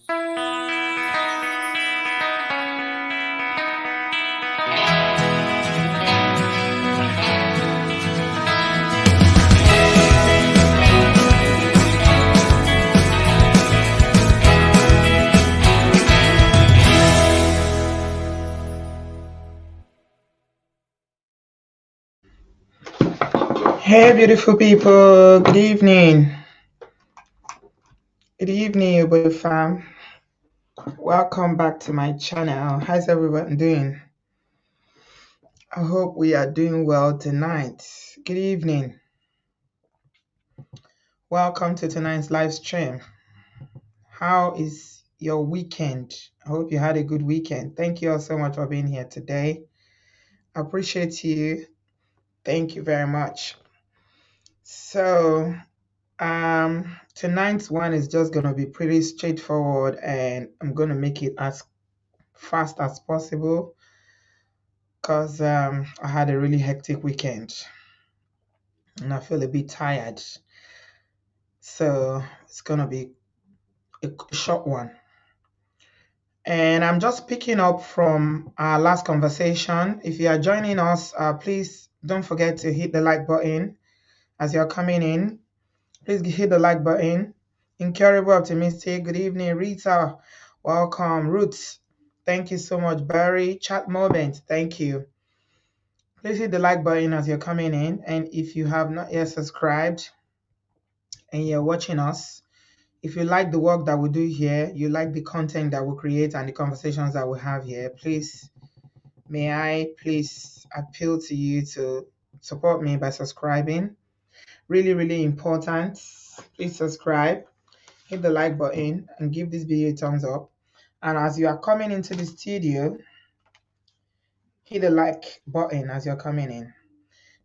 Hey, beautiful people. Good evening. Good evening, Obodo fam. Welcome back to my channel. How's everyone doing? I hope we are doing well tonight. Good evening. Welcome to tonight's live stream. How is your weekend? I hope you had a good weekend. Thank you all so much for being here today. I appreciate you. Thank you very much. So, tonight's one is just going to be pretty straightforward, and I'm going to make it as fast as possible because I had a really hectic weekend and I feel a bit tired. So it's going to be a short one. And I'm just picking up from our last conversation. If you are joining us, please don't forget to hit the like button as you're coming in. Please hit the like button. Incurable Optimistic, good evening. Rita, welcome. Roots, thank you so much. Barry, Chat Moment, thank you. Please hit the like button as you're coming in. And if you have not yet subscribed and you're watching us, if you like the work that we do here, you like the content that we create and the conversations that we have here, please, may I please appeal to you to support me by subscribing. Really, really important. Please subscribe, hit the like button, and give this video a thumbs up. And as you are coming into the studio, hit the like button as you're coming in.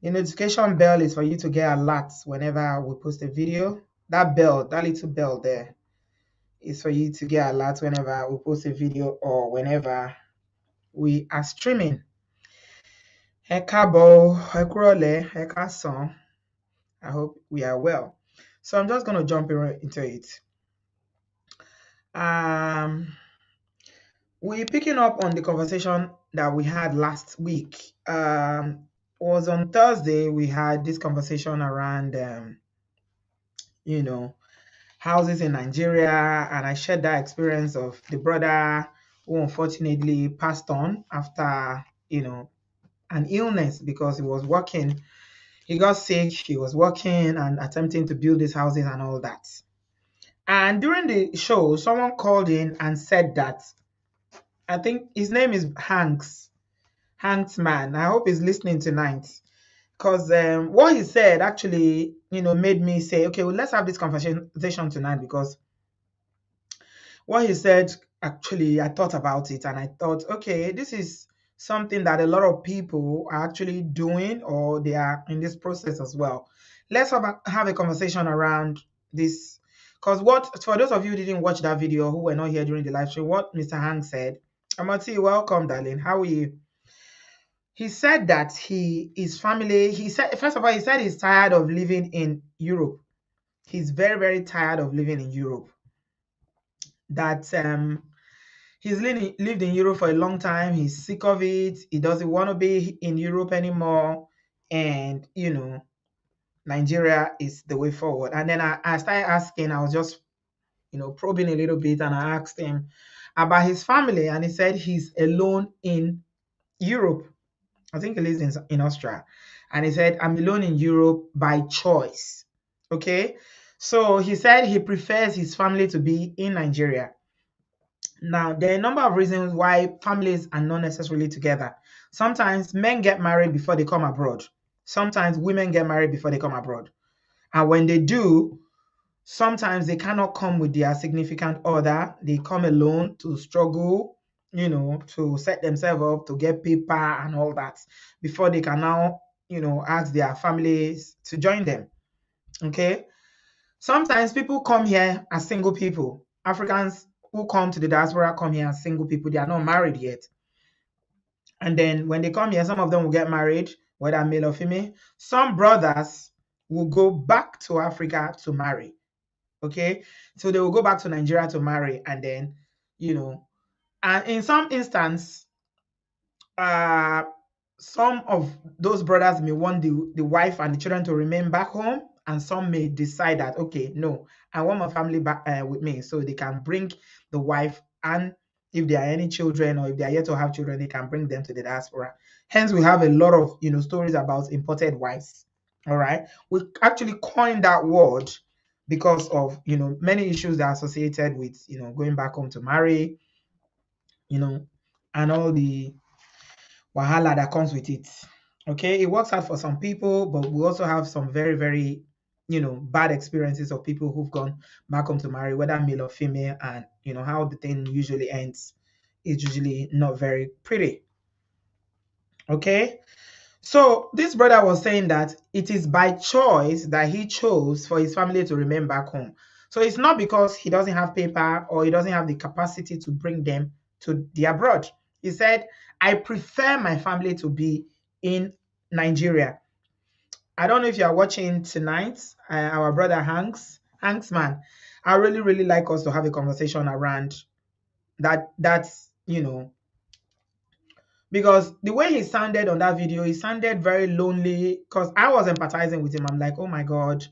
The notification bell is for you to get alerts whenever we post a video. That bell, that little bell there, is for you to get alerts whenever we post a video or whenever we are streaming. Ẹ káàbọ̀, ẹ kúrọ̀lẹ́, ẹ káàsán. I hope we are well. So I'm just going to jump into it. We're picking up on the conversation that we had last week. Was on Thursday we had this conversation around houses in Nigeria, and I shared that experience of the brother who unfortunately passed on after an illness because he was working. He got sick, he was working and attempting to build his houses and all that. And during the show, someone called in and said that, I think his name is Hanks man. I hope he's listening tonight, because what he said actually, made me say, okay, well, let's have this conversation tonight, because what he said, actually, I thought about it and I thought, okay, this is something that a lot of people are actually doing, or they are in this process as well. Let's have a conversation around this, because for those of you who didn't watch that video, who were not here during the live stream, what Mr. Hank said, Amati, welcome, darling. How are you? He said that his family, he said, first of all, he said he's tired of living in Europe. He's very, very tired of living in Europe. That he's lived in Europe for a long time. He's sick of it. He doesn't want to be in Europe anymore. And, Nigeria is the way forward. And then I started asking, I was just, probing a little bit, and I asked him about his family. And he said he's alone in Europe. I think he lives in Austria. And he said, I'm alone in Europe by choice. Okay. So he said he prefers his family to be in Nigeria. Now, there are a number of reasons why families are not necessarily together. Sometimes men get married before they come abroad. Sometimes women get married before they come abroad. And when they do, sometimes they cannot come with their significant other. They come alone to struggle, to set themselves up, to get paper and all that before they can now, ask their families to join them. Okay. Sometimes people come here as single people. Africans who come to the diaspora come here as single people. They are not married yet. And then when they come here, some of them will get married, whether male or female. Some brothers will go back to Africa to marry. Okay, so they will go back to Nigeria to marry, and then, and in some instance, uh, some of those brothers may want the wife and the children to remain back home, and some may decide that, okay, no, I want my family back with me, so they can bring the wife, and if there are any children, or if they are yet to have children, they can bring them to the diaspora. Hence, we have a lot of stories about imported wives. All right, we actually coined that word because of many issues that are associated with going back home to marry, and all the wahala that comes with it. Okay, it works out for some people, but we also have some very, very, bad experiences of people who've gone back home to marry, whether male or female, and how the thing usually ends is usually not very pretty. Okay, so this brother was saying that it is by choice that he chose for his family to remain back home. So it's not because he doesn't have paper or he doesn't have the capacity to bring them to the abroad. He said, I prefer my family to be in Nigeria. I don't know if you are watching tonight, our brother Hanks man. I really, really like us to have a conversation around that. That's, because the way he sounded on that video, he sounded very lonely, because I was empathizing with him. I'm like, oh my God,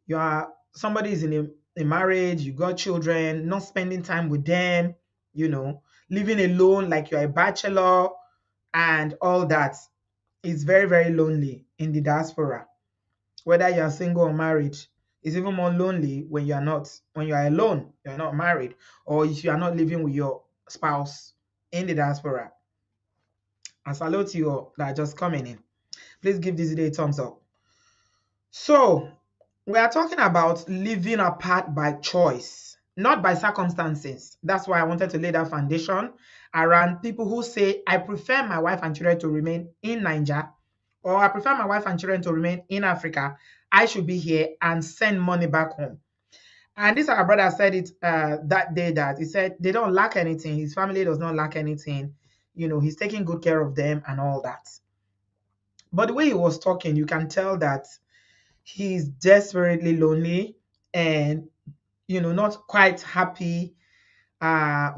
you are somebody is in a marriage, you got children, not spending time with them, living alone like you're a bachelor and all that. It's very, very lonely in the diaspora. Whether you are single or married, it's even more lonely when when you are alone, you're not married, or if you are not living with your spouse in the diaspora. I salute you all that are just coming in. Please give this video a thumbs up. So, we are talking about living apart by choice, not by circumstances. That's why I wanted to lay that foundation around people who say, I prefer my wife and children to remain in Nigeria, or I prefer my wife and children to remain in Africa. I should be here and send money back home. And this our brother said it that day, that he said they don't lack anything. His family does not lack anything. He's taking good care of them and all that. But the way he was talking, you can tell that he's desperately lonely and not quite happy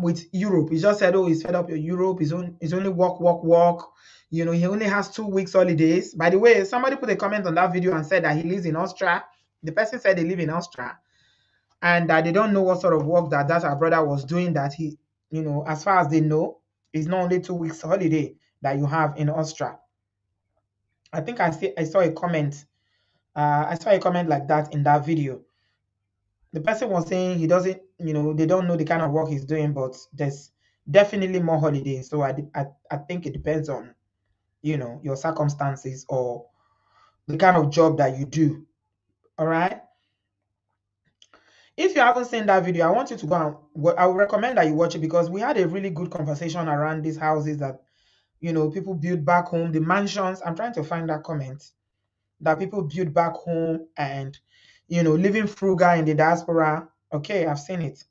with Europe. He just said, oh, he's fed up with Europe. He's only work, work, work. He only has 2 weeks holidays. By the way, somebody put a comment on that video and said that he lives in Austria. The person said they live in Austria, and that they don't know what sort of work that our brother was doing, that he, as far as they know, it's not only 2 weeks holiday that you have in Austria. I think I saw a comment. I saw a comment like that in that video. The person was saying he doesn't, they don't know the kind of work he's doing, but there's definitely more holidays. So I think it depends on, your circumstances or the kind of job that you do. All right. If you haven't seen that video, I want you to go and I would recommend that you watch it, because we had a really good conversation around these houses that, people build back home, the mansions. I'm trying to find that comment that people build back home and, living frugal in the diaspora. Okay, I've seen it.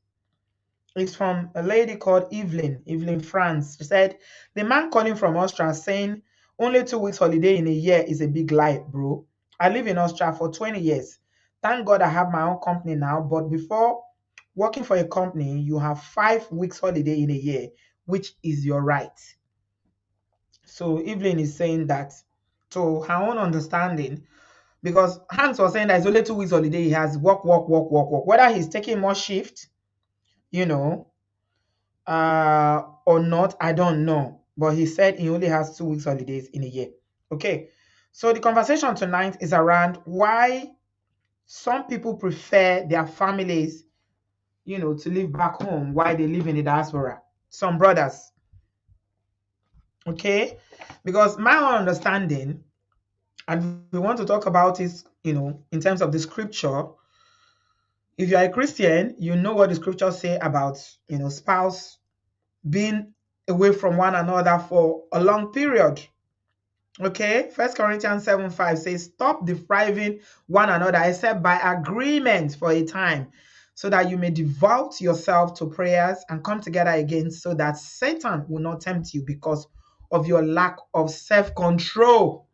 It's from a lady called Evelyn France. She said, the man calling from Austria saying only 2 weeks holiday in a year is a big lie, bro. I live in Austria for 20 years. Thank God I have my own company now, but before working for a company, you have 5 weeks holiday in a year, which is your right. So Evelyn is saying that, to her own understanding, because Hans was saying that it's only 2 weeks holiday, he has work, work, work, work, work. Whether he's taking more shift, or not, I don't know. But he said he only has 2 weeks holidays in a year. Okay. So the conversation tonight is around why some people prefer their families, to live back home, why they live in the diaspora. Some brothers. Okay. Because my own understanding, and we want to talk about it, in terms of the scripture. If you are a Christian, you know what the scriptures say about, spouse being away from one another for a long period. Okay, 1 Corinthians 7:5 says, stop depriving one another except by agreement for a time, so that you may devote yourself to prayers and come together again, so that Satan will not tempt you because of your lack of self-control.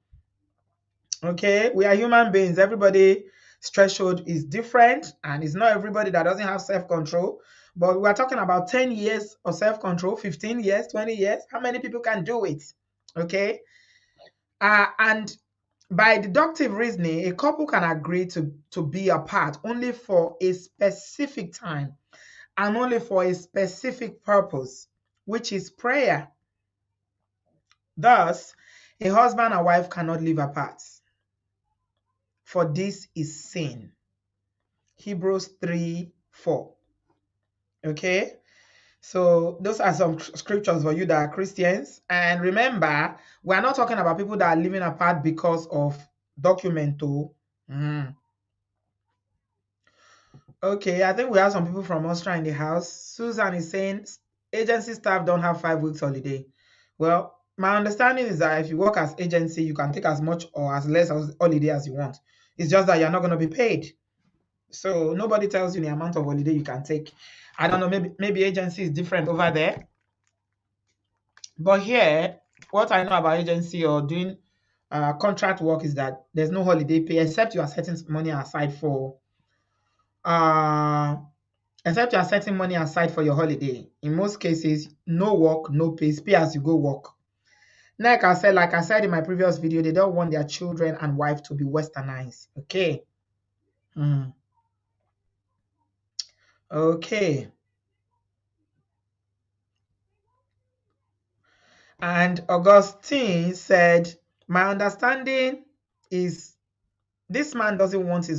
Okay, we are human beings. Everybody threshold is different, and it's not everybody that doesn't have self-control. But we're talking about 10 years of self-control, 15 years, 20 years. How many people can do it? Okay. And by deductive reasoning, a couple can agree to be apart only for a specific time and only for a specific purpose, which is prayer. Thus, a husband and wife cannot live apart, for this is sin. Hebrews 3:4. Okay? So those are some scriptures for you that are Christians. And remember, we're not talking about people that are living apart because of documento. Okay, I think we have some people from Austria in the house. Susan is saying agency staff don't have 5 weeks holiday. Well, my understanding is that if you work as agency, you can take as much or as less holiday as you want. It's just that you're not going to be paid. So nobody tells you the amount of holiday you can take. I don't know, maybe agency is different over there. But here, what I know about agency or doing contract work is that there's no holiday pay except you are setting money aside for your holiday. In most cases, no work, no pay, pay as you go work. Like I said in my previous video, they don't want their children and wife to be westernized. Okay. Okay. And Augustine said, my understanding is this man doesn't want to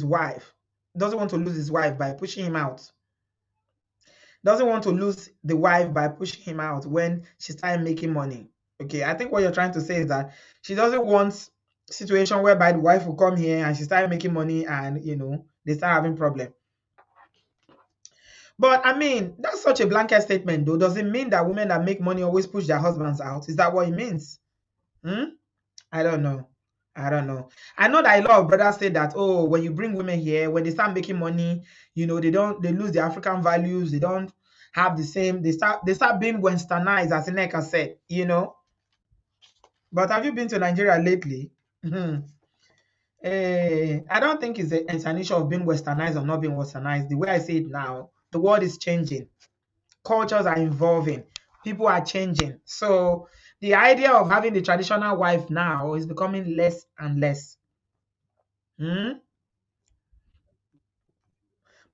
lose his wife by pushing him out. Doesn't want to lose the wife by pushing him out when she started making money. Okay, I think what you're trying to say is that she doesn't want situation whereby the wife will come here and she started making money and, they start having problem. But I mean, that's such a blanket statement though. Does it mean that women that make money always push their husbands out? Is that what it means? I don't know. I know that a lot of brothers say that, oh, when you bring women here, when they start making money, they lose their African values. They don't have the same, they start being westernized, as Ineka said, But have you been to Nigeria lately? I don't think it's an issue of being westernized or not being westernized. The way I say it now, the world is changing. Cultures are evolving. People are changing. So the idea of having the traditional wife now is becoming less and less. When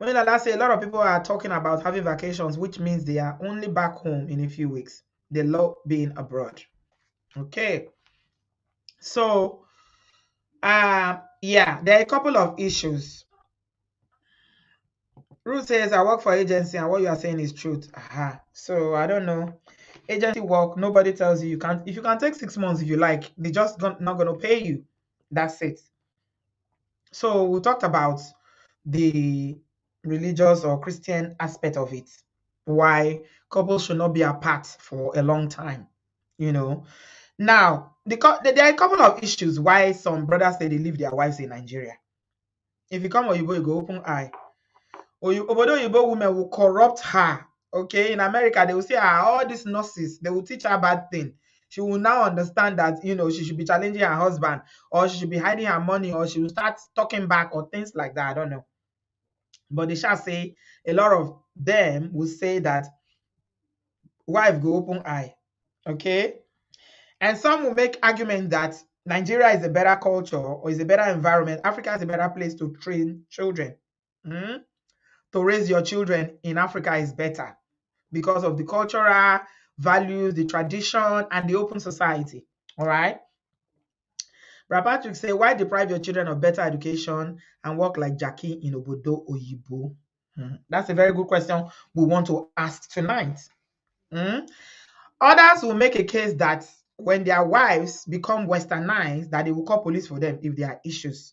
last say a lot of people are talking about having vacations, which means they are only back home in a few weeks. They love being abroad. Okay. So, yeah, there are a couple of issues. Ruth says, I work for agency, and what you are saying is truth. So, I don't know. Agency work, nobody tells you can't. If you can take 6 months if you like, they just not going to pay you. That's it. So, we talked about the religious or Christian aspect of it, why couples should not be apart for a long time. Now there are a couple of issues why some brothers say they leave their wives in Nigeria. If you come Oyibo, you go open eye. Obodo women will corrupt her. Okay, in America they will say all these nurses, they will teach her bad thing. She will now understand that she should be challenging her husband, or she should be hiding her money, or she will start talking back, or things like that. I don't know. But they shall say a lot of them will say that wife go open eye. Okay. And some will make argument that Nigeria is a better culture or is a better environment. Africa is a better place to train children. To raise your children in Africa is better because of the cultural values, the tradition, and the open society. All right. Brother Patrick say, why deprive your children of better education and work like Jackie in Obodo Oyibo? That's a very good question we want to ask tonight. Others will make a case that when their wives become westernized, that they will call police for them if there are issues.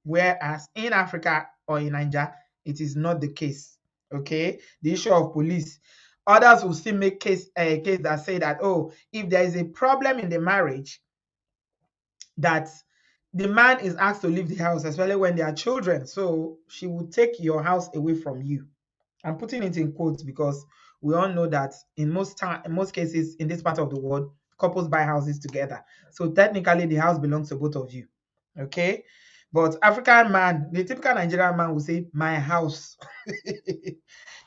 Whereas in Africa or in Nigeria, it is not the case. Okay, the issue of police. Others will still make a case that say that, oh, if there is a problem in the marriage, that the man is asked to leave the house, especially when there are children. So she will take your house away from you. I'm putting it in quotes because we all know that in most cases in this part of the world, couples buy houses together. So technically the house belongs to both of you. Okay. But African man, the typical Nigerian man will say, my house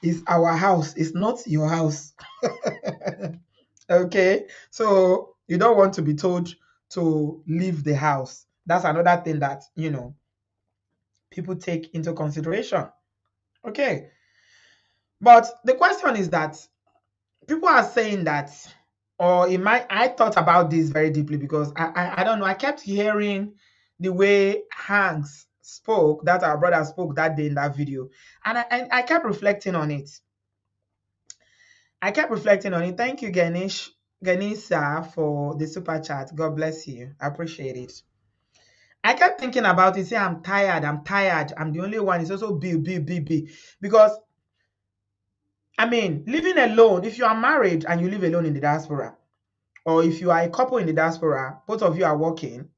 is our house, it's not your house. Okay, so you don't want to be told to leave the house. That's another thing that, people take into consideration. Okay, but the question is that people are saying that, or in my, I thought about this very deeply because I don't know, I kept hearing the way Hanks spoke, that our brother spoke that day in that video, and I kept reflecting on it. I kept reflecting on it. Thank you, Ganesha, for the super chat. God bless you. I appreciate it. I kept thinking about it. Say, I'm tired. I'm tired. I'm the only one. It's also B. Because, I mean, living alone, if you are married and you live alone in the diaspora, or if you are a couple in the diaspora, both of you are working,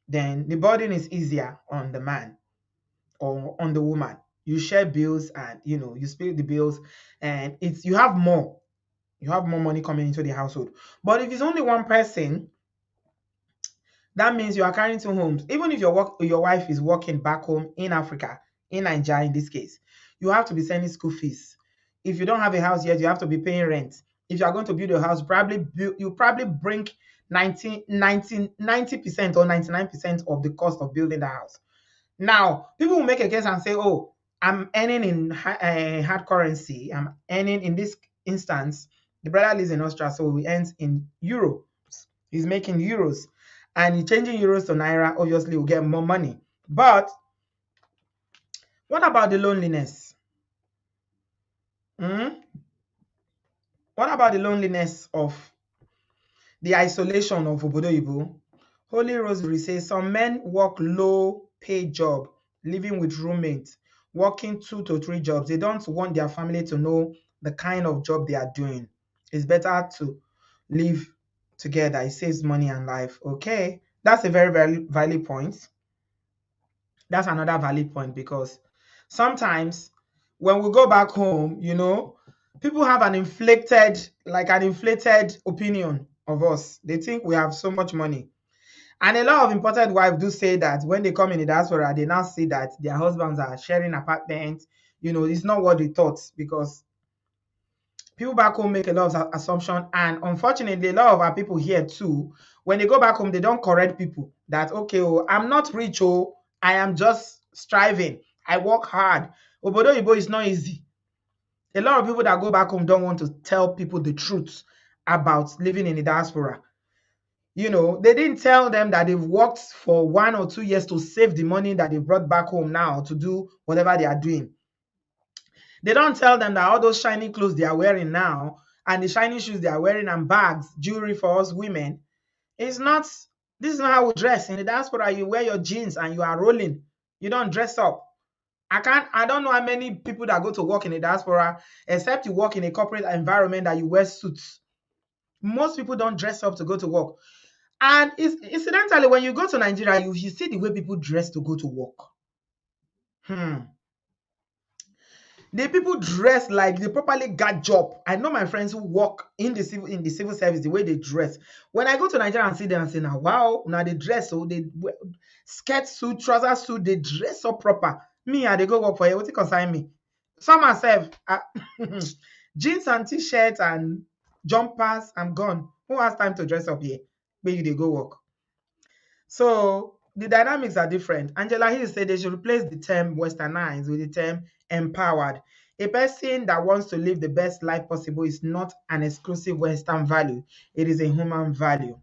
then the burden is easier on the man or on the woman. You share bills and, you split the bills, and you have more. You have more money coming into the household. But if it's only one person, that means you are carrying two homes. Even if your wife is working back home in Africa, in Nigeria in this case, you have to be sending school fees. If you don't have a house yet, you have to be paying rent. If you are going to build a house, you probably bring 90% or 99% of the cost of building the house. Now, people will make a case and say, oh, I'm earning in hard currency. I'm earning, in this instance, the brother lives in Austria, so he earns in euro. He's making euros. And he changing euros to naira, obviously will get more money. But what about the loneliness? What about the loneliness of the isolation of obodoyibo? Holy Rosary says some men work low paid job, living with roommates, working 2 to 3 jobs. They don't want their family to know the kind of job they are doing. It's better to live together. It saves money and life. Okay, that's a very, very valid point. That's another valid point, because sometimes when we go back home, people have an inflated opinion of us. They think we have so much money. And a lot of imported wives do say that when they come in the diaspora, they now see that their husbands are sharing apartments. It's not what they thought, because people back home make a lot of assumptions. And unfortunately, a lot of our people here too, when they go back home, they don't correct people that, okay, oh, I'm not rich, oh, I am just striving. I work hard. Obodoyibo is not easy. A lot of people that go back home don't want to tell people the truth about living in the diaspora. They didn't tell them that they've worked for 1 or 2 years to save the money that they brought back home now to do whatever they are doing. They don't tell them that all those shiny clothes they are wearing now, and the shiny shoes they are wearing, and bags, jewelry for us women, this is not how we dress. In the diaspora, you wear your jeans and you are rolling. You don't dress up. I don't know how many people that go to work in the diaspora, except you work in a corporate environment, that you wear suits. Most people don't dress up to go to work. And incidentally, when you go to Nigeria, you see the way people dress to go to work. The people dress like they properly got job. I know my friends who work in the civil service, the way they dress. When I go to Nigeria and see them and say, now wow, now they dress, so they wear skirt suit, trouser suit, they dress up proper. Me, I they go work for you. What it concern me? Some myself, jeans and t-shirts and jumpers, I'm gone. Who has time to dress up here? Maybe they go work. So the dynamics are different. Angela Hill said they should replace the term westernized with the term empowered. A person that wants to live the best life possible is not an exclusive Western value. It is a human value.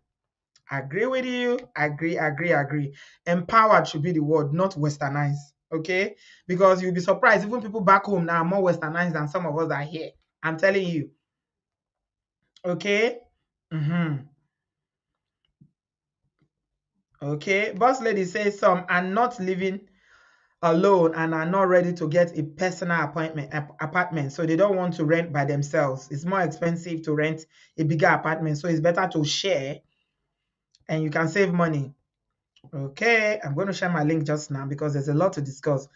Agree with you. Agree. Empowered should be the word, not westernized. Okay? Because you'll be surprised. Even people back home now are more westernized than some of us are here. I'm telling you. Okay? Okay. Boss lady says some are not living alone and are not ready to get a personal apartment, so they don't want to rent by themselves. It's more expensive to rent a bigger apartment, so it's better to share and you can save money. Okay, I'm going to share my link just now because there's a lot to discuss.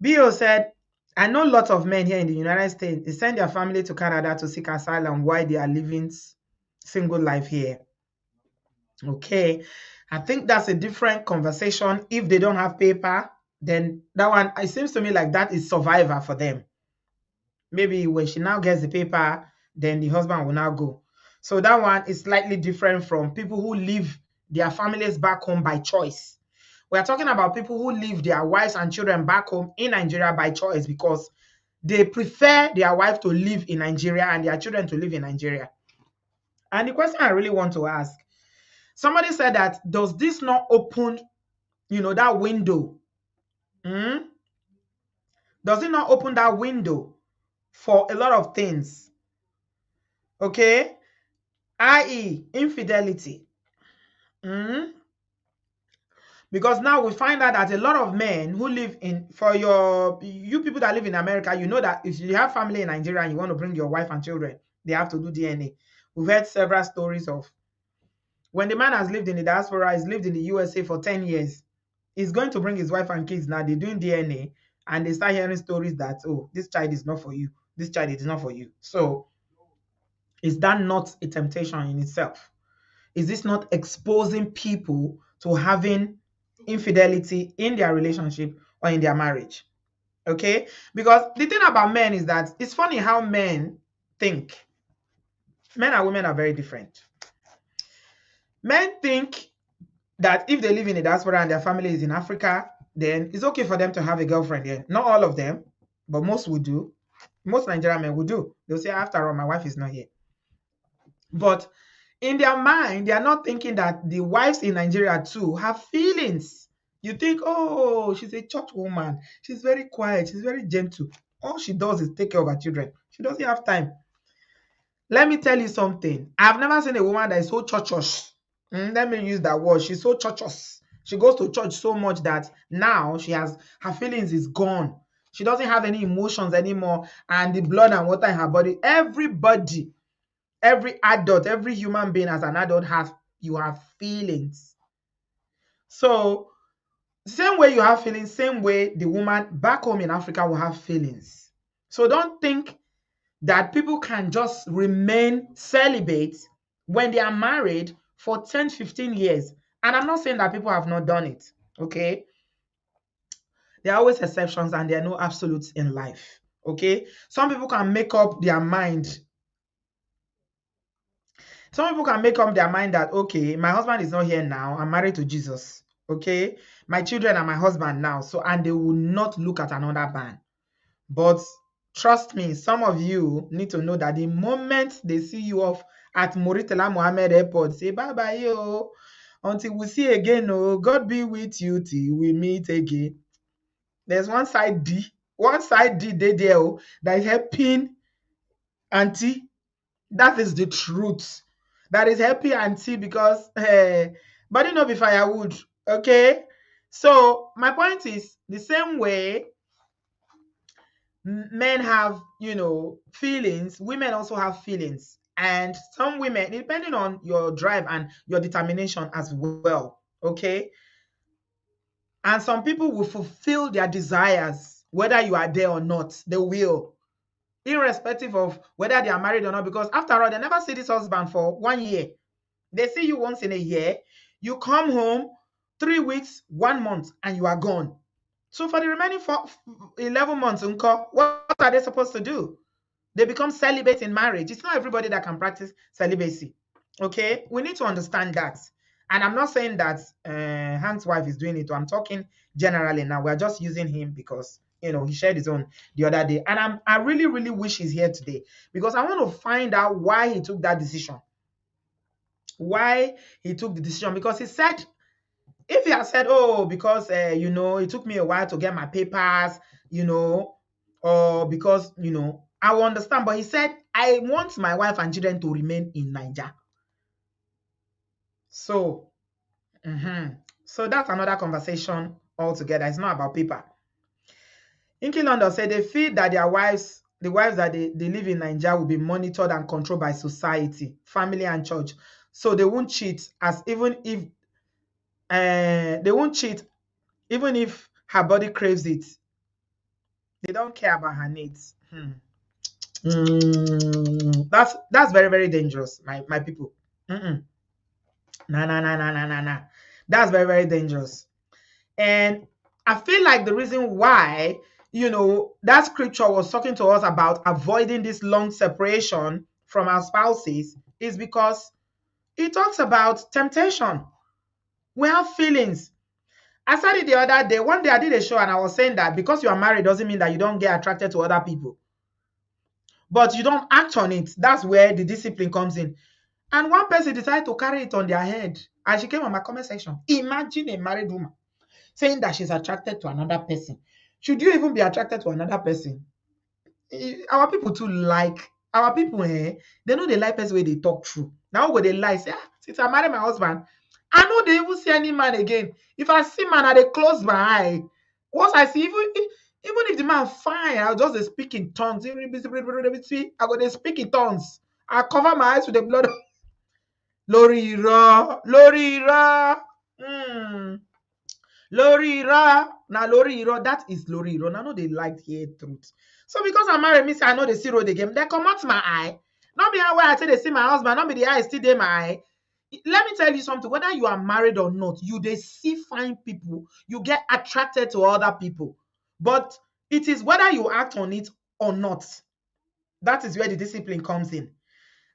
Bio said, I know lots of men here in the United States, they send their family to Canada to seek asylum while they are living single life here. Okay, I think that's a different conversation. If they don't have paper, then that one, it seems to me like that is survivor for them. Maybe when she now gets the paper, then the husband will now go. So that one is slightly different from people who leave their families back home by choice. We are talking about people who leave their wives and children back home in Nigeria by choice because they prefer their wife to live in Nigeria and their children to live in Nigeria. And the question I really want to ask, somebody said that, does this not open, that window? Hmm? Does it not open that window for a lot of things? Okay? I.e., infidelity. Hmm? Because now we find out that a lot of men who live in, for you people that live in America, you know that if you have family in Nigeria and you want to bring your wife and children, they have to do DNA. We've heard several stories of when the man has lived in the diaspora, has lived in the USA for 10 years, he's going to bring his wife and kids. Now they're doing DNA and they start hearing stories that, oh, this child is not for you. This child is not for you. So is that not a temptation in itself? Is this not exposing people to having infidelity in their relationship or in their marriage? Okay? Because the thing about men is that it's funny how men think. Men and women are very different. Men think that if they live in a diaspora and their family is in Africa, then it's okay for them to have a girlfriend here. Not all of them, but most would do. Most Nigerian men would do. They'll say, after all, my wife is not here. But in their mind, they are not thinking that the wives in Nigeria too have feelings. You think, oh, she's a church woman. She's very quiet. She's very gentle. All she does is take care of her children. She doesn't have time. Let me tell you something. I've never seen a woman that is so churchos. Let me use that word. She's so churchos. She goes to church so much that now her feelings is gone. She doesn't have any emotions anymore, and the blood and water in her body. Everybody, every adult, every human being as an adult you have feelings. So same way you have feelings, same way the woman back home in Africa will have feelings. So don't think that people can just remain celibate when they are married for 10, 15 years. And I'm not saying that people have not done it, okay? There are always exceptions and there are no absolutes in life, okay? Some people can make up their mind. Some people can make up their mind that, okay, my husband is not here now. I'm married to Jesus, okay? My children are my husband now. So, and they will not look at another man. But trust me, some of you need to know that the moment they see you off at Muritala Mohammed Airport, say bye-bye, yo. Until we see again, oh, God be with you till we meet again. There's one side D they there, oh, that is helping auntie. That is the truth. That is helping auntie because, body no be firewood, okay? So my point is the same way men have, feelings, women also have feelings. And some women, depending on your drive and your determination as well, okay? And some people will fulfill their desires, whether you are there or not, they will, irrespective of whether they are married or not, because after all, they never see this husband for 1 year. They see you once in a year, you come home 3 weeks, 1 month, and you are gone. So for the remaining 11 months, what are they supposed to do? They become celibate in marriage. It's not everybody that can practice celibacy. Okay? We need to understand that. And I'm not saying that Hank's wife is doing it. I'm talking generally now. We're just using him because, he shared his own the other day. And I really, really wish he's here today because I want to find out why he took that decision. Why he took the decision. Because he said, if he had said, oh, because, it took me a while to get my papers, or because, I will understand. But he said, I want my wife and children to remain in Nigeria. So, so that's another conversation altogether. It's not about paper. Inky London said they feel that the wives that they live in Nigeria will be monitored and controlled by society, family, and church. So they won't cheat, they won't cheat even if her body craves it. They don't care about her needs. That's very, very dangerous, my people. Nah. That's very, very dangerous. And I feel like the reason why, that scripture was talking to us about avoiding this long separation from our spouses is because it talks about temptation. We have feelings. I said it the other day. One day I did a show and I was saying that because you are married doesn't mean that you don't get attracted to other people, but you don't act on it. That's where the discipline comes in. And one person decided to carry it on their head. And she came on my comment section. Imagine a married woman saying that she's attracted to another person. Should you even be attracted to another person? Our people too like, our people, they know they like person where they talk true. Now go they lie, say, since I married my husband, I know they even see any man again. If I see man, I they close my eye. Once I see, even if the man fine, I'll just dey speak in tongues. I go they speak in tongues. I cover my eyes with the blood. Lori Ra, Lori Ra. Lori Ra. Now Lori Ra, that is Lori Ra. Now no they like hear truth. So because I'm married, me say I know the see road again. They come out my eye. Not be how I say they see my husband, not be the eye still dey my eye. Let me tell you something. Whether you are married or not, you they see fine people, you get attracted to other people. But it is whether you act on it or not. That is where the discipline comes in.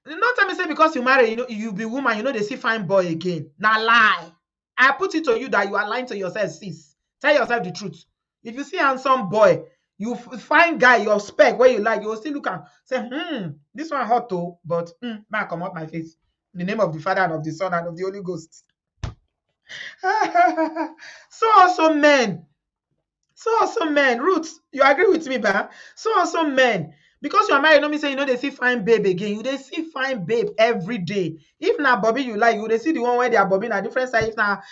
Not tell me say because you marry, you be woman, they see fine boy again. Now lie. I put it to you that you are lying to yourself, sis. Tell yourself the truth. If you see handsome boy, you find guy, your spec where you like, you will still look and say, this one hot too, but man, come out my face. In the name of the Father and of the Son and of the Holy Ghost. So also men, Ruth, you agree with me, ba? So also men, because you are married, no mean say they see fine babe again. You they see fine babe every day. If na Bobby you like, you they see the one where they are Bobby na different side.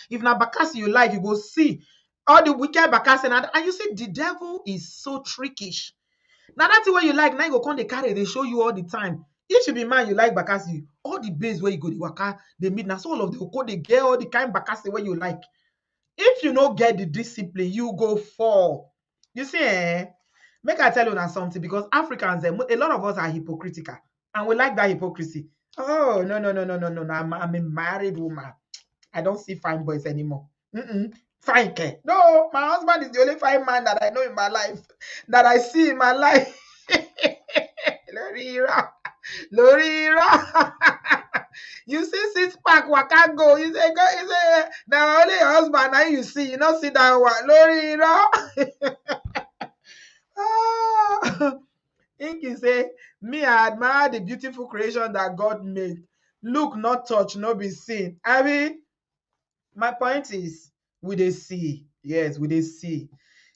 If na Bakasi you like, you go see all the wicked Bakasi and you see the devil is so trickish. Now that's the way you like. Now you go come they carry, they show you all the time. If you be man, you like Bakasi, all the base where you go the waka, they meet now. So all of the go they get all the kind Bakasi where you like. If you no get the discipline, you go fall. You see, make I tell you now something, because Africans, a lot of us are hypocritical and we like that hypocrisy. Oh, no. I'm a married woman. I don't see fine boys anymore. Fine care. No, my husband is the only fine man that I know in my life, that I see in my life. Lorira. You see six pack waka go. You say now only your husband now you see. You not see that one. Lorira. Inky say, me I admire the beautiful creation that God made. Look, not touch, not be seen. I mean, my point is, we they see. Yes, we they see.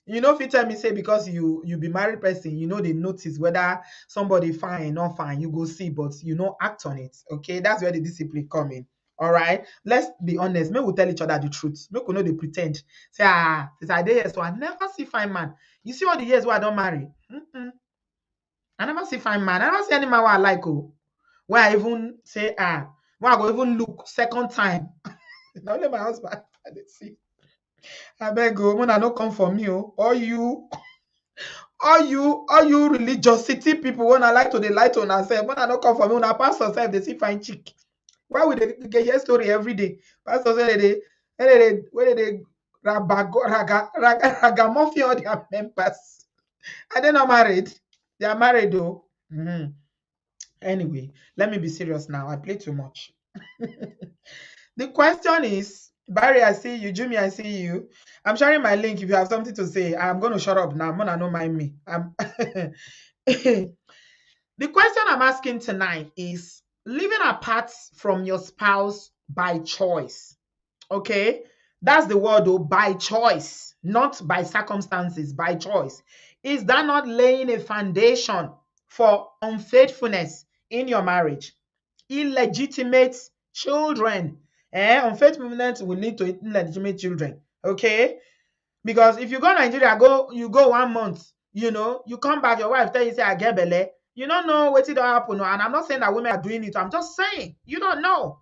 If you tell me say because you be married person, they notice whether somebody fine or not fine, you go see, but act on it. Okay, that's where the discipline come in. All right, let's be honest. Maybe we tell each other the truth. Make we know they pretend. Say since I did here, so I never see fine man. You see all the years where I don't marry. I never see fine man. I never see any man where I like. Where I even say where I go even look second time. Not only my husband I dey see. I beg you, when I no come for me, or you religiosity people when I like to dey lie to una sef. When I no come for me, una pastor sef dey see fine chick. Why would they get hear story every day? Pastor say they ragamuffin all their members. Are they not married? They are married though. Anyway, let me be serious now. I play too much. The question is, Barry, I see you. Jimmy, I see you. I'm sharing my link if you have something to say. I'm going to shut up now. Mona, don't mind me. The question I'm asking tonight is living apart from your spouse by choice. Okay? That's the word, though, by choice, not by circumstances, by choice. Is that not laying a foundation for unfaithfulness in your marriage? Illegitimate children. Unfaithfulness will lead to illegitimate children. Okay? Because if you go Nigeria, you go 1 month, you come back, your wife tell you say I get belle. You don't know what it happen. And I'm not saying that women are doing it. I'm just saying you don't know.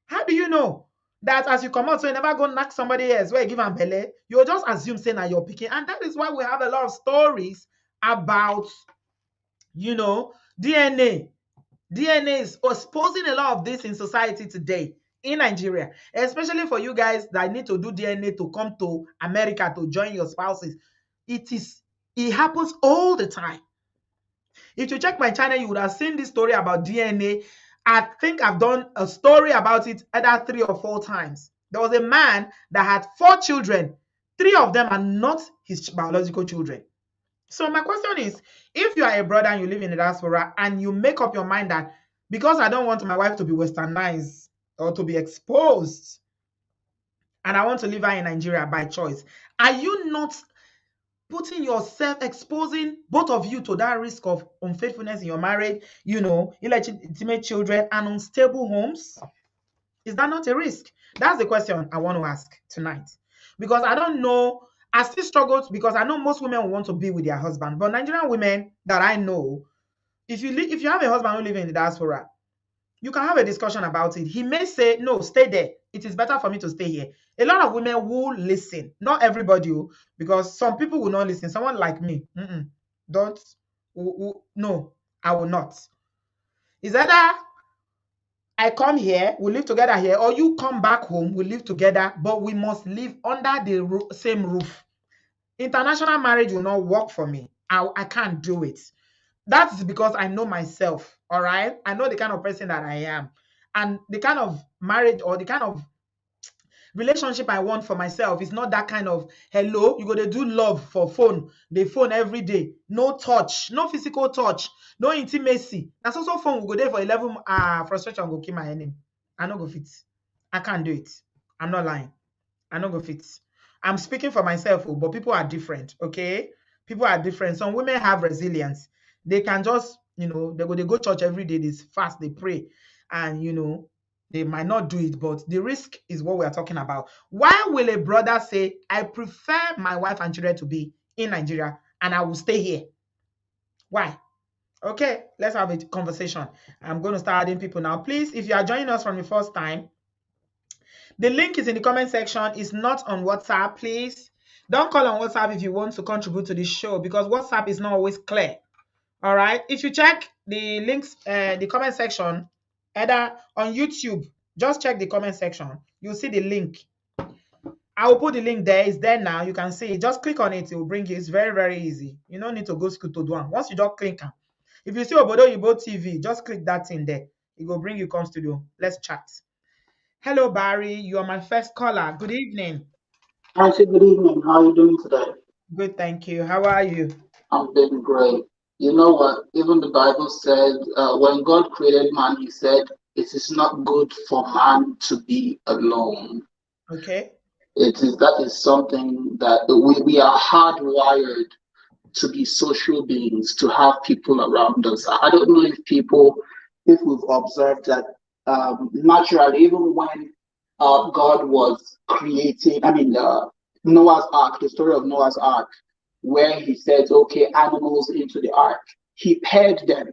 How do you know that as you come out, so you never go knock somebody else where you give them belle? You'll just assume saying that you're picking. And that is why we have a lot of stories about, DNA. DNA is exposing a lot of this in society today. in Nigeria, especially for you guys that need to do DNA to come to America to join your spouses. It happens all the time. If you check my channel, you would have seen this story about DNA. I think I've done a story about it either 3 or 4 times. There was a man that had 4 children. 3 of them are not his biological children. So my question is, if you are a brother and you live in the diaspora and you make up your mind that because I don't want my wife to be westernized or to be exposed and I want to live her in Nigeria by choice, are you not putting yourself, exposing both of you to that risk of unfaithfulness in your marriage, illegitimate children and unstable homes? Is that not a risk? That's the question I want to ask tonight. Because I don't know, I still struggle because I know most women want to be with their husband, but Nigerian women that I know, if you have a husband who lives in the diaspora, you can have a discussion about it. He may say, no, stay there. It is better for me to stay here. A lot of women will listen. Not everybody will, because some people will not listen. Someone like me, no, I will not. Is either I come here, we live together here, or you come back home, we live together, but we must live under the same roof. International marriage will not work for me. I can't do it. That's because I know myself, all right? I know the kind of person that I am. And the kind of marriage or the kind of relationship I want for myself is not that kind of, hello, you go to do love for phone, the phone every day, no touch, no physical touch, no intimacy. That's also phone, we go there for 11 frustration, go kill my enemy. I no go fit. I can't do it. I'm not lying. I no go fit. I'm speaking for myself, but people are different, okay? People are different. Some women have resilience. They can just, they go church every day, they fast, they pray, and they might not do it, but the risk is what we are talking about. Why will a brother say, I prefer my wife and children to be in Nigeria and I will stay here? Why? Okay, let's have a conversation. I'm going to start adding people now. Please, if you are joining us from the first time, the link is in the comment section. It's not on WhatsApp. Please don't call on WhatsApp if you want to contribute to the show, because WhatsApp is not always clear. All right. If you check the links, the comment section, either on YouTube, just check the comment section. You'll see the link. I will put the link there. It's there now. You can see it. Just click on it. It will bring you. It's very, very easy. You don't need to go school to do one. Once you just click on. If you see Obodo TV, just click that in there. It will bring you come studio. Let's chat. Hello, Barry. You are my first caller. Good evening. Hi, good evening. How are you doing today? Good, thank you. How are you? I'm doing great. You know what? Even the Bible said, when God created man, he said, it is not good for man to be alone. Okay. That is something that we are hardwired to be social beings, to have people around us. I don't know if we've observed that naturally, even when God was creating, Noah's Ark, the story of Noah's Ark, where he said, okay, animals into the ark, he paired them.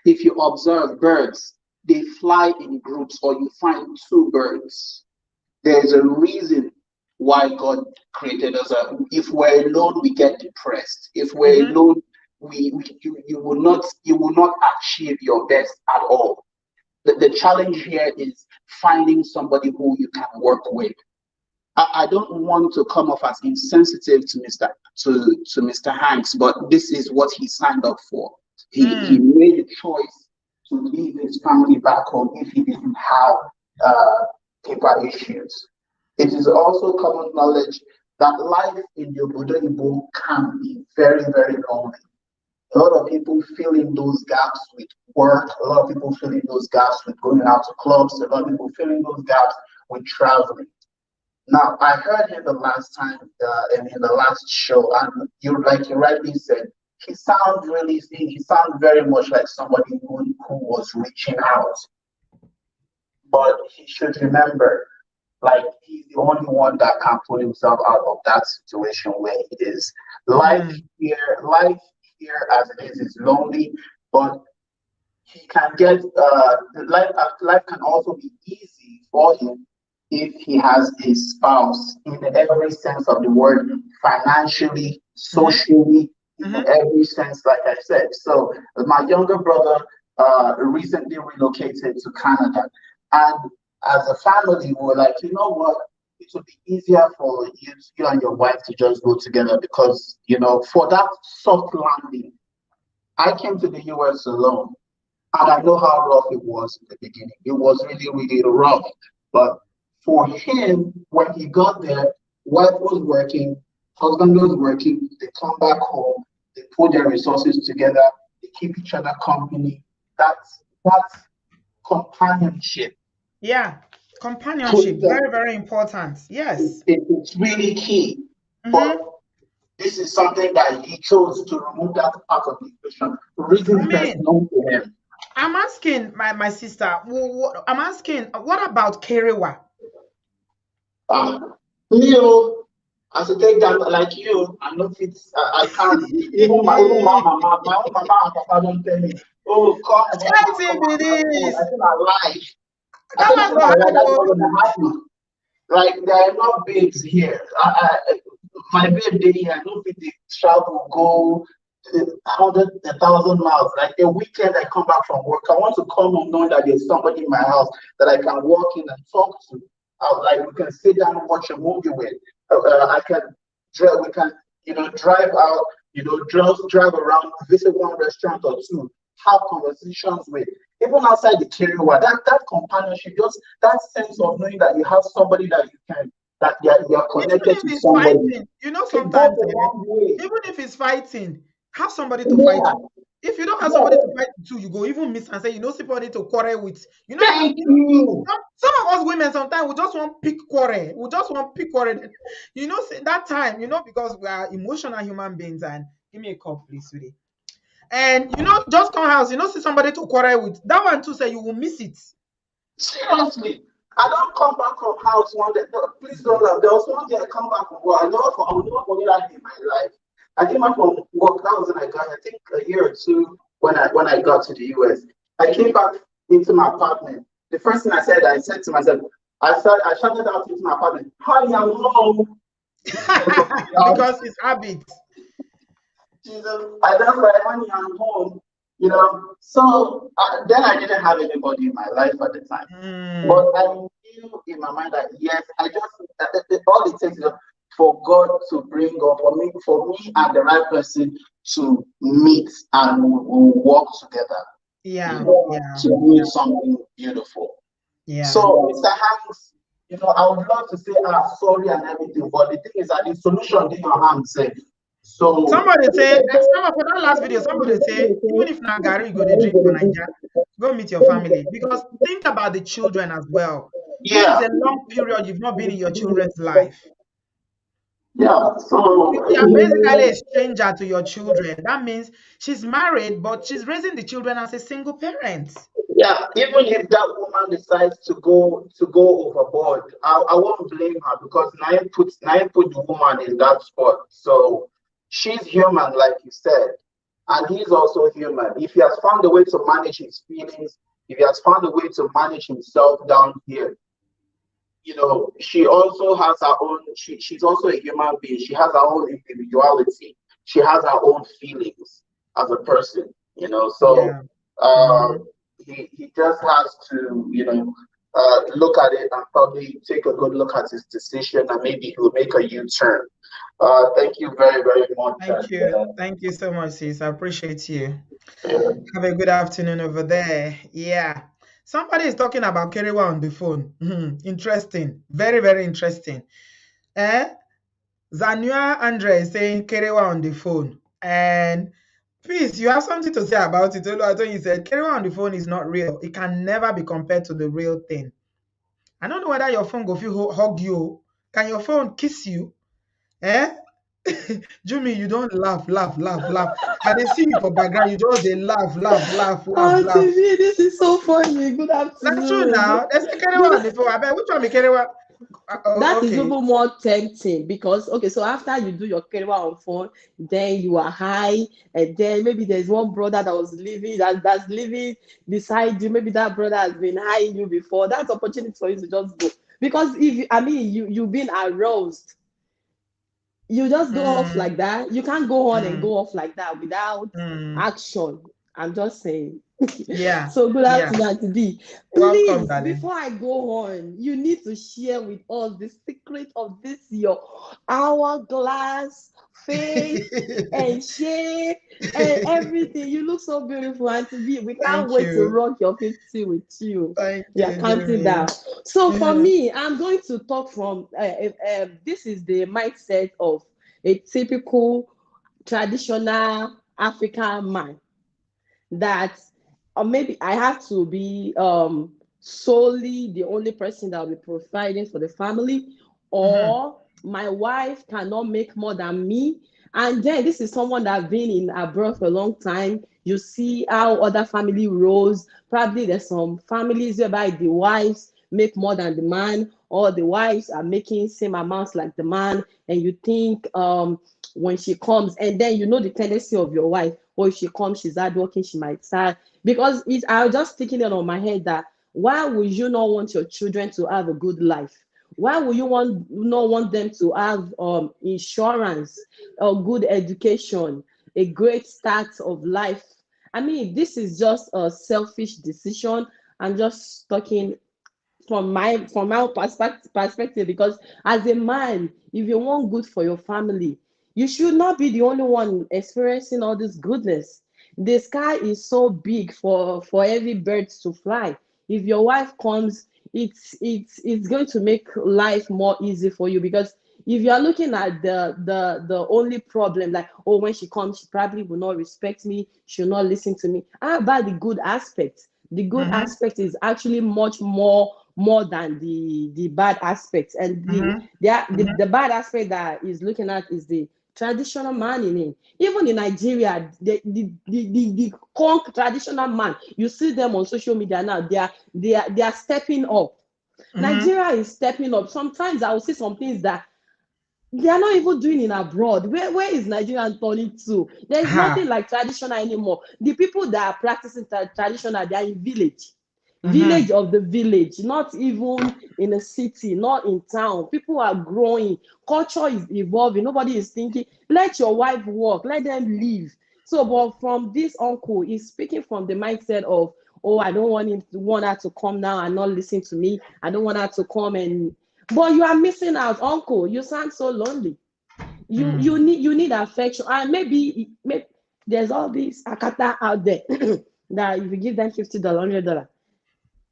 If you observe birds, they fly in groups, or you find 2 birds. There's a reason why God created us. If we're alone, we get depressed. If we're alone, you will not achieve your best at all. The challenge here is finding somebody who you can work with. I don't want to come off as insensitive to Mr. Hanks, but this is what he signed up for. He made a choice to leave his family back home if he didn't have paper issues. It is also common knowledge that life in the Obodo can be very, very lonely. A lot of people fill in those gaps with work. A lot of people fill in those gaps with going out to clubs. A lot of people fill in those gaps with traveling. Now, I heard him the last time in the last show, and you rightly said, he sounds very much like somebody who was reaching out. But he should remember, like, he's the only one that can pull himself out of that situation where he is. Life here as it is lonely, but he can get life can also be easy for him if he has a spouse in every sense of the word, financially, socially, in every sense, like I said. So my younger brother recently relocated to Canada, and as a family, we were like, you know what? It would be easier for you and your wife to just go together because, for that soft landing, I came to the US alone. And I know how rough it was in the beginning. It was really, really rough. But for him, when he got there, wife was working, husband was working, they come back home, they put their resources together, they keep each other company. That's companionship. Yeah. Companionship, very, very important. Yes. It's really key. But Mm-hmm. this is something that he chose to remove that part of the equation. Reasons I best mean, known to him. I'm asking my sister, I'm asking, what about Kerewa? Leo, as a take that like you, I know it's I can't. My own mama and papa don't tell me, oh, come Which home kind and come thing be and have fun. this? I feel alive. I That think one it's go not like hard that's though. not gonna happen. Like there are enough babes here. My babe day here, I don't think they travel go 1,000 miles. Like a weekend, I come back from work. I want to come home knowing that there's somebody in my house that I can walk in and talk to. Like we can sit down and watch a movie with. I can drive. We can, drive out. Drive around, visit one restaurant or two, have conversations with. Even outside the career, that companionship, just that sense of knowing that you have somebody that you can, that you're Even connected if to it's somebody, fighting, it goes sometimes, a long way. even if it's fighting, have somebody to fight Yeah, with. If you don't have somebody to yeah. fight with, you go even miss and say, somebody to quarrel with. Thank you. Some of us women sometimes we just want pick quarrel. We just want pick quarrel. That time, because we are emotional human beings. And give me a cup, please, sweetie. And just come house, see somebody to quarrel with. That one too say you will miss it. Seriously. I don't come back from house one day. No, please don't laugh. There was one day I come back from work. I will never forget that day in my life. I came back from work. That was when I got, I think, a year or two when I got to the US. I came back into my apartment. The first thing I said to myself, I shouted out into my apartment, "Honey, I'm home." Because it's habit. Jesus, I just like, "Honey, I'm home." So then I didn't have anybody in my life at the time. Mm, But I knew in my mind that yes, all it takes is for God to bring up for me and the right person to meet and we'll work together, yeah, yeah, to build something beautiful. yeah. So, Mr. Hanks, I would love to say sorry and everything, but the thing is that the solution in your hands. So Somebody say, for that last video, somebody say, even if na Gary you go to drink for Nigeria, go meet your family. Because think about the children as well. This is yeah, a long period you've not been in your children's life. yeah. So You are basically a stranger to your children. That means she's married, but she's raising the children as a single parent. yeah, even if that woman decides to go overboard, I won't blame her because Naim put the woman in that spot. So she's human, like you said, and he's also human. If he has found a way to manage his feelings, if he has found a way to manage himself down here, she also has her own. She's also a human being. She has her own individuality. She has her own feelings as a person. So Yeah. uh, Mhm. he just has to look at it and probably take a good look at his decision and maybe he'll make a U-turn. Thank you very very much. Thank And you. Thank you so much, sis. I appreciate you. uh, Have a good afternoon over there. Yeah. Somebody is talking about Kerewa on the phone. Interesting. Very, very interesting. Eh? Zanua Andre is saying Kerewa on the phone. And please, you have something to say about it. Olu, I thought you said Kerewa on the phone is not real. It can never be compared to the real thing. I don't know whether your phone go feel hug you. Can your phone kiss you? Eh? Jimmy, you don't laugh, laugh, laugh, laugh. And they see you for background, you just they laugh, laugh, laugh, laugh, Oh, laugh. TV, this is so funny. Good That's true afternoon. now. There's a Kerewa on the phone. I bet which one be Kerewa? That is Okay. even more tempting because okay, so after you do your career on phone, then you are high, and then maybe there's one brother that was living that's living beside you. Maybe that brother has been high you before. That's opportunity for you to just go because if I mean you've been aroused, you just go off Mm, like that. You can't go on and mm, go off like that without mm. action. I'm just saying. Yeah. So good Yeah. afternoon, Auntie D. Welcome, Please, darling. before I go on, you need to share with us the secret of this your hourglass face and shape and everything. You look so beautiful, Auntie D. We can't Thank wait to you. rock your 50 with you. Thank We are you, counting down. Jimmy. So for Yeah. me, I'm going to talk from this is the mindset of a typical traditional African man, that or maybe I have to be solely the only person that will be providing for the family, Mm-hmm. or my wife cannot make more than me. And then this is someone that's been in abroad for a long time. You see how other family roles. Probably there's some families whereby the wives make more than the man, or the wives are making same amounts like the man, and you think when she comes, and then you know the tendency of your wife, or if she comes, she's hardworking, she might start because it's I was just thinking it on my head that why would you not want your children to have a good life? Why would you not want them to have insurance, a good education, a great start of life? I mean, this is just a selfish decision. I'm just talking from my perspective, because as a man, if you want good for your family, you should not be the only one experiencing all this goodness. The sky is so big for every bird to fly. If your wife comes, it's going to make life more easy for you, because if you are looking at the only problem, like, oh, when she comes, she probably will not respect me, she'll not listen to me. How about the good aspect? The good Mm-hmm. aspect is actually much more than the bad aspects. And Mm-hmm. the bad aspect that is looking at is the traditional man in it. Even in Nigeria, the conk traditional man, you see them on social media now, they are stepping up. Mm-hmm. Nigeria is stepping up. Sometimes I will see some things that they are not even doing in abroad. Where is Nigeria turning to? There is nothing Ha. like traditional anymore. The people that are practicing traditional, they are in village Mm-hmm. of the village, not even in a city, not in town. People are growing, culture is evolving. Nobody is thinking, let your wife work, let them live. So, but from this uncle, he's speaking from the mindset of, oh, I don't want her to come now and not listen to me. I don't want her to come and. But you are missing out, uncle. You sound so lonely. You need affection, and maybe there's all these akata out there that if you give them $50, $100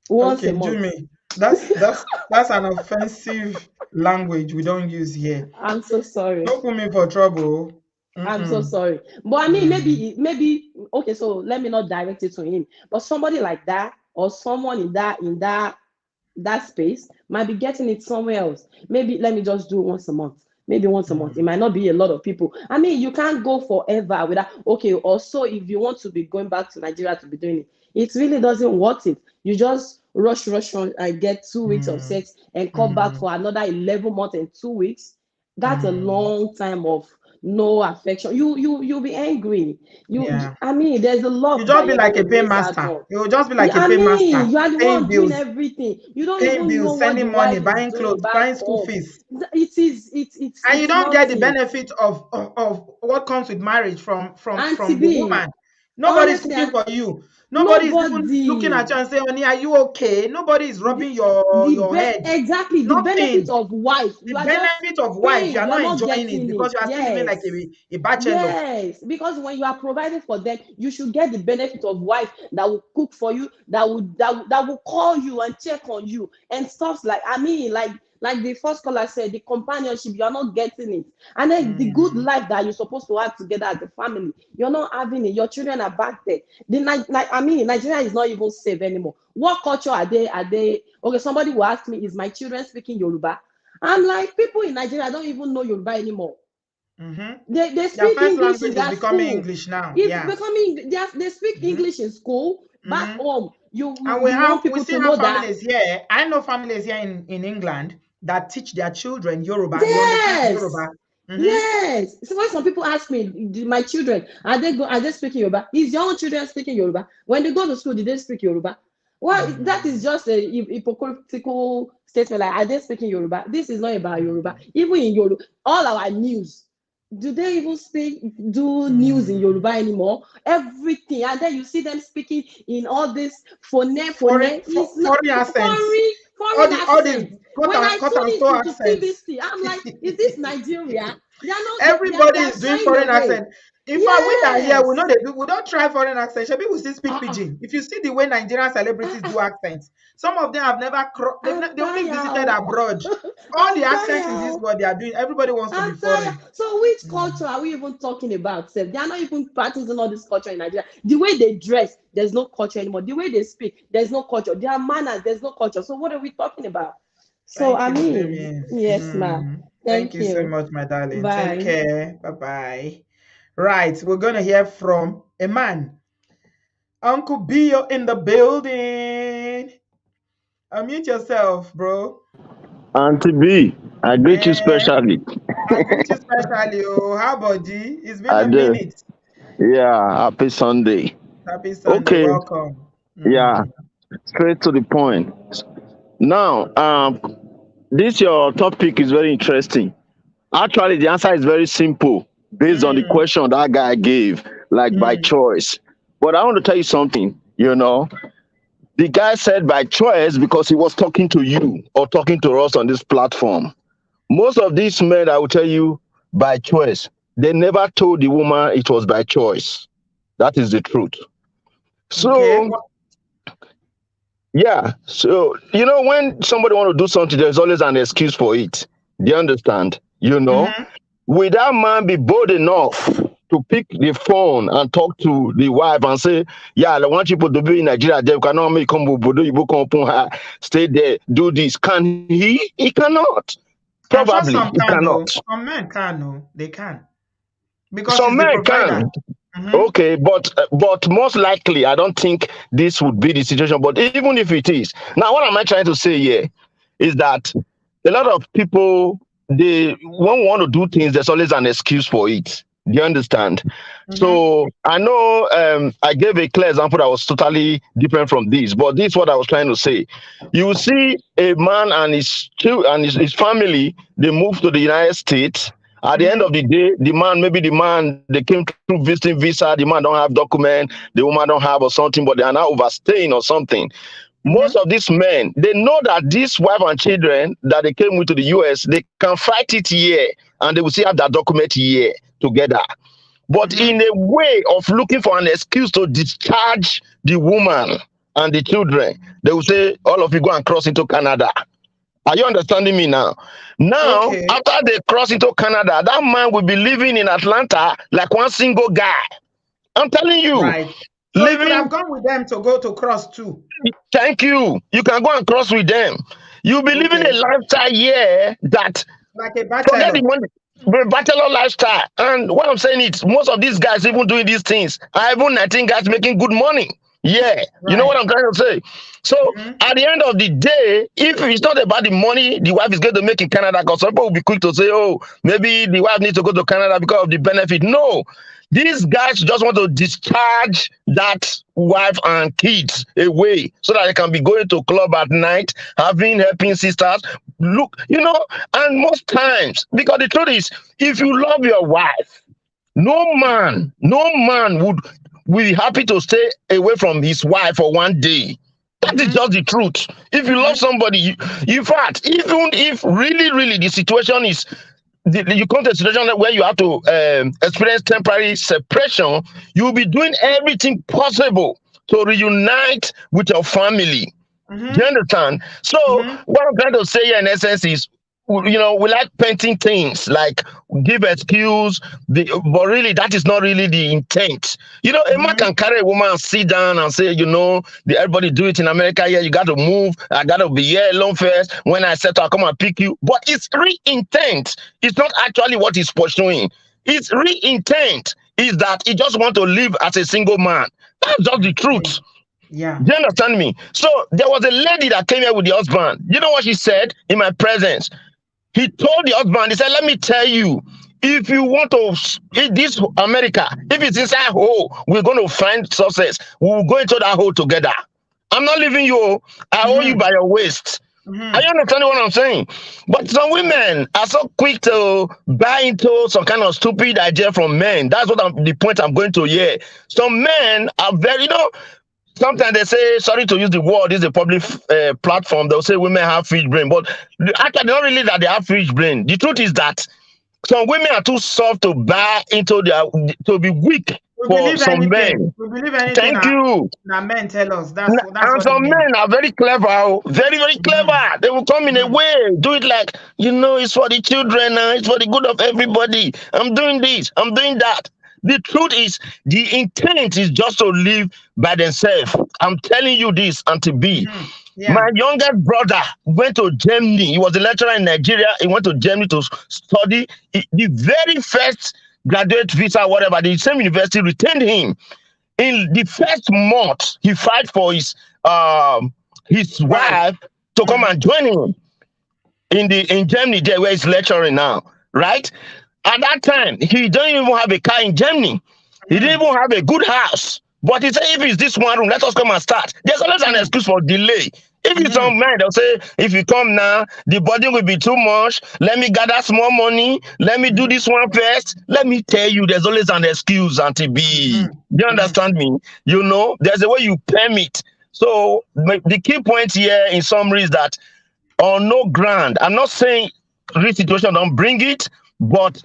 once a Okay, month. Jimmy. That's an offensive language we don't use here. I'm so sorry. Don't put me for trouble. I'm so Mm-mm. sorry. But I mean, Mm. maybe okay. So let me not direct it to him, but somebody like that, or someone in that space might be getting it somewhere else. Maybe let me just do once a month. Maybe once a month. It Mm. might not be a lot of people. I mean, you can't go forever without. Okay, also if you want to be going back to Nigeria to be doing it, it really doesn't worth it. You just rush and get 2 weeks of Mm. sex and come back Mm. for another 11 months and 2 weeks. That's a Mm. long time of no affection. You'll be angry. Yeah. I mean, there's a You lot just that be you're like going a to miss out paymaster. on. You will just be like Yeah, a I paymaster, mean, you are the paying one doing bills, everything. You don't even know what the sending money, wife is buying doing clothes, back buying school home. fees. And you It's don't get the nothing. benefit of what comes with marriage Auntie from the B, woman. Nobody's honestly, cooking for you. Nobody is even looking at nobody. you and saying, honey, are you okay? Nobody is rubbing your head. Exactly, the benefit Nothing. of wife. The You are just benefit of wife, you paying. are You are not not enjoying it getting because it. you are still living like Yes. a bachelor. Yes, because when you are providing for them, you should get the benefit of wife that will cook for you, that will call you and check on you and stuff like. I mean, like the first caller said, the companionship, you are not getting it, and then the good Mm. life that you're supposed to have together as a family, you're not having it. Your children are back there. I mean, Nigeria is not even safe anymore. What culture are they? Are they okay? Somebody will ask me, is my children speaking Yoruba? I'm like, people in Nigeria don't even know Yoruba anymore. Mm-hmm. They Their speak first English in language is their becoming school. English now. It's Yeah. becoming they speak Mm-hmm. English in school. Back Mm-hmm. home, you And you want we people to still have know that. families here. I know families here in England that teach their children Yoruba. They understand Yes, Yoruba. Mm-hmm. yes. So when some people ask me, my children, are they speaking Yoruba? Is your own children speaking Yoruba? When they go to school, did they speak Yoruba? Well, that is Mm. just a hypocritical statement. Like, are they speaking Yoruba? This is not about Yoruba. Mm. Even in Yoruba, all our news. do they even do news in Yoruba anymore? Everything, and then you see them speaking in all this phone. It's not foreign accents. foreign All these accent. When I cut and tune sew into accents. TVC, I'm like, is this Nigeria? They are not. Everybody They are is doing shying foreign away. accent. In fact, we that here, Yes. we don't try foreign accent. Shebi we still speak Ah, pidgin. If you see the way Nigerian celebrities do accents, some of them have never I'm they only visited tired. abroad. All I'm the accents in this tired. world they are doing, everybody wants to be I'm tired. foreign. So which Mm. culture are we even talking about? Sef? They are not even practicing all this culture in Nigeria. The way they dress, there's no culture anymore. The way they speak, there's no culture. Their manners, there's no culture. So what are we talking about? So Thank I you, mean, Vivian. yes, ma'am. Thank Thank you so you. much, my darling. Take Bye. care. Bye bye. Right, we're gonna hear from a man. Uncle Bio in the building. Unmute yourself, bro. Auntie B, I greet you Eh, specially. I greet you specially. Oh, how about you? It's been I a do. minute. Yeah, happy Sunday. Happy Sunday. Okay, Welcome. yeah, straight to the point. Now, this your topic is very interesting. Actually, the answer is very simple based on the Mm, question that guy gave, like by mm. choice. But I want to tell you something, the guy said by choice because he was talking to you or talking to us on this platform. Most of these men, I will tell you, by choice. They never told the woman it was by choice. That is the truth. Okay. So, yeah. So, when somebody want to do something, there's always an excuse for it. Do you understand? Mm-hmm. Will that man be bold enough to pick the phone and talk to the wife and say, yeah, I want people to be in Nigeria. They cannot make come Obodo, you come upon her, stay there, do this. Can he? He cannot. I'm sure Probably some he can, cannot. though. Some men can, no. They can. Because he's Some the men provider. can. Mm-hmm. Okay, but most likely, I don't think this would be the situation. But even if it is, now what am I trying to say here is that a lot of people, they when we want to do things, there's always an excuse for it. Do you understand? Mm-hmm. So I know I gave a clear example that was totally different from this, but this is what I was trying to say. You see a man and his family, they move to the United States. At the end Mm-hmm. of the day, maybe the man, they came through visiting visa, the man don't have document, the woman don't have or something, but they are now overstaying or something. Mm-hmm. Most of these men, they know that this wife and children that they came with to the US, they can fight it here and they will still have that document here together. But Mm-hmm. in a way of looking for an excuse to discharge the woman and the children, they will say, all of you go and cross into Canada. Are you understanding me now? Now, Okay. after they cross into Canada, that man will be living in Atlanta like one single guy. I'm telling you, Right. So you could have living, gone with them to go to cross too. thank you. You can go and cross with them. You'll be living a Okay. lifestyle here that Like a forget the bachelor. money. Bachelor lifestyle. And what I'm saying is, most of these guys even doing these things are even 19 guys making good money. Yeah, you know Right. what I'm trying to say. So Mm-hmm. at the end of the day, if it's not about the money the wife is going to make in Canada, because some people will be quick to say, oh, maybe the wife needs to go to Canada because of the benefit. No, these guys just want to discharge that wife and kids away so that they can be going to club at night, helping sisters. Look, and most times, because the truth is, if you love your wife, no man would be happy to stay away from his wife for one day. That is Mm-hmm. just the truth. If you love Mm-hmm. somebody, in fact, even if really, really the situation is, you come to a situation where you have to experience temporary separation, you'll be doing everything possible to reunite with your family. Do Mm-hmm. you understand? So Mm-hmm. what I'm trying to say here in essence is, we like painting things like give excuse, but really that is not really the intent. A man Mm-hmm. can carry a woman and sit down and say, everybody do it in America here. You got to move. I got to be here alone first. When I settle, I'll come and pick you. But it's real intent. It's not actually what he's pursuing. His real intent is that he just want to live as a single man. That's just the Okay. truth. Yeah. Do you understand me? So there was a lady that came here with the husband. You know what she said in my presence? He told the husband, he said, let me tell you, if you want to eat this America, if it's inside hole, we're going to find success. We'll go into that hole together. I'm not leaving you. I owe you Mm-hmm. by your waist. Are you understanding what I'm saying? But some women are so quick to buy into some kind of stupid idea from men. That's what the point I'm going to here. Some men are very, sometimes they say, sorry to use the word, this is a public platform, they'll say women have fish brain. But actually, not really that they have fish brain. The truth is that some women are too soft to buy into to be weak We for believe some anything. men. We believe anything Thank you. that men tell us. That's And what it some means. men are very clever, very, very Mhm. clever. They will come in a Mhm. way, do it like, it's for the children, it's for the good of everybody. I'm doing this, I'm doing that. The truth is, the intent is just to live by themselves. I'm telling you this, Auntie B. Mhm. My Yeah. youngest brother went to Germany. He was a lecturer in Nigeria. He went to Germany to study. The very first graduate visa, whatever, the same university retained him. In the first month, he fight for his Right. wife to come Mhm. and join him in Germany, there where he's lecturing now, right? At that time, he don't even have a car in Germany. He didn't Mhm. even have a good house. But he said, if it's this one room, let us come and start. There's always an Mhm. excuse for delay. If it's Mhm. some man, they'll say, if you come now, the burden will be too much. Let me gather small money. Let me do Mhm. this one first. Let me tell you, there's always an excuse, Auntie B. Mhm. Do you Mhm. understand me? There's a way you permit. So the key point here in summary is that on no ground. I'm not saying real situation don't bring it, but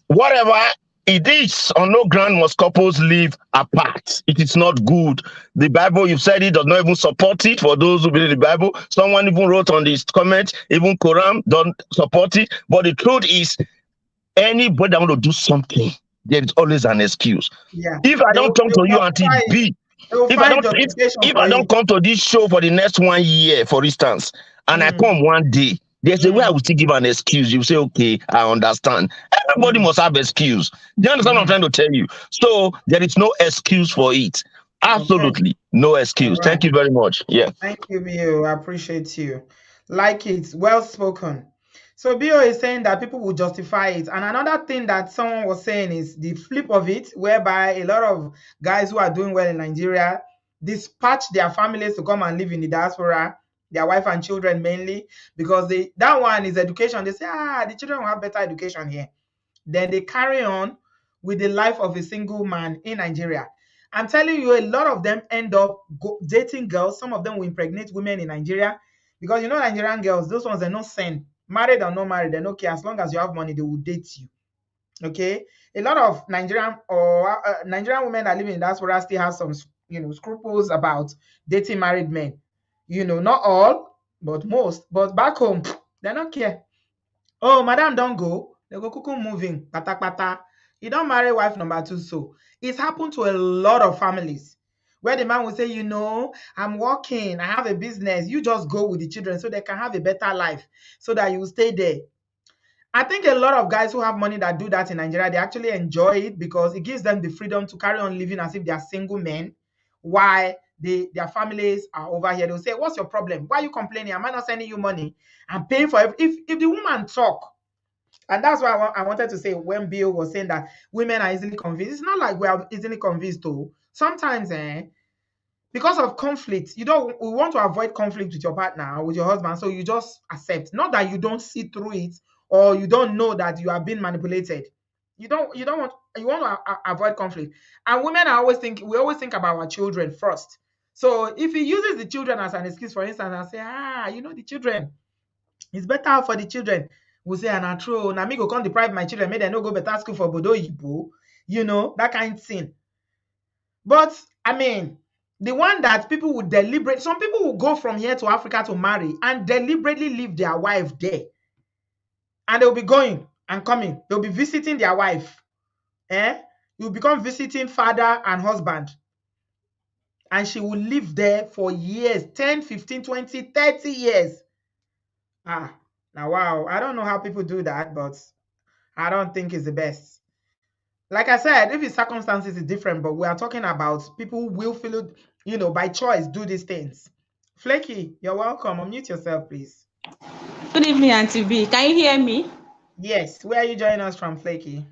whatever it is, on no ground must couples live apart. It is not good. The Bible, you've said it, does not even support it for those who believe the Bible. Someone even wrote on this comment, even Quran don't support it. But the truth is, anybody that want to do something, there is always an excuse. Yeah. If I They don't will, come they to will you until justify it. B, They will if I find don't justification if for I don't it. come to this show for the next 1 year, for instance, and I Mm. come one day, there's a way I Mm. will still give an excuse. You say, okay, I understand. Everybody Mm. must have excuse. Do you understand what I'm Mhm. trying to tell you? So there is no excuse for it. Okay. Absolutely no All excuse. right. Thank you very much. Yeah. Thank you, Bio. I appreciate you. Like it, well spoken. So Bio is saying that people will justify it. And another thing that someone was saying is the flip of it, whereby a lot of guys who are doing well in Nigeria dispatch their families to come and live in the diaspora, their wife and children mainly, because that one is education. They say, the children will have better education here. Then they carry on with the life of a single man in Nigeria. I'm telling you, a lot of them end up dating girls. Some of them will impregnate women in Nigeria because Nigerian girls, those ones are not send. Married or not married, they don't care. As long as you have money, they will date you. Okay, a lot of Nigerian women that live in diaspora still have some scruples about dating married men. Not all, but most. But back home, they don't care. Oh, madam don't go. They go kuku moving, pata pata. You don't marry wife number two. So it's happened to a lot of families where the man will say, I'm working, I have a business. You just go with the children so they can have a better life so that you will stay there. I think a lot of guys who have money that do that in Nigeria, they actually enjoy it because it gives them the freedom to carry on living as if they are single men while their families are over here. They'll say, what's your problem? Why are you complaining? Am I not sending you money? I'm paying for it. If the woman talk, and that's why I wanted to say when Bill was saying that women are easily convinced. It's not like we are easily convinced though. Sometimes, because of conflict, we want to avoid conflict with your partner or with your husband, so you just accept. Not that you don't see through it or you don't know that you are being manipulated. You want to avoid conflict. And women we always think about our children first. So if he uses the children as an excuse, for instance, and say, the children, it's better for the children. We say, and true, now me go come deprive my children, make them no go better school for obodooyinbo, that kind of thing. But I mean, the one that people would some people will go from here to Africa to marry and deliberately leave their wife there. And they'll be going and coming. They'll be visiting their wife. You'll become visiting father and husband. And she will live there for years, 10, 15, 20, 30 years. Now wow, I don't know how people do that, but I don't think it's the best. Like I said, if it's circumstances, it's different, but we are talking about people who will feel, by choice, do these things. Flaky, you're welcome. Unmute yourself, please. Good evening, Auntie B. Can you hear me? Yes, where are you joining us from, Flaky?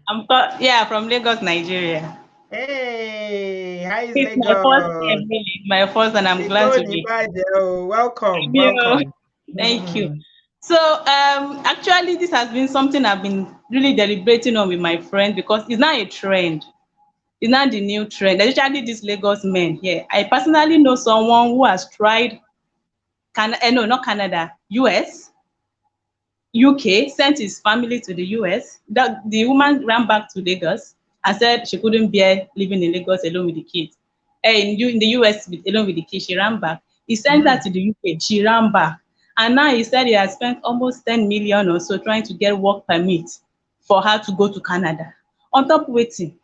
From Lagos, Nigeria. Hey, how is It's my first Lagos? time, really. My first, and I'm glad Eko to be. Nibaje, welcome, You. welcome. Thank you. Mhm. So actually this has been something I've been really deliberating on with my friend because it's not a trend. It's not the new trend, especially these Lagos men here. I personally know someone who has tried no, not Canada, US, UK, sent his family to the US. That the woman ran back to Lagos and said she couldn't bear living in Lagos alone with the kids. In the US alone with the kids, she ran back. He sent her Mhm. to the UK, she ran back. And now he said he has spent almost 10 million or so trying to get work permit for her to go to Canada. On top waiting,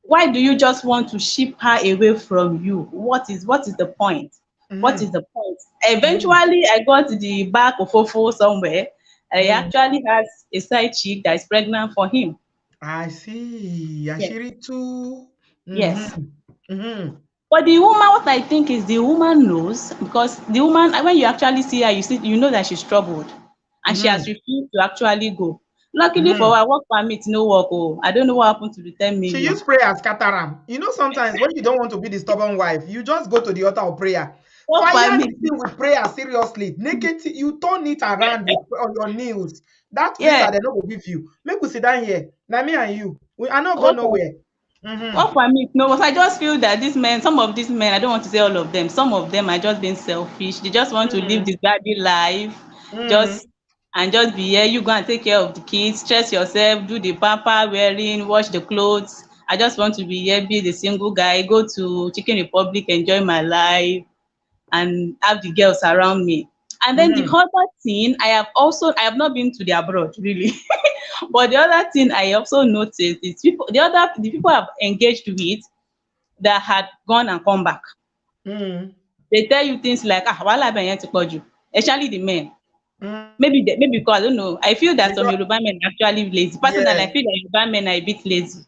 why do you just want to ship her away from you? What is the point? What is Mhm. the point? Mhm. Eventually, I got the back of Ofo somewhere. And he Mhm. actually has a side chick that is pregnant for him. I see. Yes, Ashiri too. yes. Mhm. Mhm. But the woman, what I think is the woman knows because the woman, when you actually see her, you know that she's troubled, and she has Mhm. refused to actually go. Luckily for Mhm. her, work permit no work. Oh, I don't know what happened to the 10 She million. used prayer as Kataram. You know, sometimes when you don't want to be the stubborn wife, you just go to the altar of prayer. Work Fire permit, the thing with prayer seriously. Negative, you turn it around with on your knees. That yeah. visa they not go give you. Make we sit down here. Now me and you. We are not go Work nowhere. Mm-hmm. What for me? No, but I just feel that these men, some of these men, I don't want to say all of them, some of them are just being selfish. They just want to live Mm-hmm. this daddy life, Mm-hmm. just just be here. You go and take care of the kids, stress yourself, do the pamper wearing, wash the clothes. I just want to be here, be the single guy, go to Chicken Republic, enjoy my life, and have the girls around me. And then the Mm-hmm. other thing, I have not been to the abroad really. But the other thing I also noticed is the people I've engaged with that had gone and come back. Mm-hmm. They tell you things like wahala ibẹ̀ yẹn ti pọ̀ jù, especially the men. Mm-hmm. Maybe because I don't know. I feel that some Because Yoruba men are actually lazy. Personally, yes. I feel that Yoruba men are a bit lazy.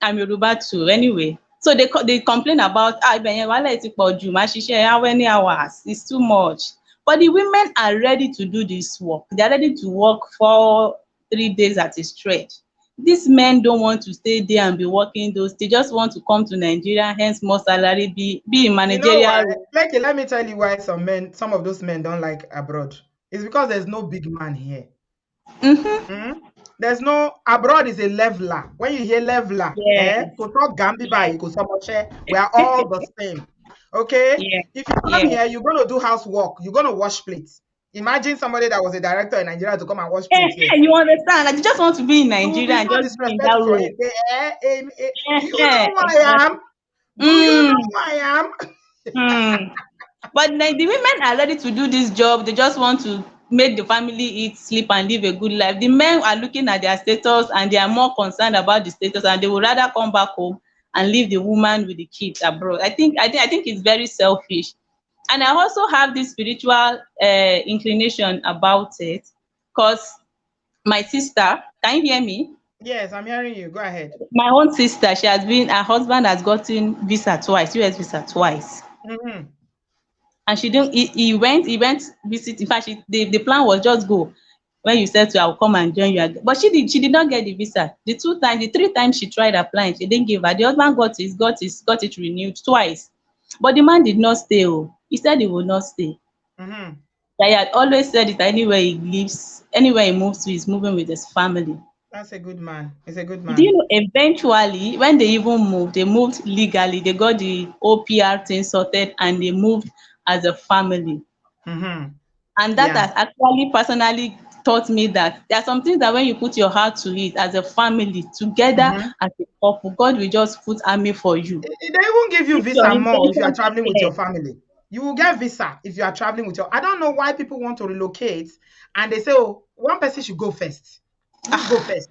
I'm Yoruba too anyway. So they complain about ibẹ̀ yẹn wahala ẹ̀ ti pọ̀ jù, màá ṣiṣẹ́ how many hours, it's too much. But the women are ready to do this work. They are ready to work for 3 days at a stretch. These men don't want to stay there and be working those. They just want to come to Nigeria, hence more salary, be in You know why? managerial role. Like, let me tell you why some of those men don't like abroad. It's because there's no big man here. Mhm. Mhm. There's no abroad is a leveler. When you hear leveler, Yes, go talk Gambi by, yes, go Samoche, we are all the same. Okay? yes, If you come yes. here, you're gonna do housework, you're gonna wash plates. Imagine somebody that was a director in Nigeria to come and wash plates here. You understand? Like, they just want to be in You will Nigeria be and so just be in that disrespectful for him. role. Do you know who I am? Exactly. Do you know Mm, who I am? mm. But like the women are ready to do this job. They just want to make the family eat, sleep, and live a good life. The men are looking at their status and they are more concerned about the status, and they would rather come back home and leave the woman with the kids abroad. I think it's very selfish. And I also have this spiritual inclination about it, because my sister, can you hear me? Yes, I'm hearing you. Go ahead. My own sister, her husband has gotten visa twice, US visa twice. Mm-hmm. And she didn't he went visit. In fact, the plan was just go. When you said to her, I will come and join you, but she did not get the visa. The 3 times she tried applying, she didn't give her. The husband got it renewed twice. But the man did not stay. Oh, he said he would not stay. Mm-hmm. That he had always said it, anywhere he lives, anywhere he moves to, he's moving with his family. That's a good man. He's a good Do you man. know, eventually, when they moved legally, they got the OPR thing sorted and they moved as a family. Mm-hmm. And that Yeah. has actually personally taught me that there are some things that when you put your heart to it as a family, together Mm-hmm. as a couple, God will just put army for you. They even give you If your visa more if you are intentions are traveling with clear. your family. You will get visa if you are traveling with your. I don't know why people want to relocate and they say, oh, one person should go first. Who go first?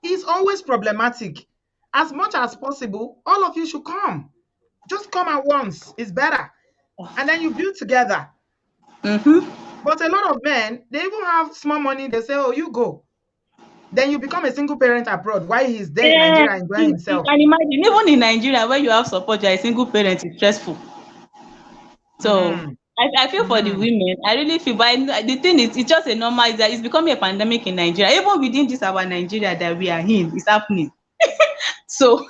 It's always problematic. As much as possible, all of you should come. Just come at once. It's better. And then you build together. Mm-hmm. But a lot of men, they even have small money. They say, oh, you go. Then you become a single parent abroad while he's there in Yeah, Nigeria enjoying you himself. can imagine, even in Nigeria where you have support, you're a single parent, it's stressful. So Mm-hmm. I feel for the Mm-hmm. women. I really feel, but the thing is, it's just a normal. It's becoming a pandemic in Nigeria. Even within this our Nigeria that we are in, it's happening. So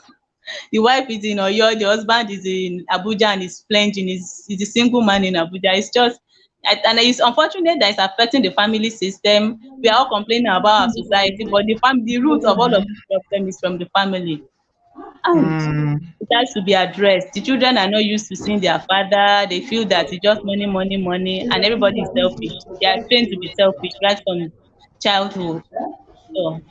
the wife is in Oyo, the husband is in Abuja and is splurging. Is a single man in Abuja. It's just And it's unfortunate that it's affecting the family system. We are all complaining about our society, but the root of all of this problem is from the family. And Mm. it has to be addressed. The children are not used to seeing their father. They feel that it's just money, money, money, and everybody is selfish. They are trained to be selfish right from childhood. So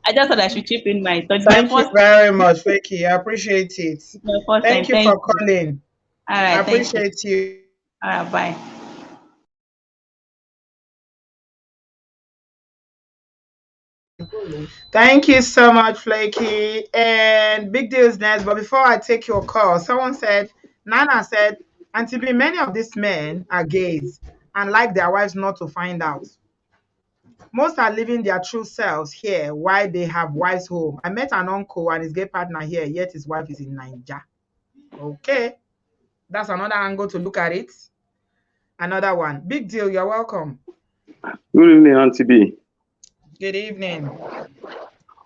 I just thought I should chip in my thoughts. It's my Thank you first, very much, Vicky. I appreciate it. it's my first time. Thank you Thank for you. calling. All I right, thank you. appreciate you. All right, bye. Thank you so much, Flaky. And big deals next. But before I take your call, someone said, Nana said, Auntie B, many of these men are gays and like their wives not to find out. Most are living their true selves here while they have wives home. I met an uncle and his gay partner here, yet his wife is in Nigeria. Okay, that's another angle to look at it. Another one. Big deal, you're welcome. Good evening, Auntie B. Good evening.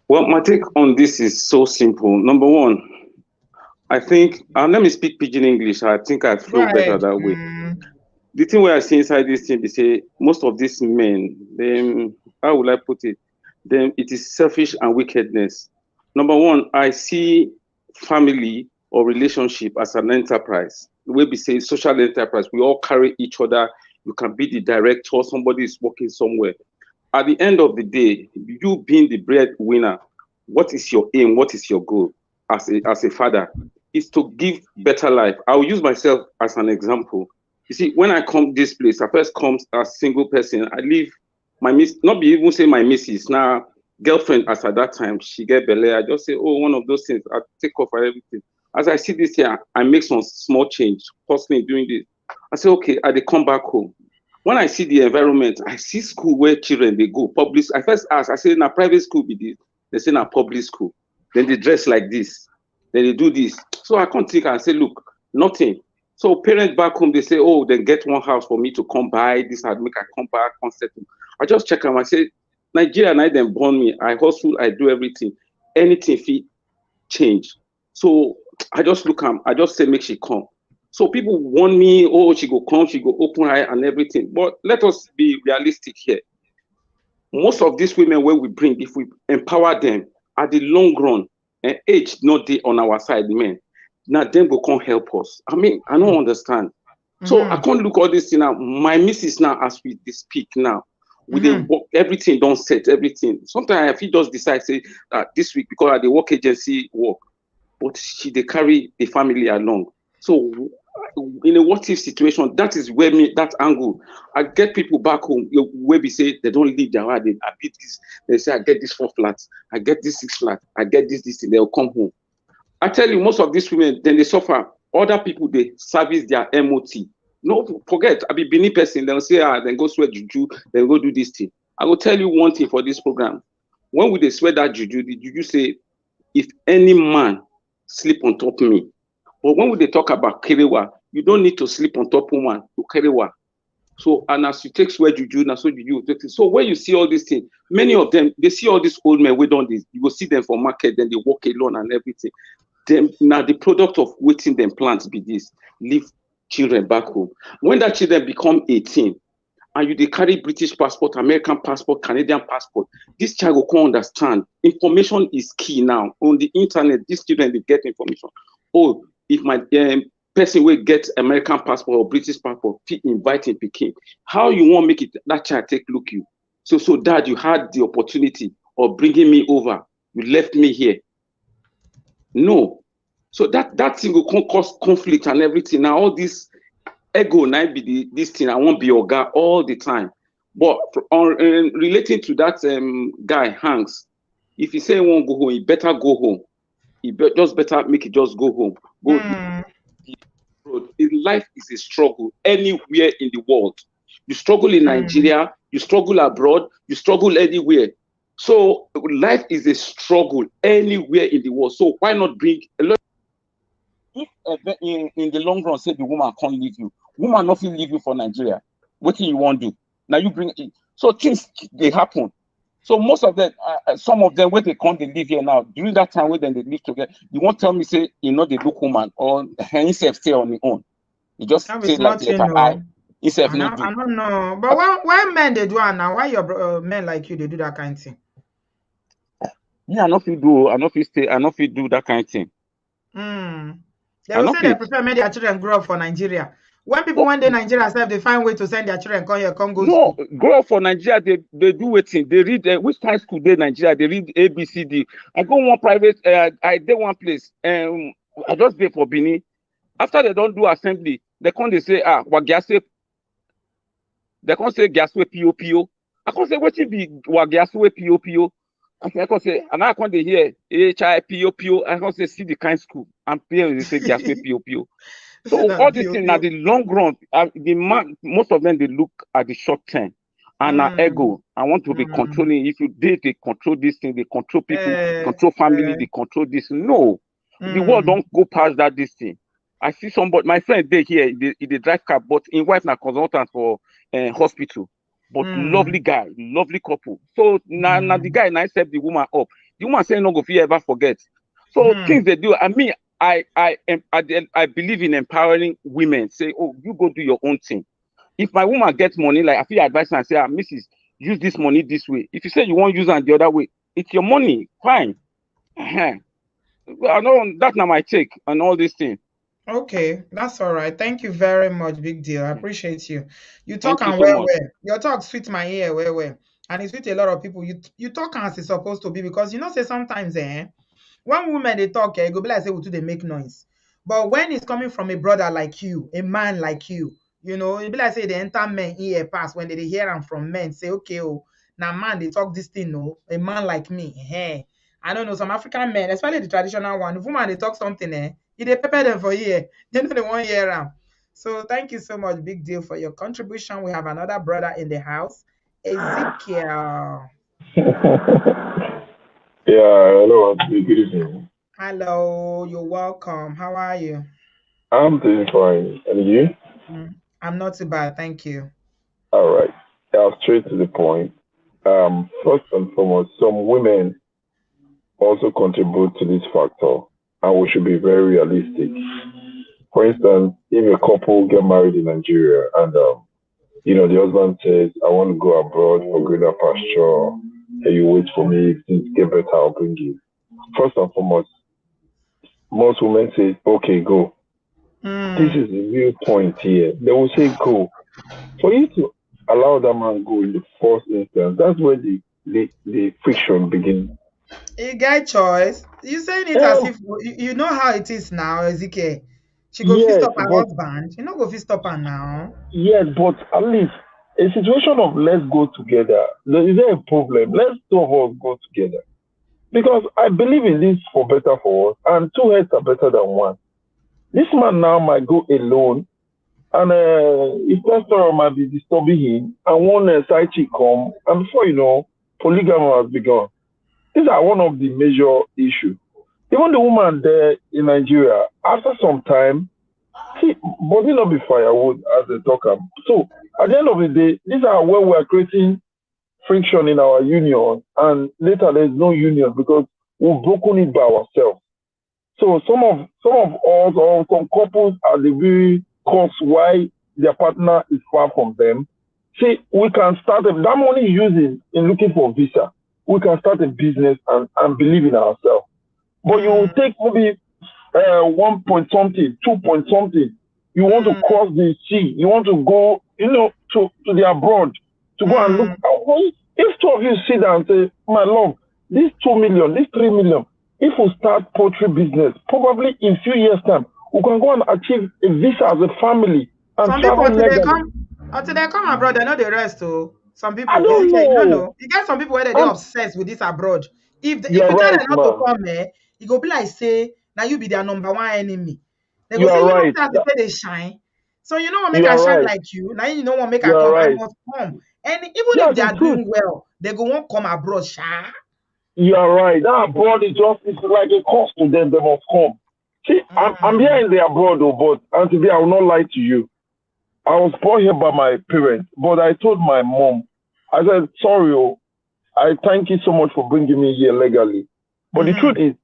Well, my take on this is so simple. Number one, I think, let me speak pidgin English. I think I Go flow better ahead. that way. The thing where I see inside this thing, they say most of these men, them, how will I put it? Them, it is selfish and wickedness. Number one, I see family or relationship as an enterprise. The way we say social enterprise, we all carry each other. You can be the director, somebody is working somewhere. At the end of the day, you being the breadwinner, what is your aim? What is your goal as a father? Is to give better life. I'll use myself as an example. You see, when I come this place, I first come as single person. I leave my miss, not be even say my missus now girlfriend as at that time she get belay. I just say, oh, one of those things. I take off for everything. As I see this here, I make some small change. Personally doing this, I say, okay, I they come back home. When I see the environment, I see school where children they go public. I first ask, I say, na private school be this? They say na public school. Then they dress like this. Then they do this. So I can't think and say, look, nothing. So parents back home, they say, oh, then get one house for me to come buy this. I'd make I come back, come settle. I just check them. I say, Nigeria, and I then born me. I hustle, I do everything. Anything fit change. So I just look at, I just say, make she come. So people want me, oh, she go come, she go open eye and everything. But let us be realistic here. Most of these women where we bring, if we empower them at the long run, and age not dey on our side, men. Now them go come help us. I mean, I don't understand. So I can't look all this thing now. My missus now, as we speak now, with the work, everything don't set, everything. Sometimes I feel just decide say that this week because of the work agency work, but she they carry the family along. So in a what if situation, that is where me that angle. I get people back home where we say they don't leave their house. I beat this. They say I get this 4 flats, I get this 6 flats, I get this. They'll come home. I tell you, most of these women then they suffer. Other people they service their MOT. No, forget. I be Benin person. They'll say then go sweat juju. Then go do this thing. I will tell you one thing for this program. When we they sweat that juju, the juju say, if any man sleep on top me. But when we talk about kerewa, you don't need to sleep on top woman to kerewa. So, and as you take swear juju, now so juju take it. So when you see all these things, many of them, they see all these old men wait on this. You will see them for market, then they walk alone and everything. Then now the product of waiting them plants be this, leave children back home. When that children become 18, and you they carry British passport, American passport, Canadian passport, this child will come understand. Information is key now. On the internet, these children they get information. Oh, if my person will get American passport or British passport, invite him Peking. How you want make it that child take look you? So dad, you had the opportunity of bringing me over. You left me here. No. So that thing will cause conflict and everything. Now all this ego now be this thing. I won't be your guy all the time. But relating to that guy Hanks, if he say he won't go home, he better go home. He just better make it just go home. Go road. Life is a struggle anywhere in the world. You struggle in Nigeria, you struggle abroad, you struggle anywhere. So life is a struggle anywhere in the world. So why not bring a lot? If in the long run, say the woman can't leave you, woman nothing leave you for Nigeria. What do you want to do? Now you bring it. So things they happen. So most of them, some of them, when they come, they live here now. During that time when they live together, you won't tell me say you know they look woman or himself stay on the own. You just That say is what like you letter I. know. Himself I no don't, I do. don't know. But why men they do it now? Why your men like you they do that kind of thing? Yeah, I no fit do. I no fit stay. I no fit do that kind of thing. They I will no say they fit. prefer make their children grow up for Nigeria. When people Oh, one day Nigeria self, they find way to send their children come here, come go no, school. grow up for Nigeria. They do wetin. They read which high school they Nigeria. They read ABCD. I go one private. I did one place. I just dey for Benin. After they don't do assembly, they come they say wagiase. They come say gaswe POPO. I come say wetin be wagiase POPO. I come say and I come dey hear HI POPO. I come say see the kind school. And here they say gaswe POPO. So Nah, all these things, now PO. the long run, the man, most of them they look at the short term, and now Mm, ego. I want to be mm. controlling. If you date, they control this thing, they control people, Eh, control family, eh, they control this. No, the world mm, don't go past that. This thing. I see somebody, my friend, they here, they drive car, but in wife na consultant for hospital, but mm, lovely guy, lovely couple. So now the mm, guy now set the woman up. The woman say no go fit ever forget. So mm. things they do. I mean, I believe in empowering women. Say, oh, you go do your own thing. If my woman gets money, like I feel advice and say, Mrs., use this money this way. If you say you want to use it the other way, it's your money. Fine. I know that's not my take on all these things. Okay, that's all right. Thank you very much, big deal. I appreciate you. You talk Thank you and so well, much. well. Your talk sweet my ear, well, well. And it's sweet a lot of people. You talk as it's supposed to be because you know, say sometimes, when women they talk, it go be like say we too they make noise. But when it's coming from a brother like you, a man like you, it be like say they enter men ear pass when they hear them from men say, okay, oh, now man they talk this thing, no, a man like me, hey. I don't know some African men, especially the traditional one. If woman they talk something, they prepare them for year. They know they won't hear them. So thank you so much, big deal, for your contribution. We have another brother in the house, Ezekiel. Hello, Auntie. Good evening. Hello, you're welcome. How are you? I'm doing fine. And you? I'm not too bad, thank you. All right. Straight to the point. First and foremost, some women also contribute to this factor, and we should be very realistic. For instance, if a couple get married in Nigeria and the husband says, "I want to go abroad for greener pasture," and you wait for me, if things get better, I'll bring you. First and foremost, most women say, "Okay, go." This Mm. is the real point here. They will say go. For you to allow that man go in the first instance, that's where the friction begins. You get choice. You saying it as Um, if you know how it is now, Ezekiel. She go fist yes, up her but husband. You know go fist up her now. at least a situation of let's go together. Is there a problem? Let's two of us go together. Because I believe in this for better for us, and two heads are better than one. This man now might go alone, and his pastor might be disturbing him, and one side chick come, and before you know, polygamy has begun. These are one of the major issues. Even the woman there in Nigeria, after some time, see, body not be firewood as they talk about. So at the end of the day, these are where we are creating friction in our union, and later there's no union because we've broken it by ourselves. So some of us or some couples are the very cause why their partner is far from them. See, we can start that money using in looking for visa. We can start a business and believe in ourselves. But you will Mm, take maybe 1 point something, 2 point something. You want to mm, cross the sea. You want to go, to the abroad to go and look. mm. If two of you sit down and say, "My love, this 2 million, this 3 million, if we start poultry business, probably in few years time, we can go and achieve a visa as a family and Some people travel legally." until they come abroad, they know the rest. Oh, some I people, don't Ezekiel, you don't know. know. You get some people where they I'm, obsessed with this abroad. If you're you tell right, them not to man. come, it go be like say now you be their number one enemy. They go You say are you know right. that they say they shine. So you know what make You I are shine right. like you. Now you know what make I You are come. I right. must come. And even Yeah, if they the are truth. doing well, they go won't come abroad, sha. You are right. That abroad is just it's like a cost to them. They must come. See, I'm here Mm, in the abroad, though, but and today I will not lie to you. I was born here by my parents, but I told my mom, I said, "Sorry, I thank you so much for bringing me here legally." But the mm-hmm. truth is,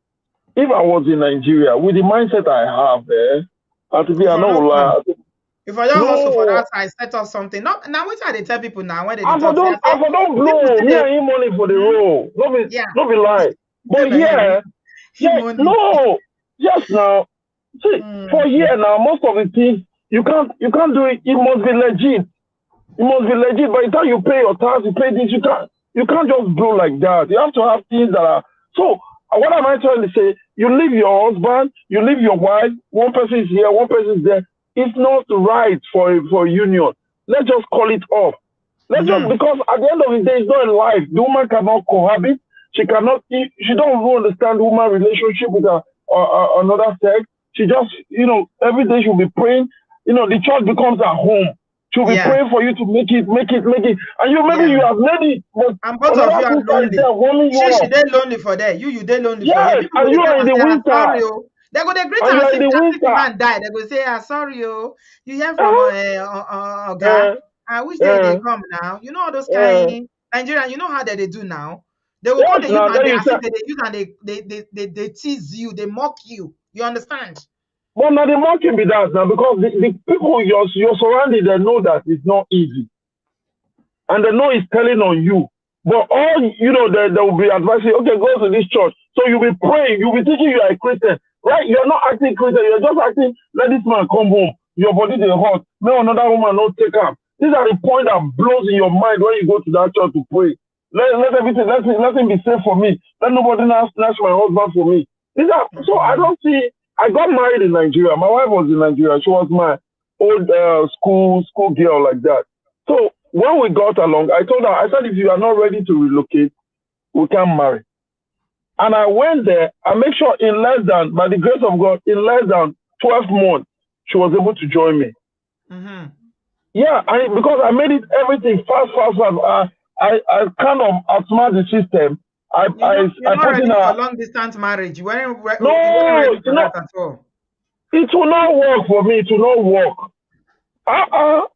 if I was in Nigeria with the mindset I have, and today I For know no lie, come. If I just hustle for No, that side, set up something. Not now, which are they tell people now when they I for talk? Say, I don't, say I for don't people blow still me they, and him money for the mm, role. yeah, No be lie. But same here, yeah, yeah, money. no, yes now. See, for Mm. here now, most of the things you can't do it. It must be legit. It must be legit. By the time you pay your tax, you pay this. You can't just blow like that. You have to have things that are. So what am I trying to say? You leave your husband, you leave your wife. One person is here, one person is there. It's not right for a union. Let's just call it off. Let's just, Mm-hmm. because at the end of the day, it's not a life. The woman cannot cohabit. She cannot. She don't even understand human relationship with another sex. She just, every day she'll be praying. The church becomes her home. She'll be Yeah, praying for you to make it. And maybe yeah. you have made it, but And both of you another are sister is lonely. there warming you She up. they lonely for there. You they lonely for here. Yes, People go and they you come are in and the say, ah, sorry, winter, oh. They go they greet and you and are see in the as if the winter. man died. They go say, ah, sorry, oh. You hear from Uh, Oga? uh, Which day they uh, come now? You know all those uh, kind Nigerian, you know how they do now? They will come, yes, they use now and then they you as say, if they use and they tease you, they mock you. You understand? but now the market be that now because the people you're surrounded, they know that it's not easy. And they know it's telling on you. But all they will be advising, okay, go to this church. So you'll be praying, you'll be thinking you are a Christian. Right? You're not acting Christian, you're just acting, let this man come home. Your body is hot. May another woman not take up. These are the points that blows in your mind when you go to that church to pray. Let everything, let him be safe for me. Let nobody snatch my husband for me. So I don't see. I got married in Nigeria. My wife was in Nigeria. She was my old school girl like that. So when we got along, I told her, I said, if you are not ready to relocate, we can marry. And I went there. I make sure in less than, by the grace of God, in less than 12 months, she was able to join me. Mm-hmm. Yeah, because I made it everything fast. I kind of outsmart the system. You're I not put in ready for a long distance marriage. You weren't no, ready for that at all. it will not work for me. It will not work.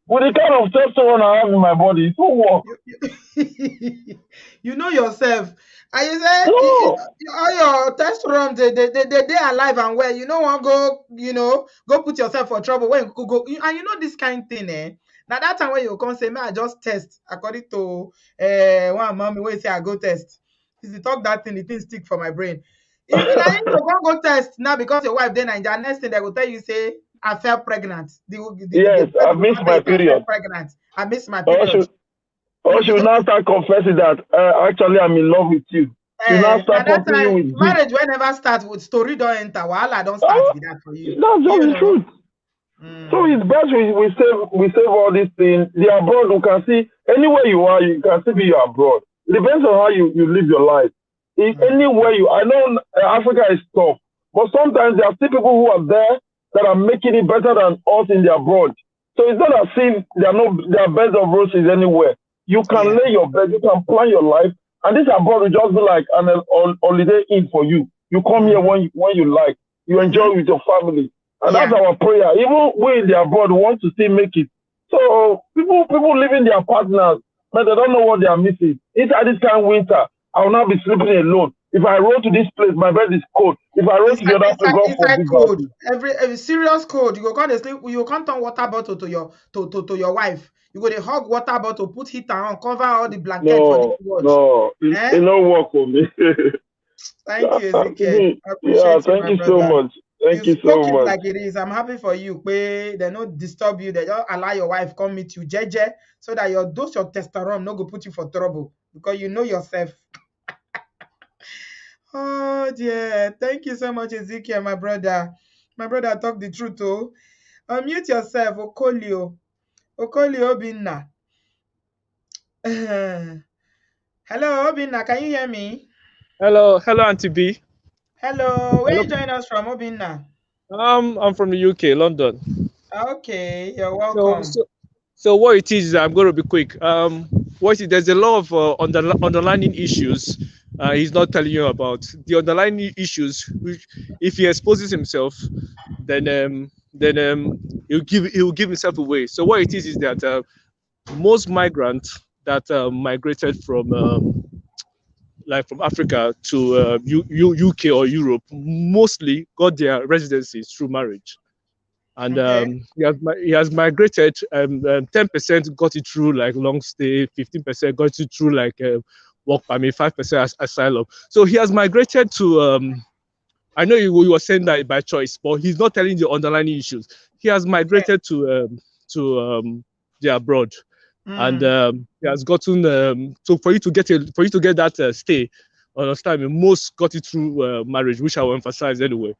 With the kind of testosterone I have in my body, it won't work. You know yourself. And you say No, all your test runs, they alive and well. You don't want go, go put yourself for trouble when you could go. And you know this kind of thing, eh? Now that time when you come say, may I just test according to one mommy when say I go test. If you talk that thing, the thing stick for my brain. If now you go test now because your wife then and the next thing they will tell you say I fell pregnant. The yes, test I will missed not tell my you I fell period. pregnant. I missed my Or period. should or she will now start confessing that actually I'm in love with you. She will now Now start that pumping you time, with gift. marriage will never start with story don't enter. Wahala don't start Oh, with that for you. that's just You the know. truth. So Mm, it's best we save all these things. The abroad, you can see anywhere you are, you can still be your abroad. It depends on how you live your life. If mm. anywhere I know Africa is tough, but sometimes there are still people who are there that are making it better than us in the abroad. So it's not as if there are beds of roses anywhere. You can Yeah. lay your bed, you can plan your life, and this abroad will just be like an holiday in for you. You come here Mm-hmm. when you like, you Mm-hmm. enjoy with your family. And that's Yeah. our prayer. Even we in the abroad want to still make it. So people leaving their partners, but they don't know what they are missing. Inside this kind of winter, I will not be sleeping alone. If I roll to this place, my bed is cold. If I roll to the other place, God Inside forbid bad cold. thing. Every serious cold. You go come dey sleep. You can't turn water bottle to your wife. You go dey hug water bottle, put heater on, cover all the blanket for this No, watch. no, it Eh? no work for me. Thank you, Ezekiel. I Yeah, appreciate you, thank my you so brother. much. You Thank you so spoke it much. like it is. I'm happy for you. They don't disturb you. They just allow your wife come meet you, jeje, so that your testosterone no go put you for trouble because you know yourself. Oh dear. Thank you so much, Ezekiel, my brother. My brother talk the truth, oh. Unmute yourself, Okolio. Okolio Obinna. Hello, Obinna. Can you hear me? Hello, Auntie B. Hello. Where Hello. you join us from, Obinna? I'm from the UK, London. Okay, you're So, welcome. so, so what it is, I'm going to be quick. There's a lot of underlying issues. He's not telling you about the underlying issues. Which, if he exposes himself, then he'll give himself away. So what it is that most migrants that migrated from like from Africa to UK or Europe mostly got their residencies through marriage. and Okay. he has migrated. 10% got it through like long stay, 15% got it through like work permit, 5% as asylum. So he has migrated to. I know you were saying that by choice, but he's not telling the underlying issues. He has Okay. migrated to the abroad, and Mm. he has gotten so for you to get that stay, understand me, most got it through marriage, which I will emphasize anyway,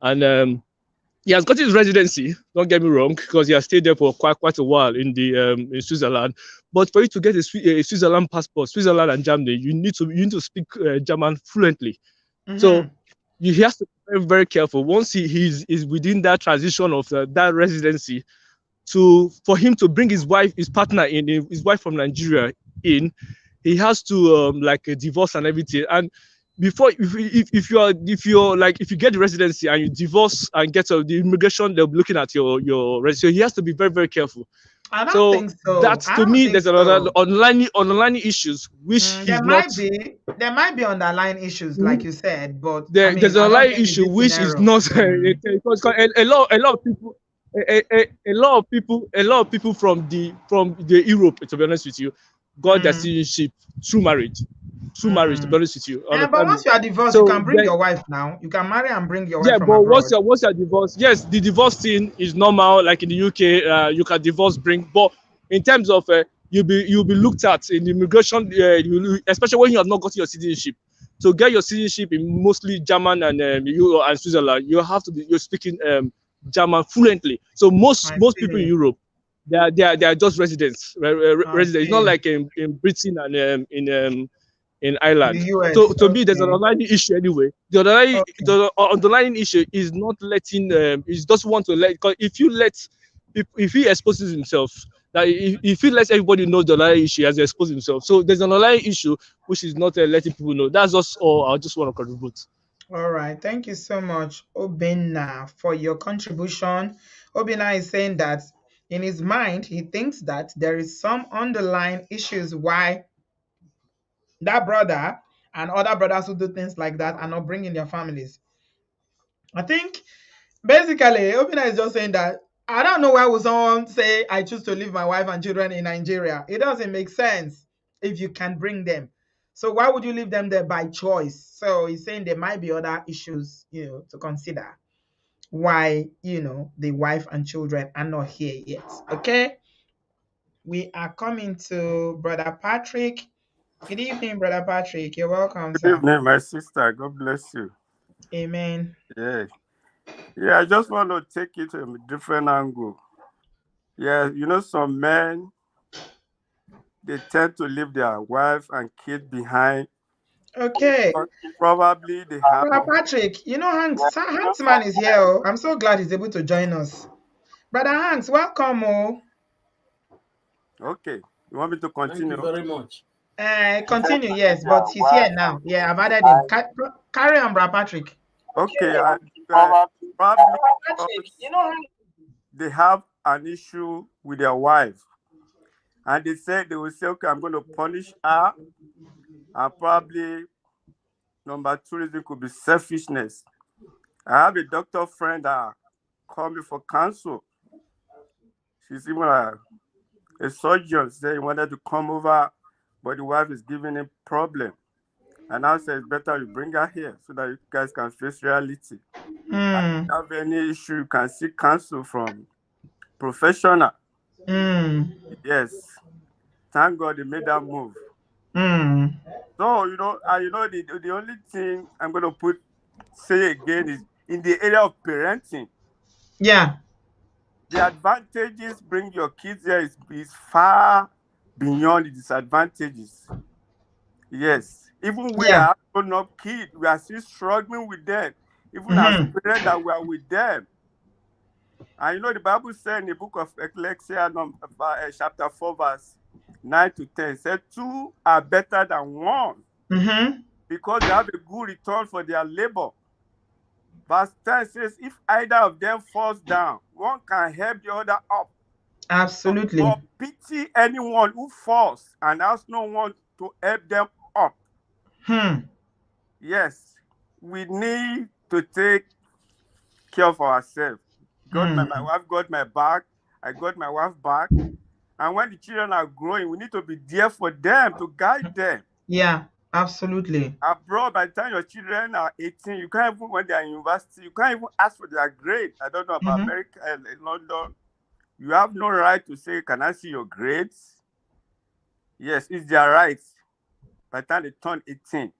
and he has got his residency. Don't get me wrong, because he has stayed there for quite a while in Switzerland. But for you to get a Switzerland passport, Switzerland and Germany, you need to speak German fluently. So Mm-hmm. he has to be very, very careful. Once he is within that transition of that residency, for him to bring his partner in, his wife from Nigeria in, he has to like a divorce and everything. And before, if you're like, if you get the residency and you divorce and get the immigration, they'll be looking at your residency. So he has to be very, very careful. I don't So think so. that's, I to don't me, think there's another so. online issues which he's not. There might be underlying issues, like you said, but There's I a don't live think it's issue this which is scenario. not because a lot of people a lot of people from the Europe, to be honest with you, got their Mm, citizenship through marriage, to be mm. honest with you, But understand me. once you are divorced, you So can bring then, your wife now. You can marry and bring your wife yeah, from but abroad. once you're divorced, yes, the divorce thing is normal. Like in the UK, you can divorce, bring, but in terms of you'll be looked at in immigration, especially when you have not gotten your citizenship. To get your citizenship in mostly German and and Switzerland, you have to be you're speaking German fluently. So I most people in see. Europe, they are just residents. I Residents. It's not see. like in Britain and in In the Ireland. So US. to me, there's an Okay. underlying issue anyway. Okay. The underlying issue is not letting. He doesn't want to let. Because if you let, if he exposes himself, that if he lets everybody know the underlying issue, he has exposed himself. So there's an underlying issue which is not letting people know. That's just all. I just want to contribute. All right. Thank you so much, Obina, for your contribution. Obina is saying that in his mind, he thinks that there is some underlying issues why that brother and other brothers who do things like that are not bringing their families. I think basically, Obina is just saying that I don't know why would someone say I choose to leave my wife and children in Nigeria. It doesn't make sense if you can bring them. So why would you leave them there by choice? So he's saying there might be other issues, to consider why, the wife and children are not here yet. Okay, we are coming to Brother Patrick. Good evening, Brother Patrick. You're welcome, Good sir. evening, my sister. God bless you. Amen. Yeah. Yeah, I just want to take it from a different angle. Yeah, some men, they tend to leave their wife and kid behind. Okay, Probably they have. Brother Patrick, Hanks man is here. Oh. I'm so glad he's able to join us. Brother Hanks, welcome. Oh. Okay. You want me to Thank you continue? very much. Continue, yes, but he's here now. Yeah, I've added him. Carry on, Brother Patrick. Okay. Probably Patrick, because they have an issue with their wife. And they will say, okay, I'm going to punish her. And probably number two reason could be selfishness. I have a doctor friend that called me for counsel. She's even a surgeon said he wanted to come over, but the wife is giving him problem. And I said it's better you bring her here so that you guys can face reality. And if Mm, you have any issue, you can seek counsel from professional. mm, Yes. Thank God they made that move. mm. So, the only thing I'm gonna say again is in the area of parenting, Yeah. the advantages bring your kids here is far beyond the disadvantages. Yes. Even we Yeah. that have grown up kids, we are still struggling with them. Even as Mm-hmm. parents that we are with them. And the Bible said in the book of Ecclesiastes, chapter 4, verse 9 to 10, said two are better than one Mm-hmm. because they have a good return for their labor. Verse 10 says, if either of them falls down, one can help the other up. Absolutely. But pity anyone who falls and has no one to help them up. Yes, we need to take care of ourselves. My wife got my back. I got my wife back. And when the children are growing, we need to be there for them to guide them. Yeah, absolutely. Abroad, by the time your children are 18, you can't even, when they are in university, you can't even ask for their grade. I don't know about America and London. You have no right to say, can I see your grades? Yes, it's their right by the time they turn 18.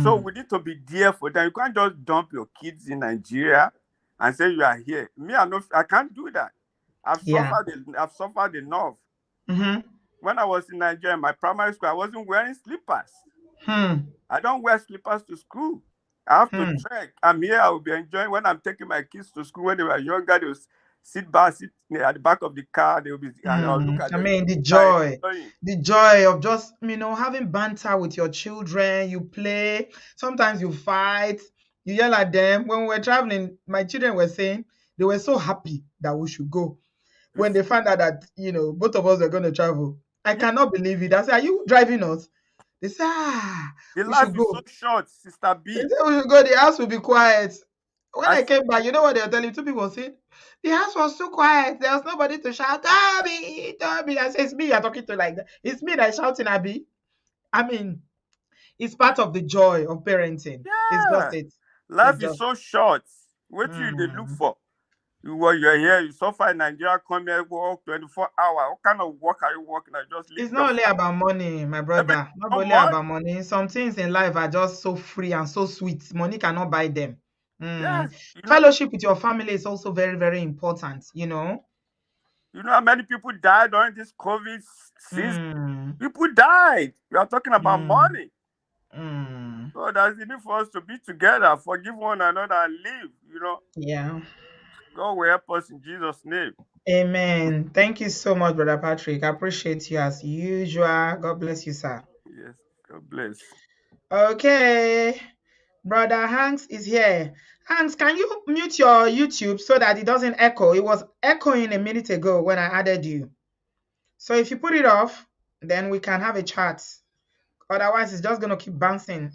So we need to be there for them. You can't just dump your kids in Nigeria and say you are here. Me, I can't do that. I've suffered enough. When I was in Nigeria, my primary school, I wasn't wearing slippers. I don't wear slippers to school. I have to trek. I'm here. I will be enjoying when I'm taking my kids to school. When they were younger, they will sit at the back of the car. They will be. I'll look at I them. mean, the joy of just having banter with your children. You play. Sometimes you fight. You yell at them. When we were traveling, my children were saying they were so happy that we should go. When they found out that both of us were going to travel, I cannot believe it. I said, "Are you driving us?" They said, the we life should is go. so short, Sister B. They said we should go. The house will be quiet. When I came back, you know what they were telling me? Two people said, the house was so quiet. There was nobody to shout, Toby, Toby. I said, it's me you're talking to like that. It's me that's shouting, Abby. I mean, it's part of the joy of parenting. Yeah. It's just it. Life is so short. What do they look for? You're here, you suffer in Nigeria, come here, work 24 hours. What kind of work are you working? It's not only about money, my brother. Not only about money. Some things in life are just so free and so sweet. Money cannot buy them. Yes, fellowship with your family is also very, very important, You know how many people died during this COVID season? People died. We are talking about money. So that's the need for us to be together, forgive one another, and live, Yeah. God will help us in Jesus' name. Amen. Thank you so much, Brother Patrick. I appreciate you as usual. God bless you, sir. Yes, God bless. Okay. Brother Hanks is here. Hanks, can you mute your YouTube so that it doesn't echo? It was echoing a minute ago when I added you. So if you put it off, then we can have a chat. Otherwise, it's just going to keep bouncing.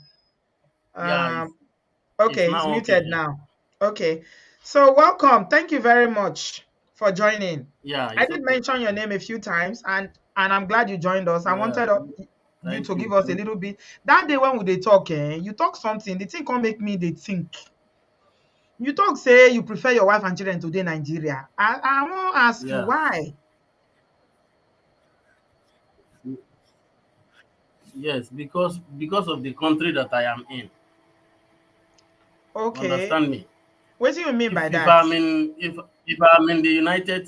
Okay, it's muted now. Okay. So welcome. Thank you very much for joining. Yeah, I did mention your name a few times, and I'm glad you joined us. I wanted you to give us a little bit. That day when they talk, you talk something. The thing can't make me they think. You talk say you prefer your wife and children today Nigeria. I want to ask you why. Yes, because of the country that I am in. Okay. Understand me? What do you mean by that? If I'm in the United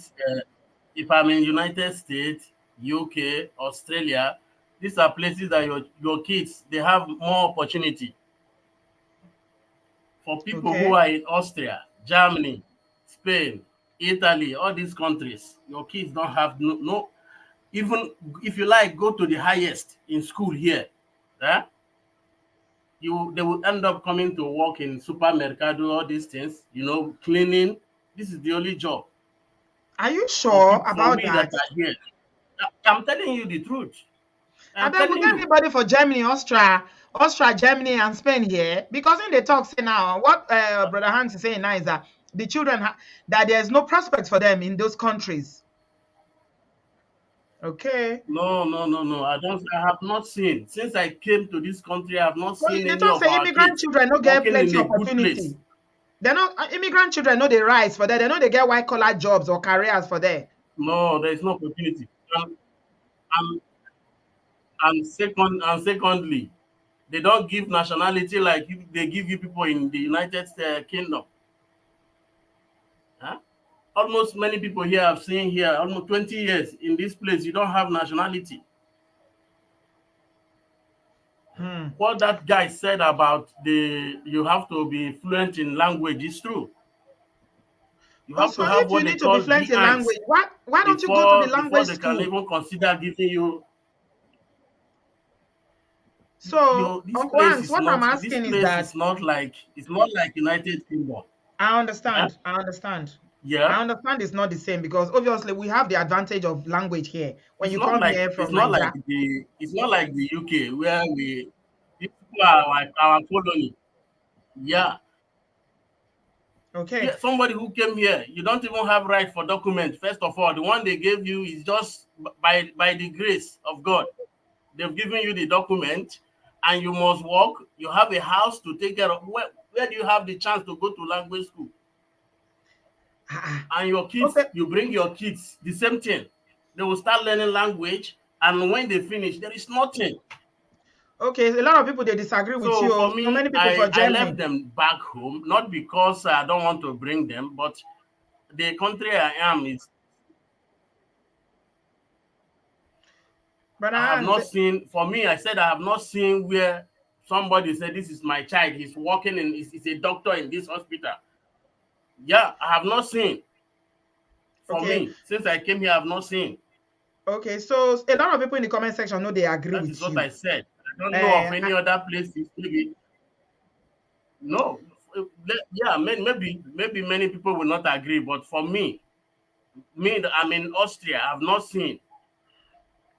States, UK, Australia, these are places that your kids they have more opportunity. For people who are in Austria, Germany, Spain, Italy, all these countries, your kids don't have no even if you like go to the highest in school here, they will end up coming to work in supermercado, all these things, cleaning. This is the only job. Are you sure about that? Here. I'm telling you the truth. I bet we get anybody for Germany, Austria, Germany, and Spain here. Because in the talk say now, what Brother Hans is saying now is that the children that there's no prospect for them in those countries. Okay. No. I have not seen since I came to this country. I have not seen any of say our immigrant children no get plenty opportunity. They're not immigrant children. No, they rise for that. They know they get white collar jobs or careers for that. No, there is no opportunity. And secondly, they don't give nationality like they give you people in the United Kingdom. Huh? Almost many people here I've seen here almost 20 years in this place. You don't have nationality. What that guy said about you have to be fluent in language is true. You have to have what they call be fluent in language. Why don't you go to the language school? Before they can even consider giving you. So, Uncle Hans, what I'm asking is that it's not like United Kingdom. I understand. I understand. Yeah, I understand it's not the same because obviously we have the advantage of language here. When you come here from Nigeria, it's not like the UK where people are our colony. Yeah. Okay. Yeah, somebody who came here, you don't even have right for document. First of all, the one they gave you is just by the grace of God. They've given you the document, and you must work. You have a house to take care of. Where do you have the chance to go to language school? And your kids, Okay. you bring your kids, the same thing. They will start learning language, and when they finish, there is nothing. Okay, a lot of people they disagree with So you. for So me, many people for I left Germany. them back home, not because I don't want to bring them, but the country I am is, Brother I have Hans, not seen, for me, I said I have not seen where somebody said, this is my child, he's working in, he's a doctor in this hospital. Yeah, I have not seen. For okay, me, since I came here, I have not seen. okay. So a lot of people in the comment section know they agree That is with what I you. said. I don't know of Uh, any other places. Maybe no. Yeah, maybe many people will not agree, but for me, I'm in Austria. I have not seen.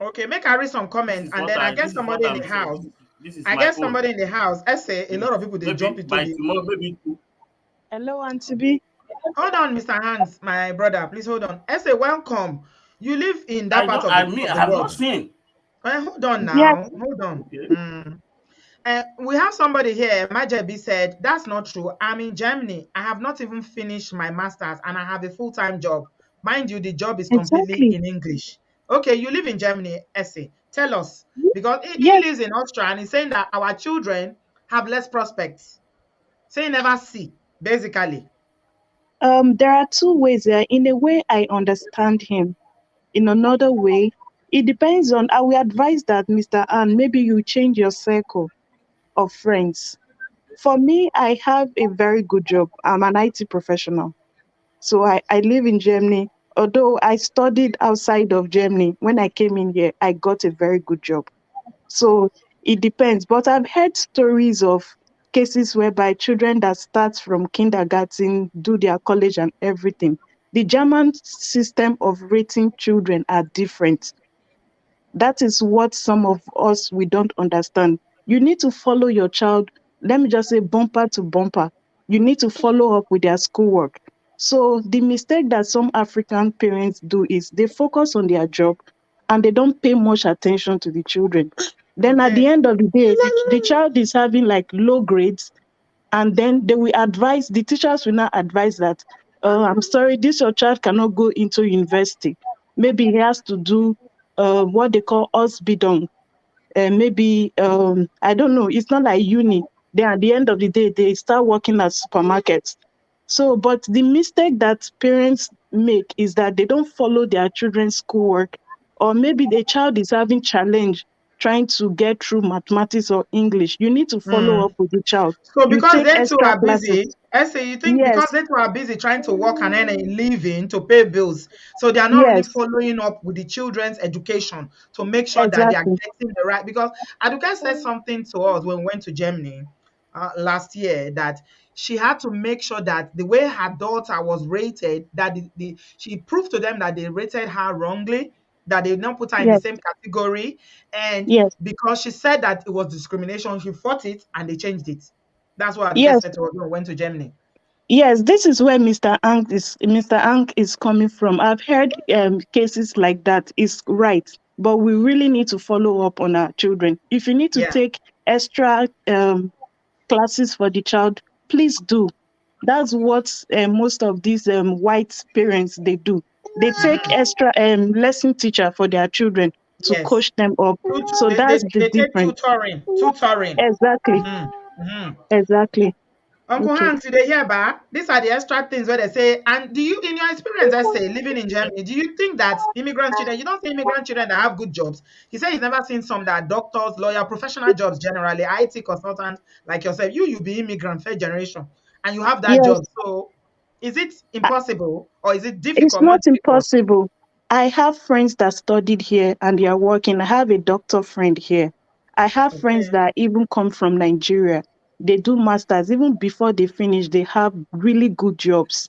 okay, make I read some comments and then I get This is what somebody in the I'm saying. house. This is I my get own. somebody in the house. I say a Yes. lot of people they jump Maybe into by the. tomorrow, maybe Hello, Auntie B. Hold on, Mr. Hans, my brother. Please hold on. I say welcome. You live in that part of I the have not world. seen. Hold on Yes, now. Hold on. Okay. We have somebody here. Majebi said, that's not true. I'm in Germany. I have not even finished my master's and I have a full-time job. Mind you, the job is completely exactly. in English. Okay, you live in Germany, Essie. Tell us. Because he Yes. lives in Austria and he's saying that our children have less prospects. Say never see, basically. There are two ways there. In a way, I understand him. In another way, it depends on. I will advise that, Mr. Ann, maybe you change your circle of friends. For me, I have a very good job. I'm an IT professional. So I live in Germany. Although I studied outside of Germany, when I came in here, I got a very good job. So it depends. But I've heard stories of cases whereby children that start from kindergarten do their college and everything. The German system of rating children are different. That is what some of us we don't understand. You need to follow your child, let me just say bumper to bumper. You need to follow up with their schoolwork. So the mistake that some African parents do is they focus on their job and they don't pay much attention to the children. Then at Okay. the end of the day, the child is having like low grades, and then they will advise, the teachers will not advise that, I'm sorry, this your child cannot go into university. Maybe he has to do what they call Ausbildung. Maybe, I don't know, it's not like uni. Then at the end of the day, they start working at supermarkets. So, but the mistake that parents make is that they don't follow their children's schoolwork, or maybe the child is having challenge trying to get through mathematics or English. You need to follow Mm. up with the child. So You because take they two extra are classes. busy, I say you think because Yes, they two are busy trying to work and earn a living to pay bills, so they are not really yes, following up with the children's education to make sure that they are exactly. getting the right. Because Aduka said something to us when we went to Germany last year that she had to make sure that the way her daughter was rated, that she proved to them that they rated her wrongly, that they did not put her in the Yes, same category, and yes, because she said that it was discrimination, she fought it and they changed it. That's what Aduke yes. said to us when we went to Germany. Yes, this is where Mr. Ank is coming from. I've heard cases like that. Is right, but we really need to follow up on our children. If you need to Yeah. take extra classes for the child, please do. That's what most of these white parents they do. They take Mhm. extra lesson teacher for their children to Yes. coach them up. So They, they, that's the they take difference. tutoring. Tutoring. Exactly, hmm hmm exactly. Uncle Okay. Hanks, did they hear back? These are the extra things where they say, and do you, in your experience, I say, living in Germany, do you think that immigrant children, you don't see immigrant children that have good jobs? He said he's never seen some that are doctors, lawyer, professional jobs generally, IT consultant like yourself. You be immigrant, third generation, and you have that Yes. job. So is it impossible or is it It's difficult, more not difficult? impossible. I have friends that studied here and they are working. I have a doctor friend here. I have friends Okay. that even come from Nigeria. They do masters. Even before they finish, they have really good jobs.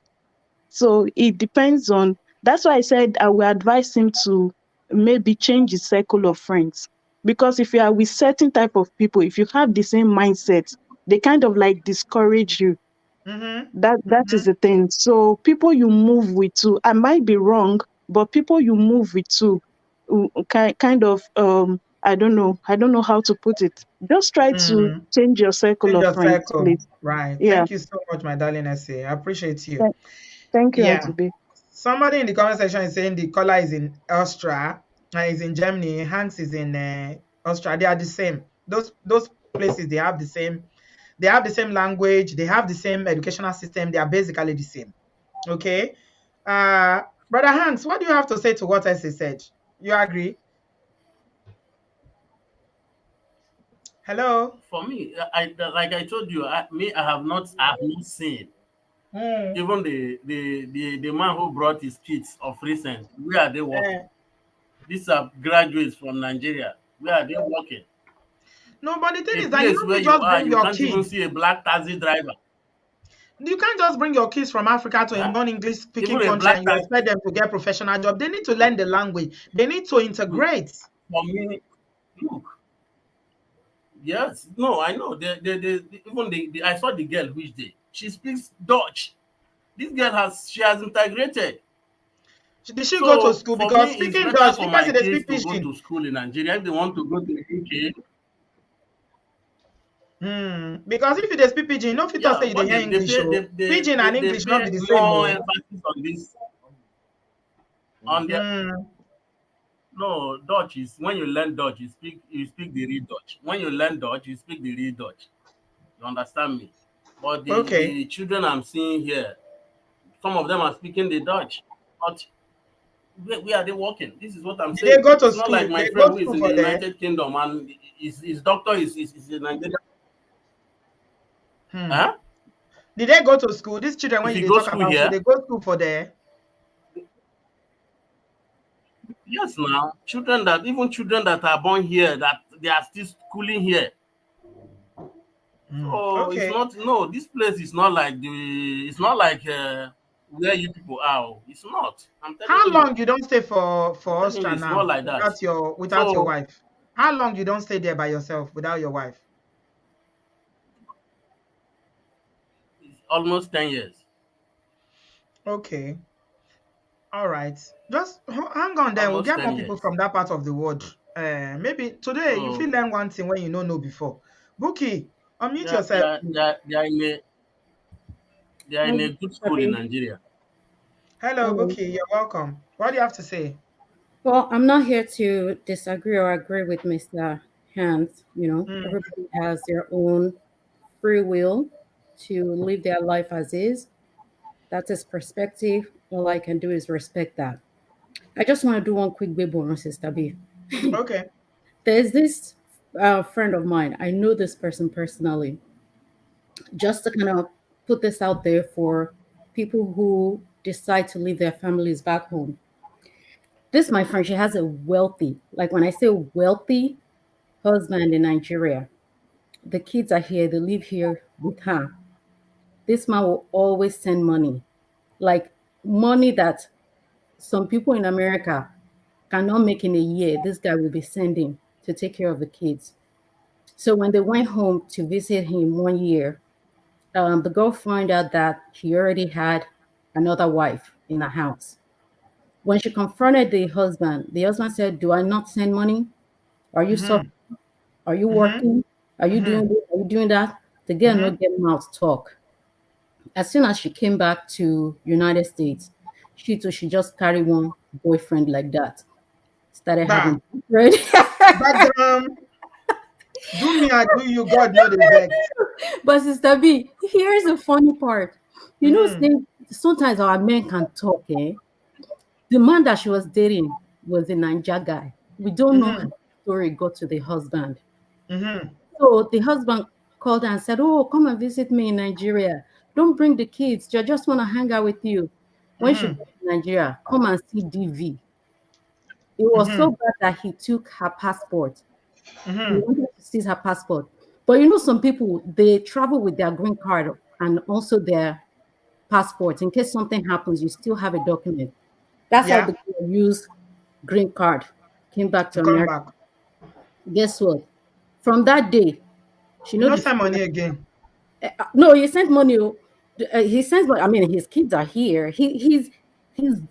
So it depends on. That's why I said I will advise him to maybe change his circle of friends. Because if you are with certain type of people, if you have the same mindset, they kind of like discourage you. Mm-hmm. That Mm-hmm. is the thing. So people you move with too, I might be wrong, but people you move with too, kind of I don't know how to put it. Just try to Mm. change your circle Change of your friends, circle. please. Right. Yeah. Thank you so much, my darling Essay. I appreciate you. Th- Thank you, Yeah. Auntie B. Somebody in the comment section is saying the color is in Austria, is in Germany. Hanks is in Austria. They are the same. Those places they have the same. They have the same language. They have the same educational system. They are basically the same. Okay. Brother Hanks, what do you have to say to what Essay said? You agree? Hello. For me, like I told you, I have not seen Mm. even the man who brought his kids of recent. Where are they working? Eh, These are graduates from Nigeria. Where are they working? no, but the thing A is that you place don't where need you just are, bring you your can't even kids. see a black taxi driver. You can't just bring your kids from Africa to a Huh? non-English speaking Even a country black and you taxi expect them to get professional job. They need to learn the language. They need to integrate. for me. Look, yes, no, I know. Even I saw the girl which day. She speaks Dutch. This girl she has integrated. Did she go to So school? for me, Because it's speaking better Dutch, for you guys my they kids speak to go pidgin. to school in Nigeria if they want to go to the UK. Because if they speak pidgin, you know, fit us Yeah, say you dey but hear English. Oh, pidgin and they English not pay be the same. more Oh. emphasis on this on their Hmm. no Dutch is when you learn Dutch, you speak the real Dutch. When you learn Dutch, you speak the real Dutch. You understand me? But Okay. the children I'm seeing here, some of them are speaking the Dutch. But where are they working? This is what I'm Did they saying. go to It's not school? like my They go friend to who is school in the for there. United Kingdom and his doctor is in Nigeria. Hmm. Huh? Did they go to school? These children when If you you they go talk school about school, here, they go school for there. yes, now children that are born here that they are still schooling here. So it's Okay. not no. This place is not like it's not like where you people are. Oh. It's not. I'm How telling you. long you don't stay I'm for telling you, Austria it's not now like that. without your So wife? How long you don't stay there by yourself without your wife? it's almost 10 years. Okay. All right. Just hang on then. We'll Almost get more ten people years. from that part of the world. Maybe today you So feel learn one thing when you don't know before. Buki, unmute they are, they yourself, are, please. they are, they are in a they are Hi, in a good school in Abby. Nigeria. Hello, Hello. Buki. You're welcome. What do you have to say? Well, I'm not here to disagree or agree with Mr. Hans. You know, Mm, everybody has their own free will to live their life as is. That's his perspective. All I can do is respect that. I just want to do one quick baby on Sister B. okay. There's this friend of mine. I know this person personally. Just to kind of put this out there for people who decide to leave their families back home. This, my friend, she has a wealthy, like when I say wealthy husband in Nigeria. The kids are here, they live here with her. This man will always send money, like money that some people in America cannot make in a year. This guy will be sending to take care of the kids. So when they went home to visit him 1 year, the girl found out that he already had another wife in the house. When she confronted the husband said, "Do I not send money? Are you Mm-hmm. suffering? Are you Mm-hmm. working? Are you Mm-hmm. doing this? Are you doing that?" The girl Mm-hmm. not get mouth talk. As soon as she came back to United States, she too she just carried one boyfriend like that. Started Bah. having boyfriend. But do me, I do you. God know the vex. But Sister B, here's the funny part. You know, Mm-hmm. say sometimes our men can talk, eh? The man that she was dating was a Niger guy. We don't know how Mm-hmm. the story got to the husband. Mm-hmm. So the husband called her and said, "Oh, come and visit me in Nigeria. Don't bring the kids. I just want to hang out with you." When she got Mm-hmm. to Nigeria, come and see DV. It was so Mm-hmm. bad that he took her passport. He Mm-hmm. wanted to seize her passport. But you know, some people they travel with their green card and also their passport. In case something happens, you still have a document. That's how Yeah. the girl used green card, came back To to come America. back. Guess what? From that day, she You know don't the send fear. money again. No, he sent money. Oh. He sends, but I mean, his kids are here. He's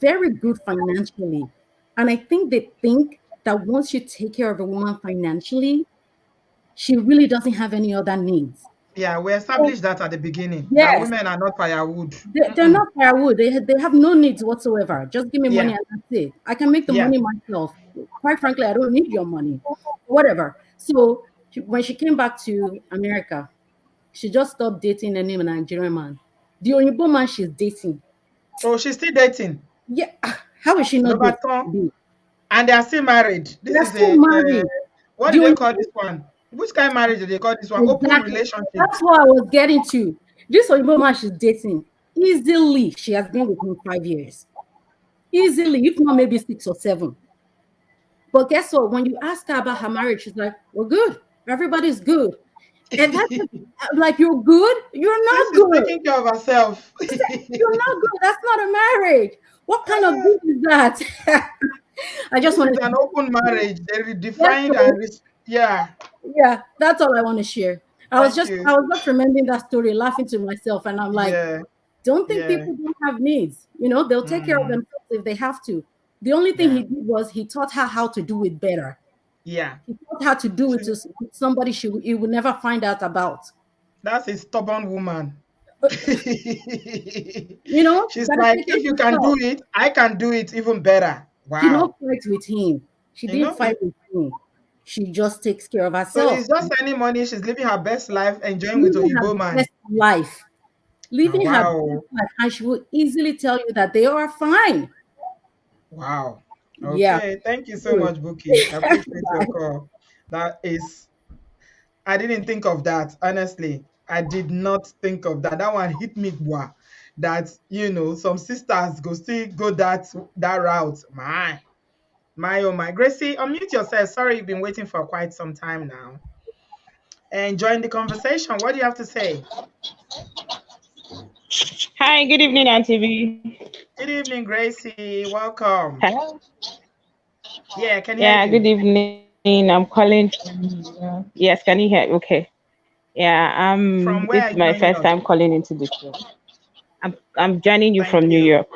very good financially, and I think they think that once you take care of a woman financially, she really doesn't have any other needs. Yeah, we So, established that at the beginning, that yes, women are not firewood. they're Mm-mm. not firewood. They have no needs whatsoever. Just give me money Yeah, and that's it. I can make the yeah. money myself. Quite frankly, I don't need your money. Whatever. So when she came back to America, she just stopped dating any Nigerian man. The Oyibo man she's dating. Oh, she's still dating. Yeah, how is she not Lobaton, dating? and they are still married. This They're is still a married. what The do they call this Oyibo, one? Which kind of marriage do they call this one? Open exactly. relationship. That's what I was getting to. This Oyibo man she's dating, easily she has been with him 5 years. Easily, if not maybe 6 or 7. But guess what? When you ask her about her marriage, she's like, "We're good. Everybody's good." And that's like, "You're good? You're Since not she's good. taking care of herself. You're not good. That's not a marriage. What kind of good is that?" I just This is wanted an to, open marriage. They yes, redefined so, and yeah. yeah, that's all I want to share. Thank you. I was just remembering that story, laughing to myself, and I'm like, Yeah, don't think yeah. people don't have needs. They'll take care of Mm, themselves if they have to. The only thing yeah, he did was he taught her how to do it better. yeah. He taught her to do it She, to somebody he would never find out about. that's a stubborn woman. You She's gotta like, take care if of you can do yourself. it, I can do it even better. She don't Wow. fight with him. She You didn't know, fight with him. She just takes care of so herself, it's just earning money. She's living her best life, enjoying with living her Oyibo man. best life, Ah, living her best wow. life, and she will easily tell you that they are fine. Wow. Yeah. Okay. Thank you so Mm. much, Buki. I appreciate your call. That is, I didn't think of that. Honestly, I did not think of that. That one hit me. Bwa. That some sisters go still go that route. My oh my. Gracie, unmute yourself. Sorry, you've been waiting for quite some time now. And join the conversation. What do you have to say? Hi, good evening, Auntie V. Good evening, Gracie. Welcome. Hello. Yeah, I can hear Yeah, good you. evening. I'm calling from, yes, can you hear? Okay. Yeah, From this where are is you my joining first us? time calling into the show. I'm joining you Thank from New you. York.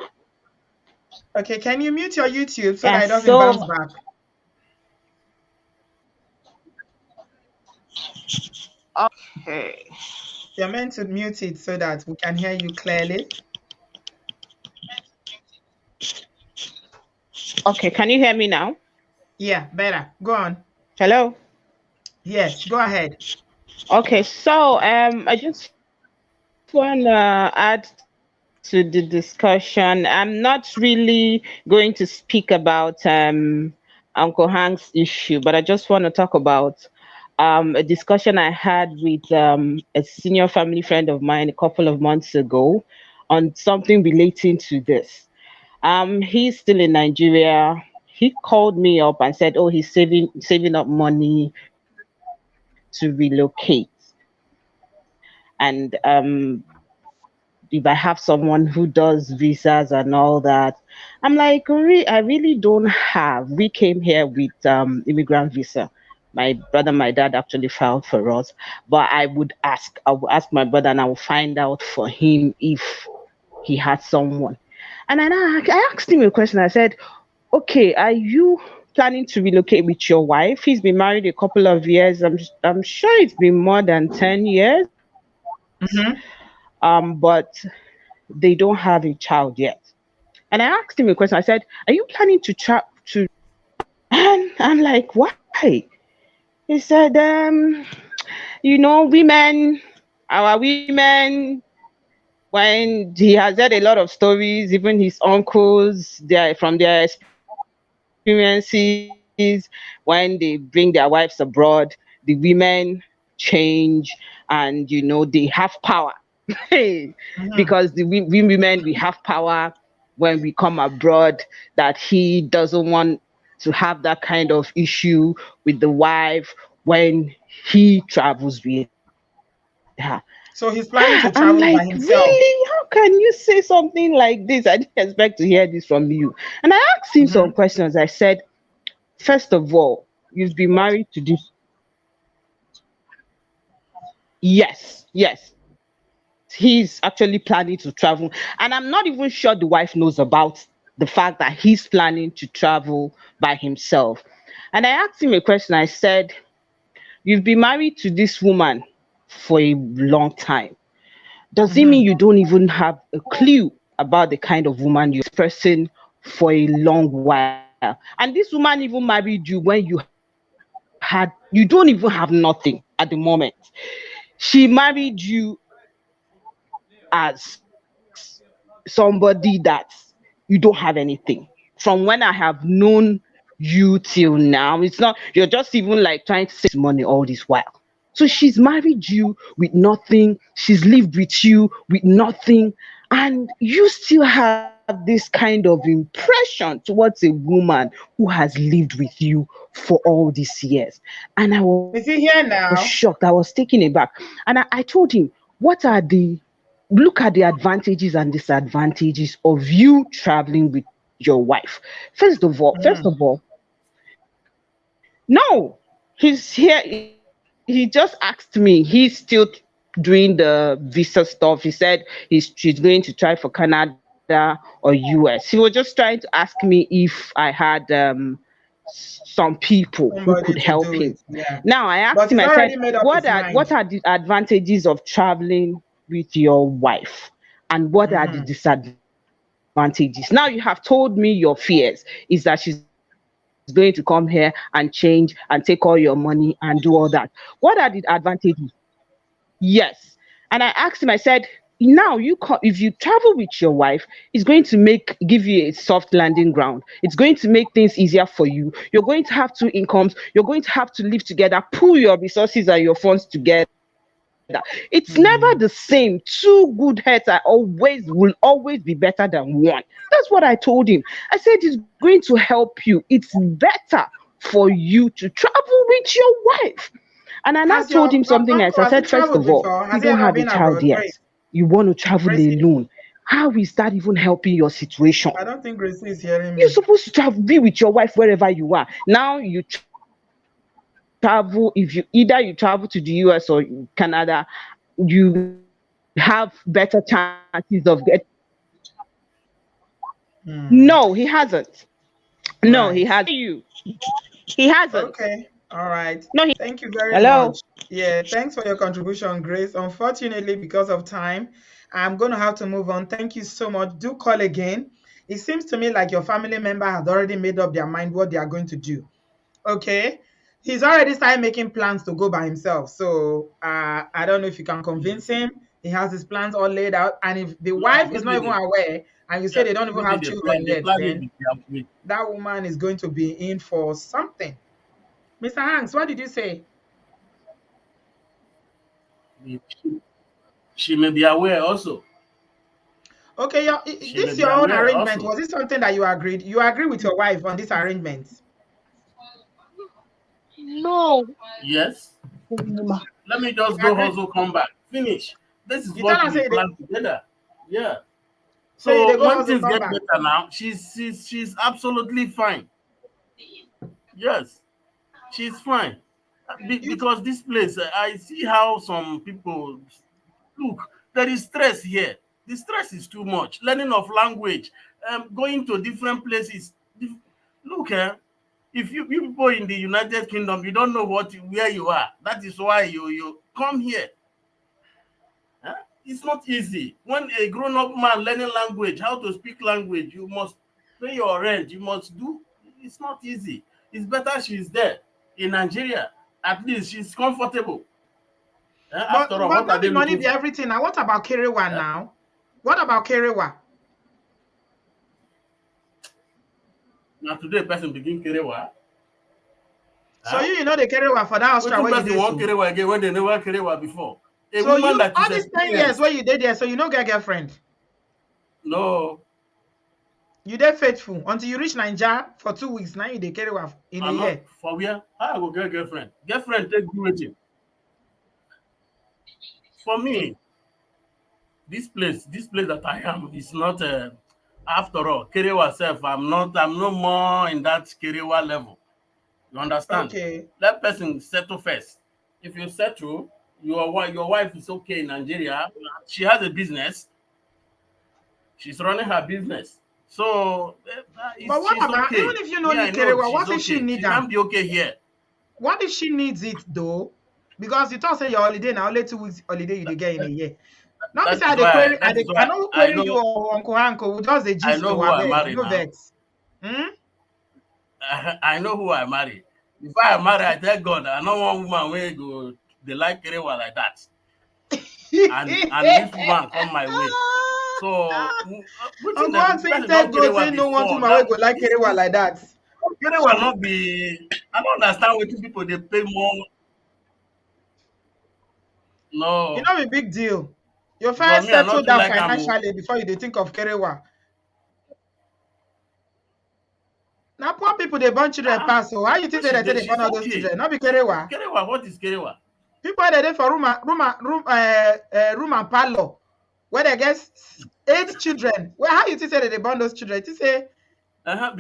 Okay, can you mute your YouTube so Yeah, that it doesn't bounce so back? okay. You're meant to mute it so that we can hear you clearly. Okay, can you hear me now? Yeah, better. Go on. Hello? Yes, go ahead. Okay, so I just wanna add to the discussion. I'm not really going to speak about Uncle Hank's issue, but I just want to talk about a discussion I had with a senior family friend of mine a couple of months ago on something relating to this. He's still in Nigeria. He called me up and said, "Oh, he's saving up money to relocate, and if I have someone who does visas and all that." I'm like, I really don't have. We came here with immigrant visa. My brother, my dad actually filed for us, but I will ask my brother and I will find out for him if he had someone. And I asked him a question. I said, okay, are you planning to relocate with your wife? He's been married a couple of years. I'm sure it's been more than 10 years. Mm-hmm. But they don't have a child yet. And I asked him a question. I said, "Are you planning to And I'm like, "Why?" He said, women, our women, when he has heard a lot of stories, even his uncles, from their experiences, when they bring their wives abroad, the women change and they have power. Mm-hmm. Because we women, we have power when we come abroad, that he doesn't want to have that kind of issue with the wife when he travels with her. So he's planning to I'm travel like, by himself. really? How can you say something like this? I didn't expect to hear this from you. And I asked him some Mm-hmm. questions. I said, first of all, you've been married to this. Yes, yes. he's actually planning to travel. And I'm not even sure the wife knows about the fact that he's planning to travel by himself. And I asked him a question. I said, you've been married to this woman for a long time. Does it mean you don't even have a clue about the kind of woman you're this person for a long while? And this woman even married you when you don't even have nothing at the moment. She married you as somebody that you don't have anything. From when I have known you till now, it's not, you're just even like trying to save money all this while. So she's married you with nothing, she's lived with you with nothing, and you still have this kind of impression towards a woman who has lived with you for all these years. And I was Is he shocked, I here was now? taken aback. And I told him, what are the look at the advantages and disadvantages of you traveling with your wife. First of all, no, he's here. He just asked me. He's still doing the visa stuff. He said she's going to try for Canada or US. He was just trying to ask me if I had some people who could Somebody help to him. do it. Yeah. Now I asked But him. I he's said, already made up what his are mind. the advantages of traveling with your wife, and what are the disadvantages? Now you have told me your fears is that she's going to come here and change and take all your money and do all that. What are the advantages? Yes. And I asked him, I said, now if you travel with your wife, it's going to give you a soft landing ground. It's going to make things easier for you. You're going to have two incomes. You're going to have to live together, pool your resources and your funds together. It's never the same. Two good heads will always be better than one. That's what I told him. I said, it's going to help you. It's better for you to travel with your wife. And I now told him Has something else. your I said, first uncle, of has he all, traveled you don't before? have a Has he child ever been yet. abroad? You want to travel Gracie? alone. How is that even helping your situation? I don't think Gracie is hearing You're me. supposed to travel, be with your wife wherever you are. Now you travel, if you either you travel to the US or Canada, you have better chances of getting a job. No, he hasn't. No, he Right. hasn't. He hasn't. Okay. All right. No, he. Thank you very Hello. much. Yeah, thanks for your contribution, Grace. Unfortunately, because of time, I'm going to have to move on. Thank you so much. Do call again. It seems to me like your family member has already made up their mind what they are going to do. Okay. He's already started making plans to go by himself. So I don't know if you can convince him. He has his plans all laid out. And if the Yeah, wife is not maybe even the aware, and you say yeah, they don't even maybe have the children plan the yet, plan is then with that woman is going to be in for something. Mr. Hanks, what did you say? the, she may be aware also. Okay, She may this be your own aware arrangement. also. Was it something that you agreed? You agree with your wife on this arrangement? No. Yes. Let me You just go agree? hustle, come back. Finish. This is You tell what her we say they, plan together. Yeah. say they So go when hustle, things come get back. better now, she's absolutely fine. Yes, she's fine. You Because this place, I see how some people look. There is stress here. The stress is too much. Learning of language, going to different places. Look, if you people in the United Kingdom, you don't know where you are. That is why you come here. Huh? It's not easy. When a grown-up man learning language, how to speak language, you must pay your rent. You must do. It's not easy. It's better she's there in Nigeria. At least she's comfortable. but After all, but what are not they the money looking be for? everything. Now what about Kerewa Huh? now? What about Kerewa? Now today, person begin kerewa. So Huh? you know the Kerewa for that Austria Wetin where you person did want so. kerewa again when they never kerewa before? A So woman you that is all these 10 years where experienced. you did there, so you no get girlfriend. No, You did faithful until you reach Nigeria for 2 weeks. Now you dey Kerewa in a I'm not year. for where. How I go get girlfriend? Girlfriend take do wetin? For me, this place that I am is not. After all, kerewa self, I'm not. I'm no more in that kerewa level. You understand? Okay. Let person settle first. If you settle, your wife is okay in Nigeria. She has a business. She's running her business. So But what she's about, even okay. if you know Me, I know Nikerewa, she's what if she okay. need She them? can't be okay here. What if she needs it though? Because you thought say your holiday now, only 2 weeks holiday you dey get in a year. Not That beside is the why. query, That is I why know I query know. you or Uncle, just the I gist know to who I beg, marry no now. vex. Hmm? I know who I marry. Before I marry, I tell God I no want woman wey go dey like kerewa like that. And this woman come my way. So wetin Uncle Hank the saying person thank don God kerewa say no want before. woman wey That go like Kerewa this like that. kerewa no be. I don't understand wetin people dey pay more. You No, know, a big deal. You because first me I settle not too down like am o. financially before you dey think of Kerewa. Now poor people they born children Ah, pass. So how you think say she they take dey. they born She's all those okay. children? Not be Kerewa. Kerewa, what is kerewa? People they dey for room and parlor where they get 8 children. Well, how you think say they born those children? You say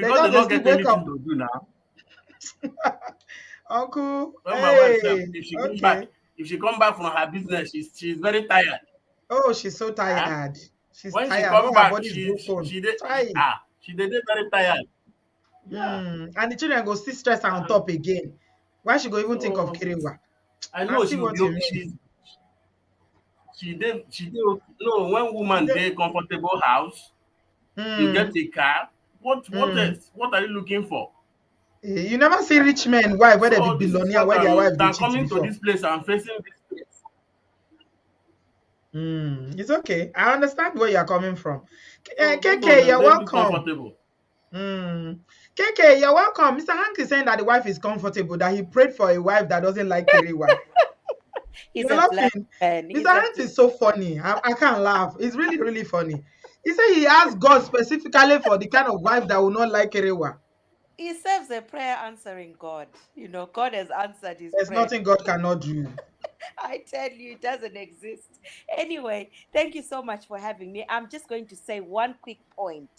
they Because they just they not sleep, get wake anything up. to do now. Uncle, When my wife self, hey, okay. if she come back from her business, she's very tired. Oh, she's so Huh? tired. She's When she tired. come All her back, body is broken. Tired. she dey very tired. Yeah. And the children go still stress her on top again. Why she go even think of So Kirewa? I Now know see she will what be you okay. mean. She dey no, when She woman dey- dey comfortable house, you get Hmm. a car. What Hmm. else? What are you looking for? You never see rich men wife where they be So this is billionaire what where their wife they I'm cheat coming to before. this place and facing this place. It's okay. I understand where you're coming from. So both of KK, them you're dey be welcome. comfortable. KK, you're welcome. Mr. Hank is saying that the wife is comfortable, that he prayed for a wife that doesn't like Kirewa. He's You're a blessed laughing. man. Mr. He's a Hank is so funny. I can't laugh. It's really, really funny. He said he asked God specifically for the kind of wife that will not like Kirewa. he serves a prayer answering God. You know, God has answered his There's prayer. nothing God cannot do. I tell you, it doesn't exist. Anyway, thank you so much for having me. I'm just going to say one quick point.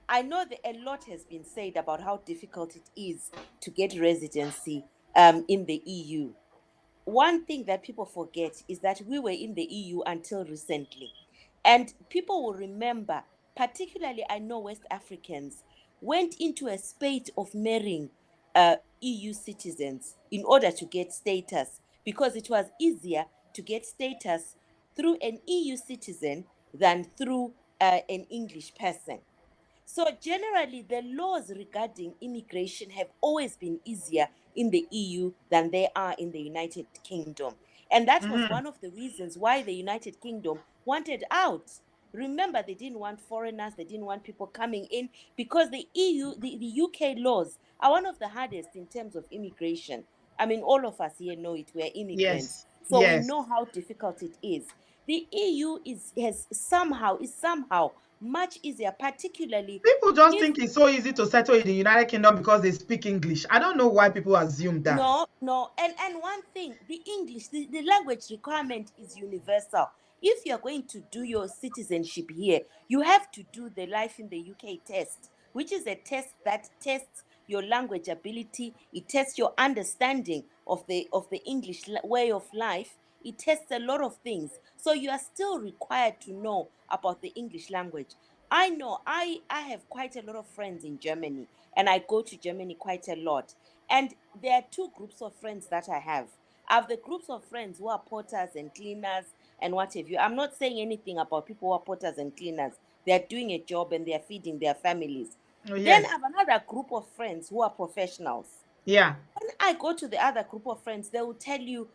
I know that a lot has been said about how difficult it is to get residency in the EU. One thing that people forget is that we were in the EU until recently. And people will remember, particularly I know West Africans, went into a spate of marrying EU citizens in order to get status because it was easier to get status through an EU citizen than through an English person. So, generally, the laws regarding immigration have always been easier in the EU than they are in the United Kingdom. And that was Mm-hmm. one of the reasons why the United Kingdom wanted out. Remember, they didn't want foreigners, they didn't want people coming in because the EU, the UK laws are one of the hardest in terms of immigration. I mean, all of us here know it, we're immigrants. Yes. So we Yes. know how difficult it is. The EU is somehow much easier, particularly People just if think it's so easy to settle in the United Kingdom because they speak English. I don't know why people assume that. no. And one thing, the English, the language requirement is universal. If you're going to do your citizenship here, you have to do the Life in the UK test, which is a test that tests your language ability. It tests your understanding of the English way of life. It tests a lot of things. So you are still required to know about the English language. I know I have quite a lot of friends in Germany, and I go to Germany quite a lot. And there are two groups of friends that I have. I have the groups of friends who are porters and cleaners and what have you. I'm not saying anything about people who are porters and cleaners. They are doing a job and they are feeding their families. Oh, Then I yes. have another group of friends who are professionals. Yeah. When I go to the other group of friends, they will tell you,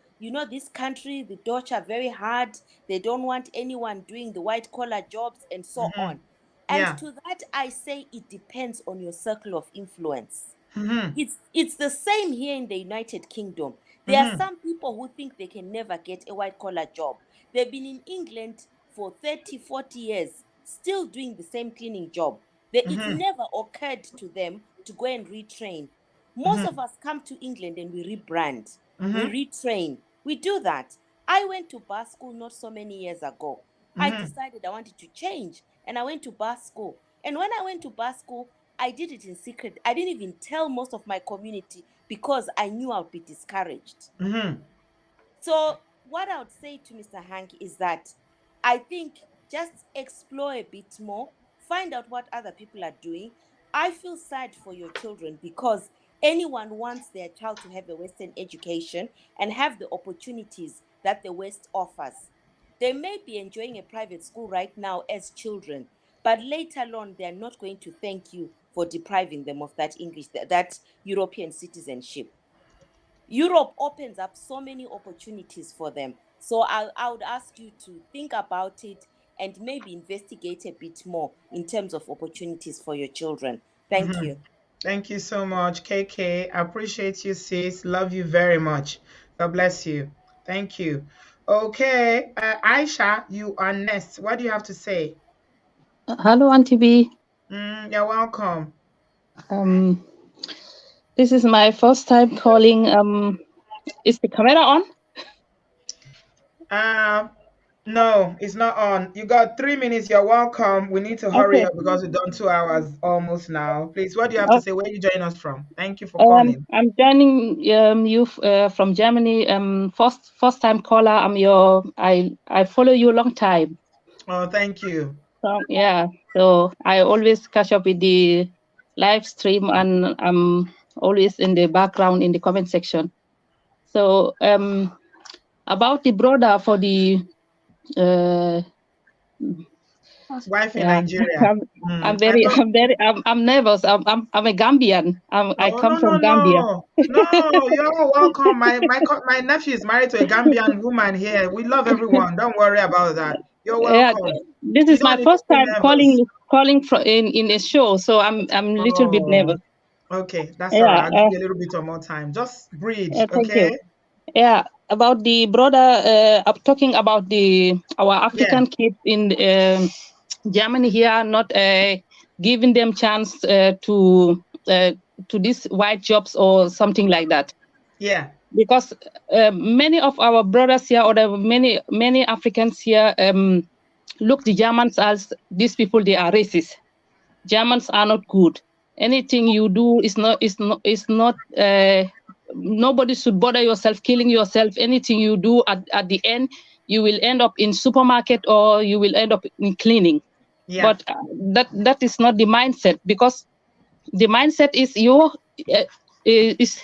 this country, the Dutch are very hard. They don't want anyone doing the white collar jobs and so Mm-hmm. on. And Yeah. to that, I say it depends on your circle of influence. Mm-hmm. It's the same here in the United Kingdom. There are Mm-hmm. some people who think they can never get a white collar job. They've been in England for 30, 40 years, still doing the same cleaning job. It's Mm-hmm. never occurred to them to go and retrain. Most of Mm-hmm. us come to England and we rebrand, we Mm-hmm. retrain, we do that. I went to bar school not so many years ago. I Mm-hmm. decided I wanted to change and I went to bar school. And when I went to bar school, I did it in secret. I didn't even tell most of my community because I knew I would be discouraged. Mm-hmm. So what I would say to Mr. Hank is that I think just explore a bit more, find out what other people are doing. I feel sad for your children because anyone wants their child to have a Western education and have the opportunities that the West offers. They may be enjoying a private school right now as children, but later on, they're not going to thank you for depriving them of that English, that European citizenship. Europe opens up so many opportunities for them. So I would ask you to think about it and maybe investigate a bit more in terms of opportunities for your children. Thank Mhm. you. Thank you so much, KK. I appreciate you, sis. Love you very much. God bless you. Thank you. Okay, Aisha, you are next. What do you have to say? Hello, Auntie B. You're welcome. Um, this is my first time calling. Is the camera on? No, it's not on. You got 3 minutes. You're welcome. We need to hurry Okay. up because we've done 2 hours almost now. Please, what do you have to say? Where are you joining us from? Thank you for coming. I'm joining you from Germany. First time caller. I follow you a long time. Oh, thank you. So yeah, so I always catch up with the live stream, and I'm always in the background in the comment section. So about the brother for the Wife in yeah, Nigeria. I know. I'm nervous. I'm a Gambian. I Oh, no, come no, from Gambia. no. No, you're welcome. My nephew is married to a Gambian woman here. We love everyone. Don't worry about that. You're Yeah, welcome. this You is my don't need to first feel time nervous. calling from in a show, so I'm a little bit Oh, nervous. okay. That's all right. Yeah, I'll give you a little bit of more time. Just breathe, thank you. okay? Yeah, about the brother, I'm talking about our Yeah, African kids in Germany here, not giving them chance to these white jobs or something like that. yeah, Because many of our brothers here, or many Africans here, look the Germans as these people. They are racist. Germans are not good. Anything you do is not. Nobody should bother yourself, killing yourself. Anything you do at the end, you will end up in supermarket or you will end up in cleaning. yeah, But that is not the mindset, because the mindset is is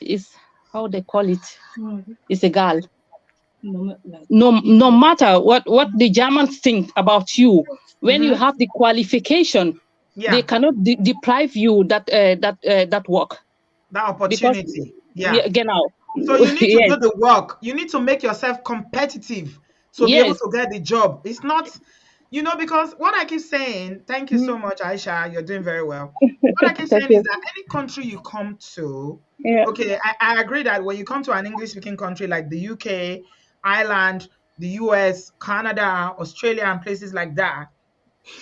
is how they call it. It's a girl. No matter what the Germans think about you, when you mm-hmm. have the qualification, they Yeah. cannot deprive you that work, That because opportunity. Yeah. yeah, genau. So you need to Yes, do the work. You need to make yourself competitive to be able yes. to get the job. It's not, because what I keep saying, thank you so much, Aisha, you're doing very well. What I keep Thank saying is you. that any country you come to, Yeah, okay, I agree that when you come to an English speaking country like the UK, Ireland, the US, Canada, Australia, and places like that,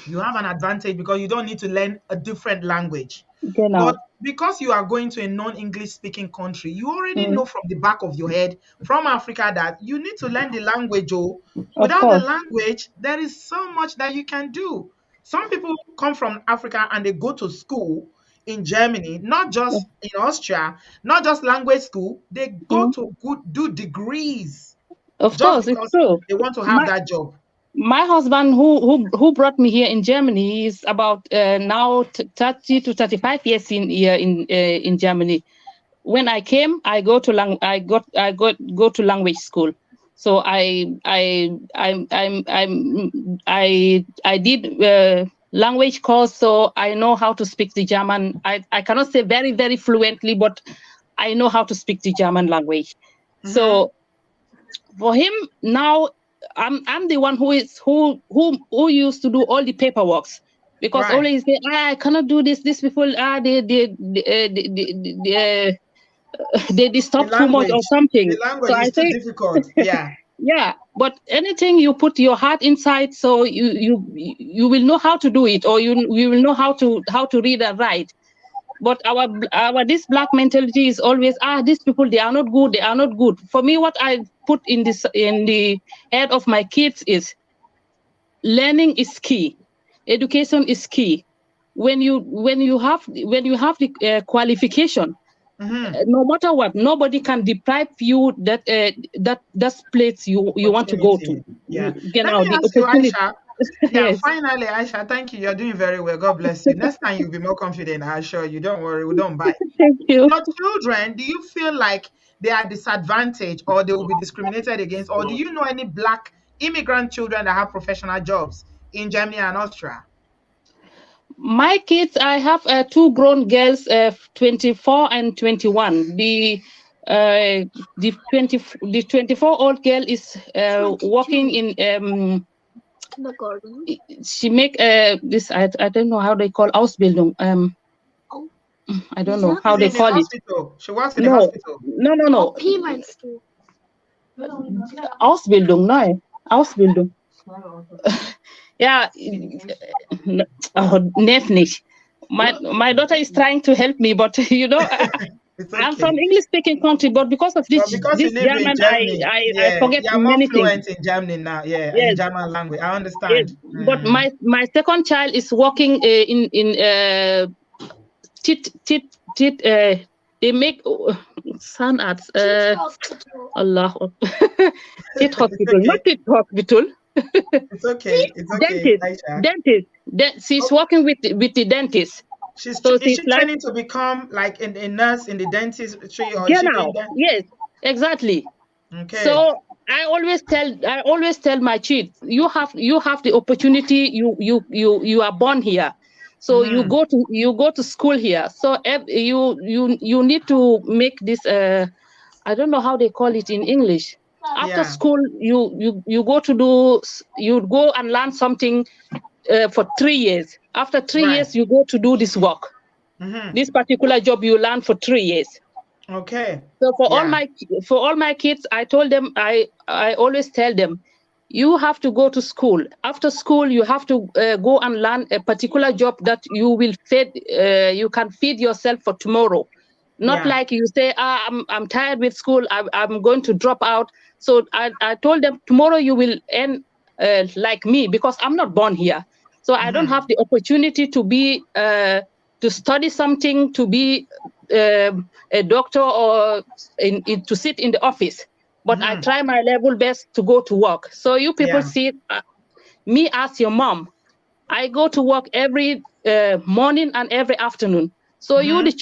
you have an advantage because you don't need to learn a different language. But genau. because you are going to a non-English speaking country, you already Mm, know from the back of your head from Africa that you need to learn the language. Oh, of without the course. language, there is so much that you can do. Some people come from Africa and they go to school in Germany, not just in Austria, not just language school, they go Mm, to do degrees of just course, it's because true. they want to have My that job. my husband, who brought me here in Germany, is about now 30 to 35 years in Germany. When I came, I go to language school. So I did language course, so I know how to speak the German. I cannot say very very fluently, but I know how to speak the German language. Mm-hmm. So for him now, I'm the one who used to do all the paperwork, because Right. always say, I cannot do this. These people they The disturb too much or language. something. The So language I is too say, difficult. Yeah. yeah, but anything you put your heart inside, so you will know how to do it, or you will know how to read and write. But our this black mentality is always, these people, they are not good, they are not good. For me, what I put in the head of my kids is learning is key, education is key. When you have the qualification, No matter what, nobody can deprive you that that place you want to go to. Opportunity. Yeah. You Let know, me the ask you, opportunity. Aisha. Yeah, Yes. finally, Aisha, thank you. You're doing very well. God bless you. Next time you'll be more confident, I assure you. Don't worry, we don't bite. Thank you. Your children, do you feel like they are disadvantaged or they will be discriminated against? Or do you know any Black immigrant children that have professional jobs in Germany and Austria? My kids, I have two grown girls, 24 and 21. The 24-old girl is working in the garden. She make this I don't know how they call Ausbildung. I don't know how You they mean in call it. hospital? She works in the No, hospital. no. Ausbildung, no. Ausbildung. Yeah, oh, net nicht. My daughter is trying to help me, but you know, It's I'm from okay. English speaking country, but because of But because you this live in German, Germany, I yeah, forget you're more many things. fluent in Germany now, yeah, in Yes, German language. I yes. understand. But my second child is working in tit they make sun arts Allah tit It's hospital, not okay. tit hospital. It's okay. It's okay, Aisha. She's working with the dentist. So Is she's she like, training to become like a nurse in the dentistry, or is she doing genau, that? yes, exactly. Okay. So I always tell my kids, you have the opportunity. You are born here, so you go to school here. So you need to make this. I don't know how they call it in English. After Yeah. school, you go and learn something for 3 years. After 3 Right. years, you go to do this work. This particular job you learn for 3 years. Okay. So for Yeah. all my kids, I told them, I always tell them, you have to go to school. After school, you have to go and learn a particular job that you will feed. You can feed yourself for tomorrow. Not Yeah. like you say, I'm tired with school. I'm going to drop out. So I told them, tomorrow you will end like me, because I'm not born here. So I don't have the opportunity to be to study something, to be a doctor, or to sit in the office. But I try my level best to go to work. So you people Yeah. see me as your mom. I go to work every morning and every afternoon. So you the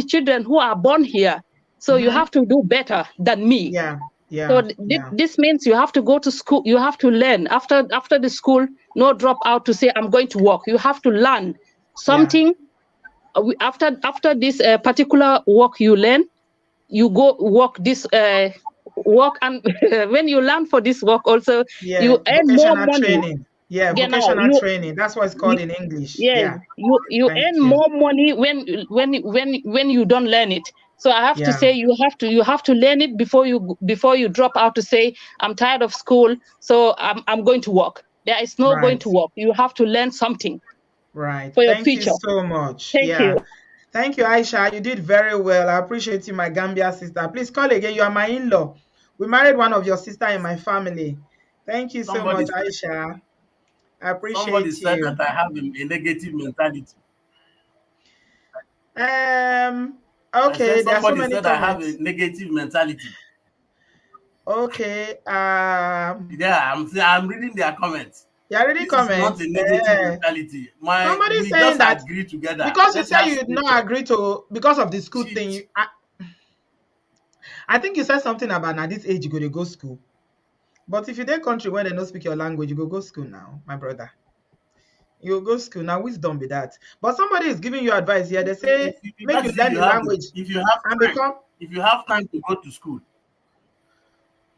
children who are born here, so you have to do better than me. Yeah. So Yeah. Yeah. this means you have to go to school. You have to learn after the school. No drop out to say I'm going to work. You have to learn Yeah. something. After this particular work you learn, you go work this work, and when you learn for this work also, Yeah. you earn more Vocational money. training. Yeah. Genau, Vocational training. That's what it's called in English. yes, Yeah. you Thank earn you. more money when you don't learn it. So I have to Yeah. say, you have to learn it before you drop out to say I'm tired of school, so I'm going to work. There is no going Right. to work. You have to learn something Right. for your Thank you future. so much. Thank Yeah. you. Thank you, Aisha. You did very well. I appreciate you, my Gambia sister. Please call again. You are my in-law. We married one of your sister in my family. Thank you so much, Somebody Aisha. I somebody appreciate said you. that I have a negative mentality. I said Okay, there are so somebody many said I have a comments. negative mentality. Okay. Yeah, I'm reading their comments. You already This is not comments. a negative mentality. Somebody We saying just that agree together. because you Let's say have you did spirit. not agree to because of the school thing. I think you said something about now this age you go to go school. But if you dey country where they don't speak your language, you go school now, my brother. You go school now. Wisdom be that. But somebody is giving you advice here. They say make That you is learn the language if you have and time. become. If you have time to go to school.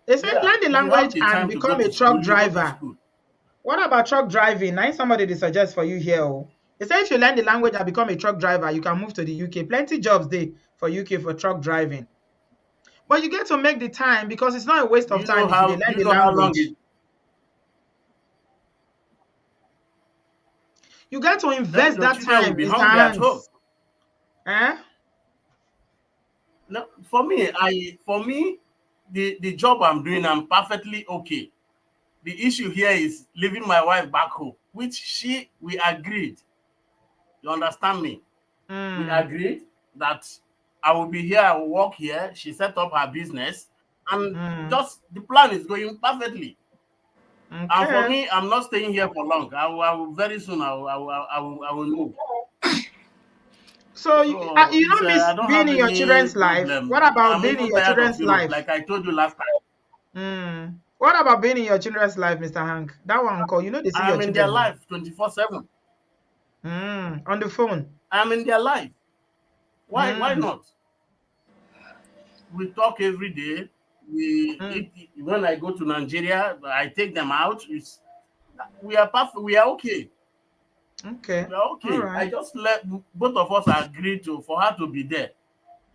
They say Yeah, learn the if you have language the and time to go become a to truck school, you go to driver. school. What about truck driving? Now somebody they suggest for you here. Oh. They say if you learn the language and become a truck driver, you can move to the UK. Plenty jobs there for UK for truck driving. But you get to make the time because it's not a waste Do of you know time if you dey do learn you the know how long language. You get to then invest your that children will time be in hungry at home? hands. Eh? No, for me, the job I'm doing, I'm perfectly okay. The issue here is leaving my wife back home, which we agreed. You understand me? We agreed that I will be here, I will work here. She set up her business, and Mm. just the plan is going perfectly. And for Okay. me, I'm not staying here for long. I will very soon. I will move. So So you it's don't miss I don't being have in your any children's life. problem. What about I'm being in even your tired of children's Europe, life? like I told you last time. What about being in your children's life, Mr. Hank? That one call. You know they see I your am in their children now. life 24/7. On the phone. I am in their life. Why Mm. not? We talk every day. We Mm. eat, when I go to Nigeria, I take them out. We are perfect. We are okay. Okay. We are All okay. I right. just let both of us agree to for her to be there,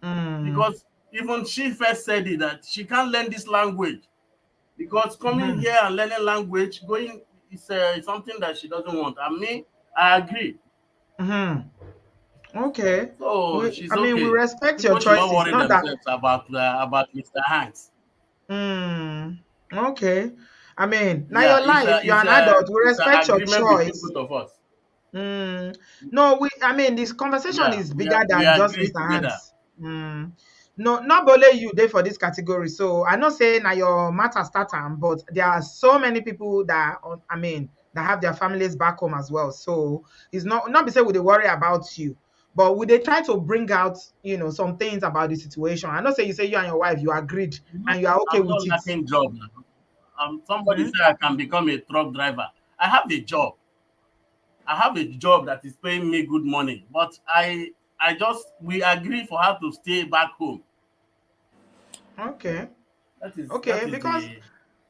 Mm. because even she first said it that she can't learn this language, because coming Mm. here and learning language going is something that she doesn't want. And me, I agree. Mm. Okay. So she's I mean, we okay. respect your People should not choices. worry Not that. themselves about Mr. Hanks. Okay. I mean, now Yeah, your life. You're an adult. We it's an respect your agreement between choice. both of us. No, I mean, this conversation Yeah, is bigger we than just agree Mr. together. Hanks. No, not only you there for this category. So I not say now your matter starter, but there are so many people that I mean that have their families back home as well. So it's not be say we they worry about you, but we they try to bring out some things about the situation. I not say you say you and your wife you agreed and you are okay I'm not with it. lacking job now. Somebody Hmm? said I can become a truck driver. I have a job. I have a job that is paying me good money, but I just we agree for her to stay back home. Okay. That Okay, is because the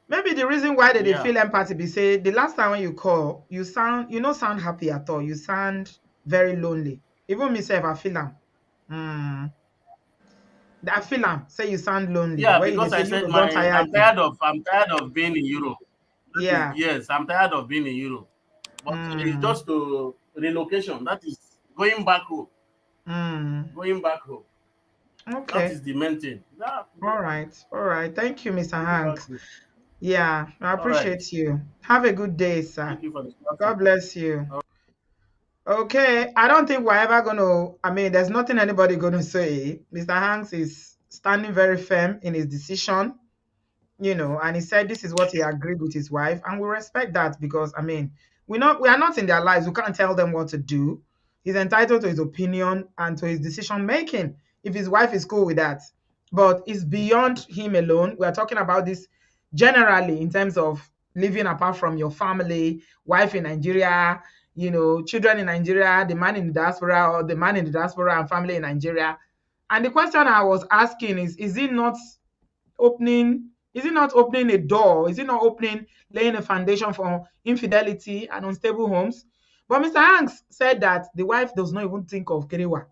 maybe the reason why they yeah. feel empathy be say the last time when you call, you don't sound happy at all. You sound very lonely. Even myself, I feel am. Hmm. I feel am. Say you sound lonely. Yeah, Where they because say I you said don't tire you. I'm tired of being in Europe. That is Yeah. yes, I'm tired of being in Europe. But it's Hmm. just to relocation. That is going back home. Hmm. Going back home. That Okay. is the main thing. Yeah, All right. All right. Thank you, Mr. going back Hanks. home. Yeah, I All right. appreciate you. Have a good day, sir. Thank you for the discussion. God bless you. Okay, I don't think we're ever gonna. I mean, there's nothing anybody gonna say. Mr. Hanks is standing very firm in his decision, and he said this is what he agreed with his wife, and we respect that because I mean, we are not in their lives. We can't tell them what to do. He's entitled to his opinion and to his decision making if his wife is cool with that. But it's beyond him alone. We are talking about this generally in terms of living apart from your family, wife in Nigeria, children in Nigeria, the man in the diaspora, or the man in the diaspora and family in Nigeria. And the question I was asking is it not opening a door? Is it not opening, laying a foundation for infidelity and unstable homes? But Mr. Hanks said that the wife does not even think of Kerewa.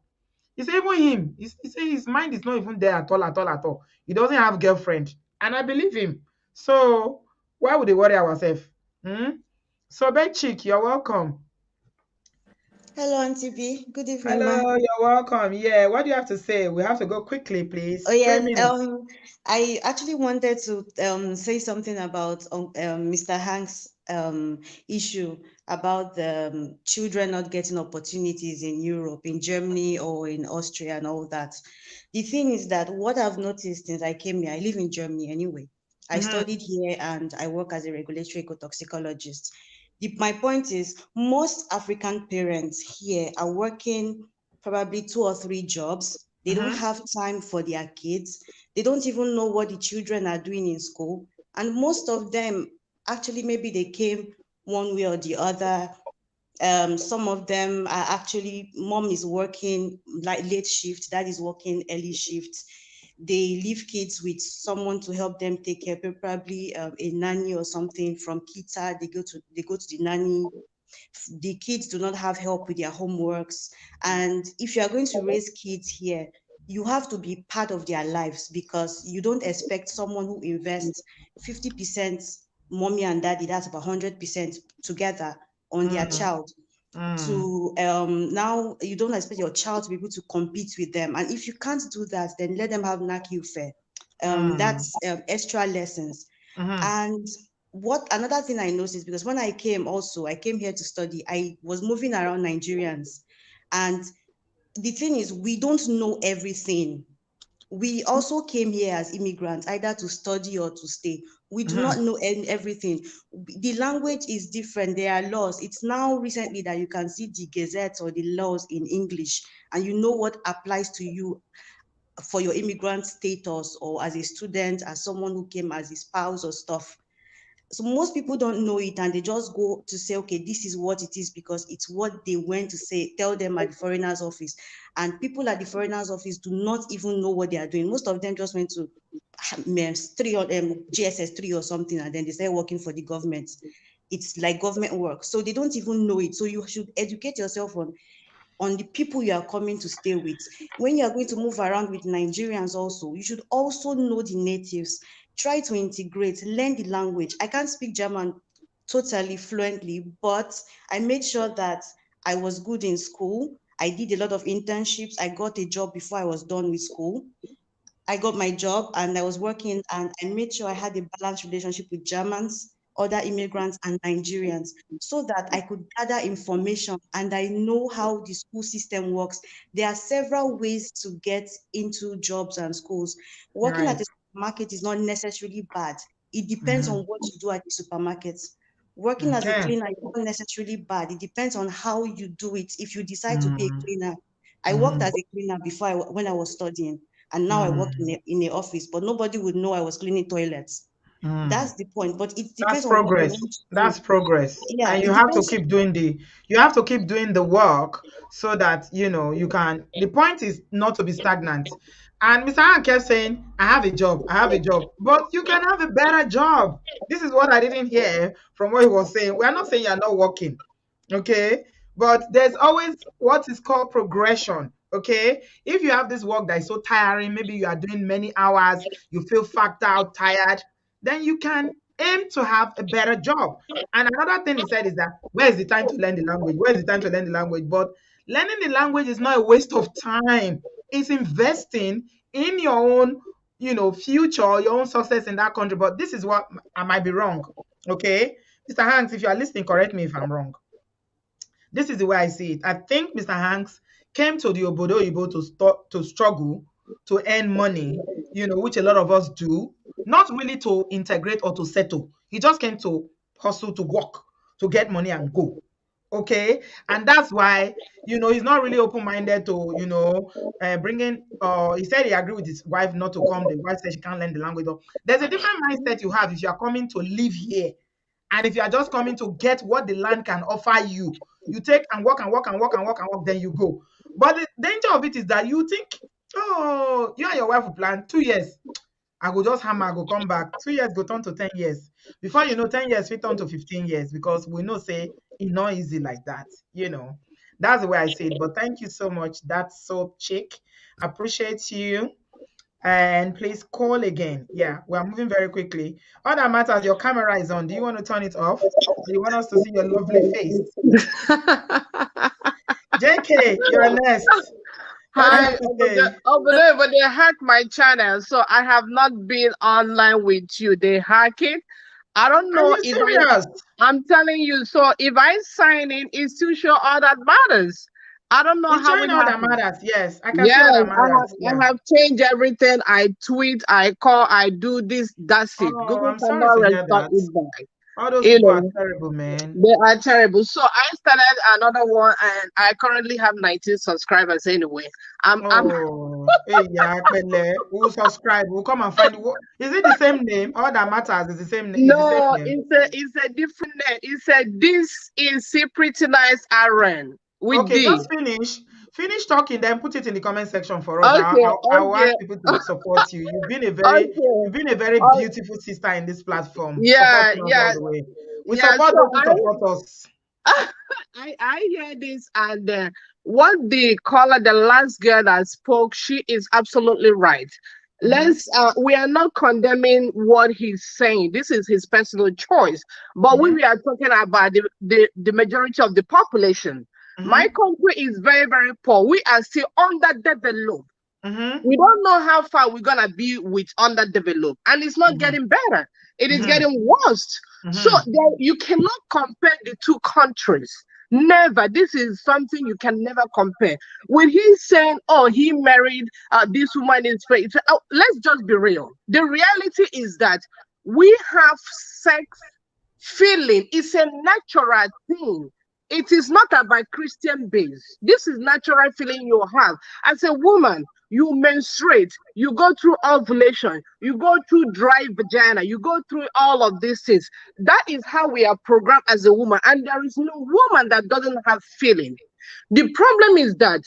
He said even him, he said his mind is not even there at all, at all, at all. He doesn't have girlfriend. And I believe him. So why would they worry ourselves? So bed chick, you're welcome. Hello, Auntie B. Good evening, ma. Hello, you're welcome. Yeah, what do you have to say? We have to go quickly, Oh please. 3 minutes. yeah. I actually wanted to say something about Mr. Hank's issue about the children not getting opportunities in Europe, in Germany or in Austria and all that. The thing is that what I've noticed since I came here, I live in Germany anyway. I studied here and I work as a regulatory ecotoxicologist. My point is, most African parents here are working probably 2 or 3 jobs. They don't Mm-hmm. have time for their kids. They don't even know what the children are doing in school. And most of them, actually, maybe they came one way or the other. Some of them are actually, mom is working like late shift, dad is working early shift. They leave kids with someone to help them take care, probably a nanny or something from Kita. They go to the nanny. The kids do not have help with their homeworks. And if you are going to raise kids here, you have to be part of their lives, because you don't expect someone who invests 50% mommy and daddy, that's about 100% together on their child, to now you don't expect your child to be able to compete with them. And if you can't do that, then let them have NACU fare. That's extra lessons. Mm-hmm. And what another thing I noticed, because when I came here to study, I was moving around Nigerians, and the thing is, we don't know everything. We also came here as immigrants, either to study or to stay. We do not know everything. The language is different. There are laws. It's now recently that you can see the gazettes or the laws in English, and you know what applies to you for your immigrant status, or as a student, as someone who came as a spouse or stuff. So most people don't know it, and they just go to say, okay, this is what it is because it's what they went to say, tell them at the foreigners office. And people at the foreigners office do not even know what they are doing. Most of them just went to GSS3 or something, and then they start working for the government. It's like government work. So they don't even know it. So you should educate yourself on the people you are coming to stay with. When you are going to move around with Nigerians also, you should also know the natives. Try to integrate, learn the language. I can't speak German totally fluently, but I made sure that I was good in school. I did a lot of internships. I got a job before I was done with school. I got my job and I was working, and I made sure I had a balanced relationship with Germans, other immigrants, and Nigerians, so that I could gather information and I know how the school system works. There are several ways to get into jobs and schools. Working at Right. a supermarket is not necessarily bad. It depends on what you do at the supermarket. Working as a Okay. cleaner is not necessarily bad. It depends on how you do it. If you decide to be a Mm. cleaner, I worked as a cleaner before when I was studying, and now I work in a office, but nobody would know I was cleaning toilets. That's the point. But it That's depends on what you progress. want to That's do. progress. Yeah, And it you have to depends. keep doing the work so that you can. The point is not to be stagnant. And Mr. Han kept saying, I have a job, I have a job. But you can have a better job. This is what I didn't hear from what he was saying. We're not saying you're not working. Okay. But there's always what is called progression. Okay. If you have this work that is so tiring, maybe you are doing many hours, you feel fagged out, tired, then you can aim to have a better job. And another thing he said is that where is the time to learn the language? Where is the time to learn the language? But learning the language is not a waste of time. It's investing in your own, future, your own success in that country. But this is what I might be wrong. Okay. Mr. Hanks, if you are listening, correct me if I'm wrong. This is the way I see it. I think Mr. Hanks came to the Obodo Oyibo to struggle, to earn money, which a lot of us do, not really to integrate or to settle. He just came to hustle, to work, to get money and go. Okay. And that's why, he's not really open-minded to, bringing, he said he agreed with his wife not to come. The wife said she can't learn the language. There's a different mindset you have if you are coming to live here. And if you are just coming to get what the land can offer you, you take and work and work and work and work and work, then you go. But the danger of it is that you think, oh, you and your wife will plan 2 years. I go just hammer, I go come back. 2 years go turn to 10 years. Before you know, 10 years fit turn to 15 years because we know say it's not easy like that. That's the way I say it. But thank you so much. That's so chic. Appreciate you. And please call again. Yeah, we're moving very quickly. All that matters, your camera is on. Do you want to turn it off? Do you want us to see your lovely face? JK, you're next. Hi, Anything to say? but they hacked my channel, so I have not been online with you. They hack it. I don't Are know you if serious? I'm telling you. So if I sign in, it's to show all that matters. I don't know It's how showing it all that happened. matters. Yes, I can see all Yes, that matters. I Yeah. have changed everything. I tweet, I call, I do this. That's it. Oh, Google I'm sorry cannot to hear restore that. it back. All those You people are know. terrible, man. They are terrible. So I started another one, and I currently have 19 subscribers anyway. I'm Oh, hey, yeah, Pele. We'll subscribe. We'll come and find you. Is it the same name? All that matters is the same. Is the same No, name. it's a different name. It's a this is a pretty nice RN with Okay, D. just finish talking, then put it in the comment section for us. Okay, I will okay, ask people to support you. okay. You've been a very Uh, beautiful sister in this platform, yeah, supporting us all yeah, the way. We yeah. support So those who support us. I hear this, and what the caller, the last girl that spoke, she is absolutely right. Mm-hmm. We are not condemning what he's saying. This is his personal choice. But Mm-hmm. we are talking about the majority of the population. My Mm-hmm. country is very, very poor. We are still underdeveloped. Mm-hmm. We don't know how far we're gonna be with underdeveloped, and it's not Mm-hmm. getting better. It is Mm-hmm. getting worse. So Mm-hmm. you cannot compare the two countries. Never. This is something you can never compare. When he's saying, "Oh, he married this woman in Spain," let's just be real. The reality is that we have sex feeling. It's a natural thing. It is not about Christian base. This is natural feeling you have. As a woman, you menstruate, you go through ovulation, you go through dry vagina, you go through all of these things. That is how we are programmed as a woman. And there is no woman that doesn't have feeling. The problem is that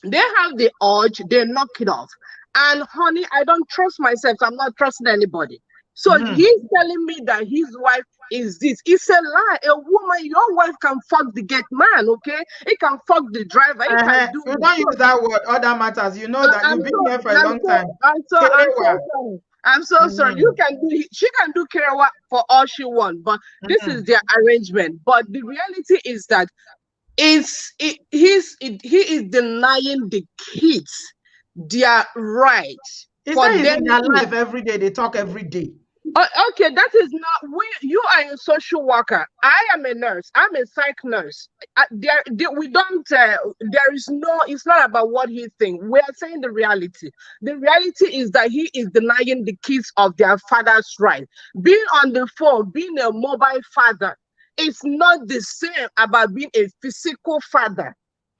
they have the urge, they knock it off. And honey, I don't trust myself. I'm not trusting anybody. So he's telling me that his wife is this. It's a lie. A woman, your wife can fuck the gate man, okay? It can fuck the driver. It can do. You don't use that word. Other matters. You know that you've been here for a long time. I'm so sorry. I'm so sorry. You can do. She can do kerewa for all she wants, but this is their arrangement. But the reality is that he is denying the kids their right. He said he's in their life every day. They talk every day. Okay, that is not. You are a social worker. I am a nurse. I'm a psych nurse. We don't. There is no. It's not about what he thinks. We are saying the reality. The reality is that he is denying the kids of their father's right. Being on the phone, being a mobile father, it's not the same about being a physical father.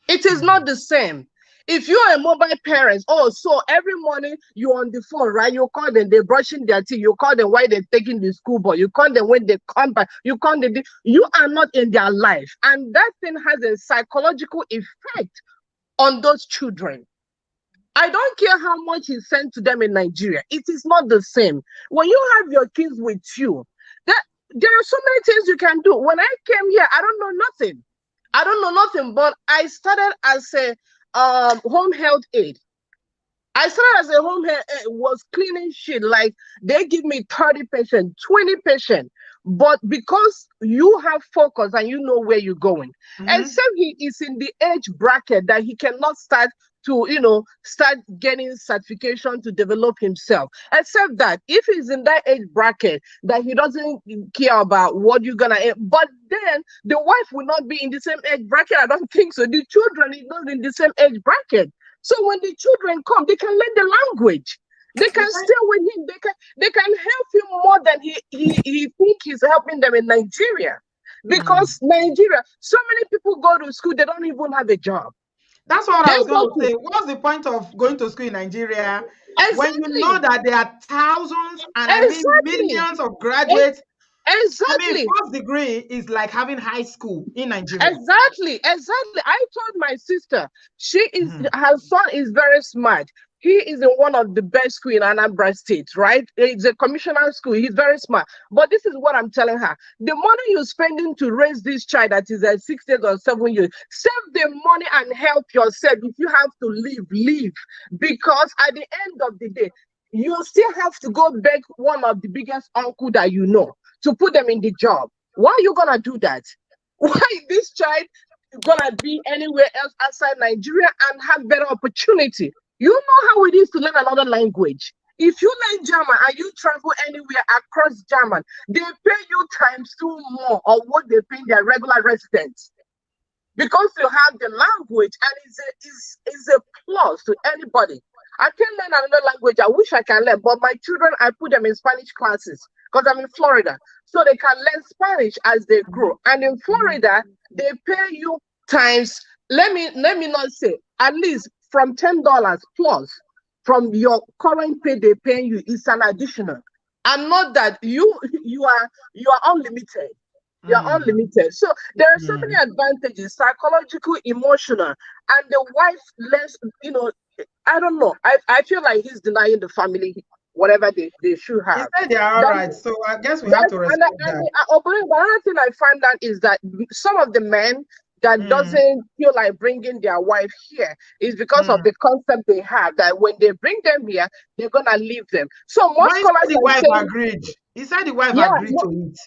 It is not the same. If you're a mobile parent, so every morning you're on the phone, right? You call them, they're brushing their teeth. You call them while they're taking the school bus. You call them when they come back. You call them. You are not in their life. And that thing has a psychological effect on those children. I don't care how much is sent to them in Nigeria. It is not the same. When you have your kids with you, there are so many things you can do. When I came here, I don't know nothing. I don't know nothing, but I started as a home health aide. I started as a home health aide, was cleaning shit. Like they give me 30 patients, 20 patients. But because you have focus and you know where you're going, except he is in the age bracket that he cannot start to, start getting certification to develop himself. Except that if he's in that age bracket, that he doesn't care about what you're gonna. But then the wife will not be in the same age bracket. I don't think so. The children is not in the same age bracket. So when the children come, they can learn the language. They can stay with him. They can help him more than he think he's helping them in Nigeria. Because Nigeria, so many people go to school, they don't even have a job. That's what I was going to say. What's the point of going to school in Nigeria when you know that there are thousands and I mean millions of graduates? Exactly. I mean, first degree is like having high school in Nigeria. Exactly. I told my sister, her son is very smart. He is in one of the best schools in Anambra State, right? It's a commissioner school. He's very smart. But this is what I'm telling her. The money you're spending to raise this child that is at 6 years or 7 years, save the money and help yourself. If you have to leave. Because at the end of the day, you still have to go beg one of the biggest uncle that you know to put them in the job. Why are you going to do that? Why this child going to be anywhere else outside Nigeria and have better opportunity? You know how it is to learn another language. If you learn German and you travel anywhere across German, they pay you ×2 more of what they pay their regular residents. Because you have the language and it's a plus to anybody. I can learn another language. I wish I can learn, but my children, I put them in Spanish classes because I'm in Florida. So they can learn Spanish as they grow. And in Florida, they pay you times, let me not say, at least from $10 plus from your current pay they pay you is an additional. And not that you are unlimited. You're unlimited. So there are so many advantages, psychological, emotional, and the wife less, I don't know. I feel like he's denying the family whatever they should have. He said they are all right. So I guess we have to respect that. Another thing I find out is that some of the men that doesn't feel like bringing their wife here is because of the concept they have that when they bring them here, they're gonna leave them. So most scholars the wife agreed. He said the wife agreed to it.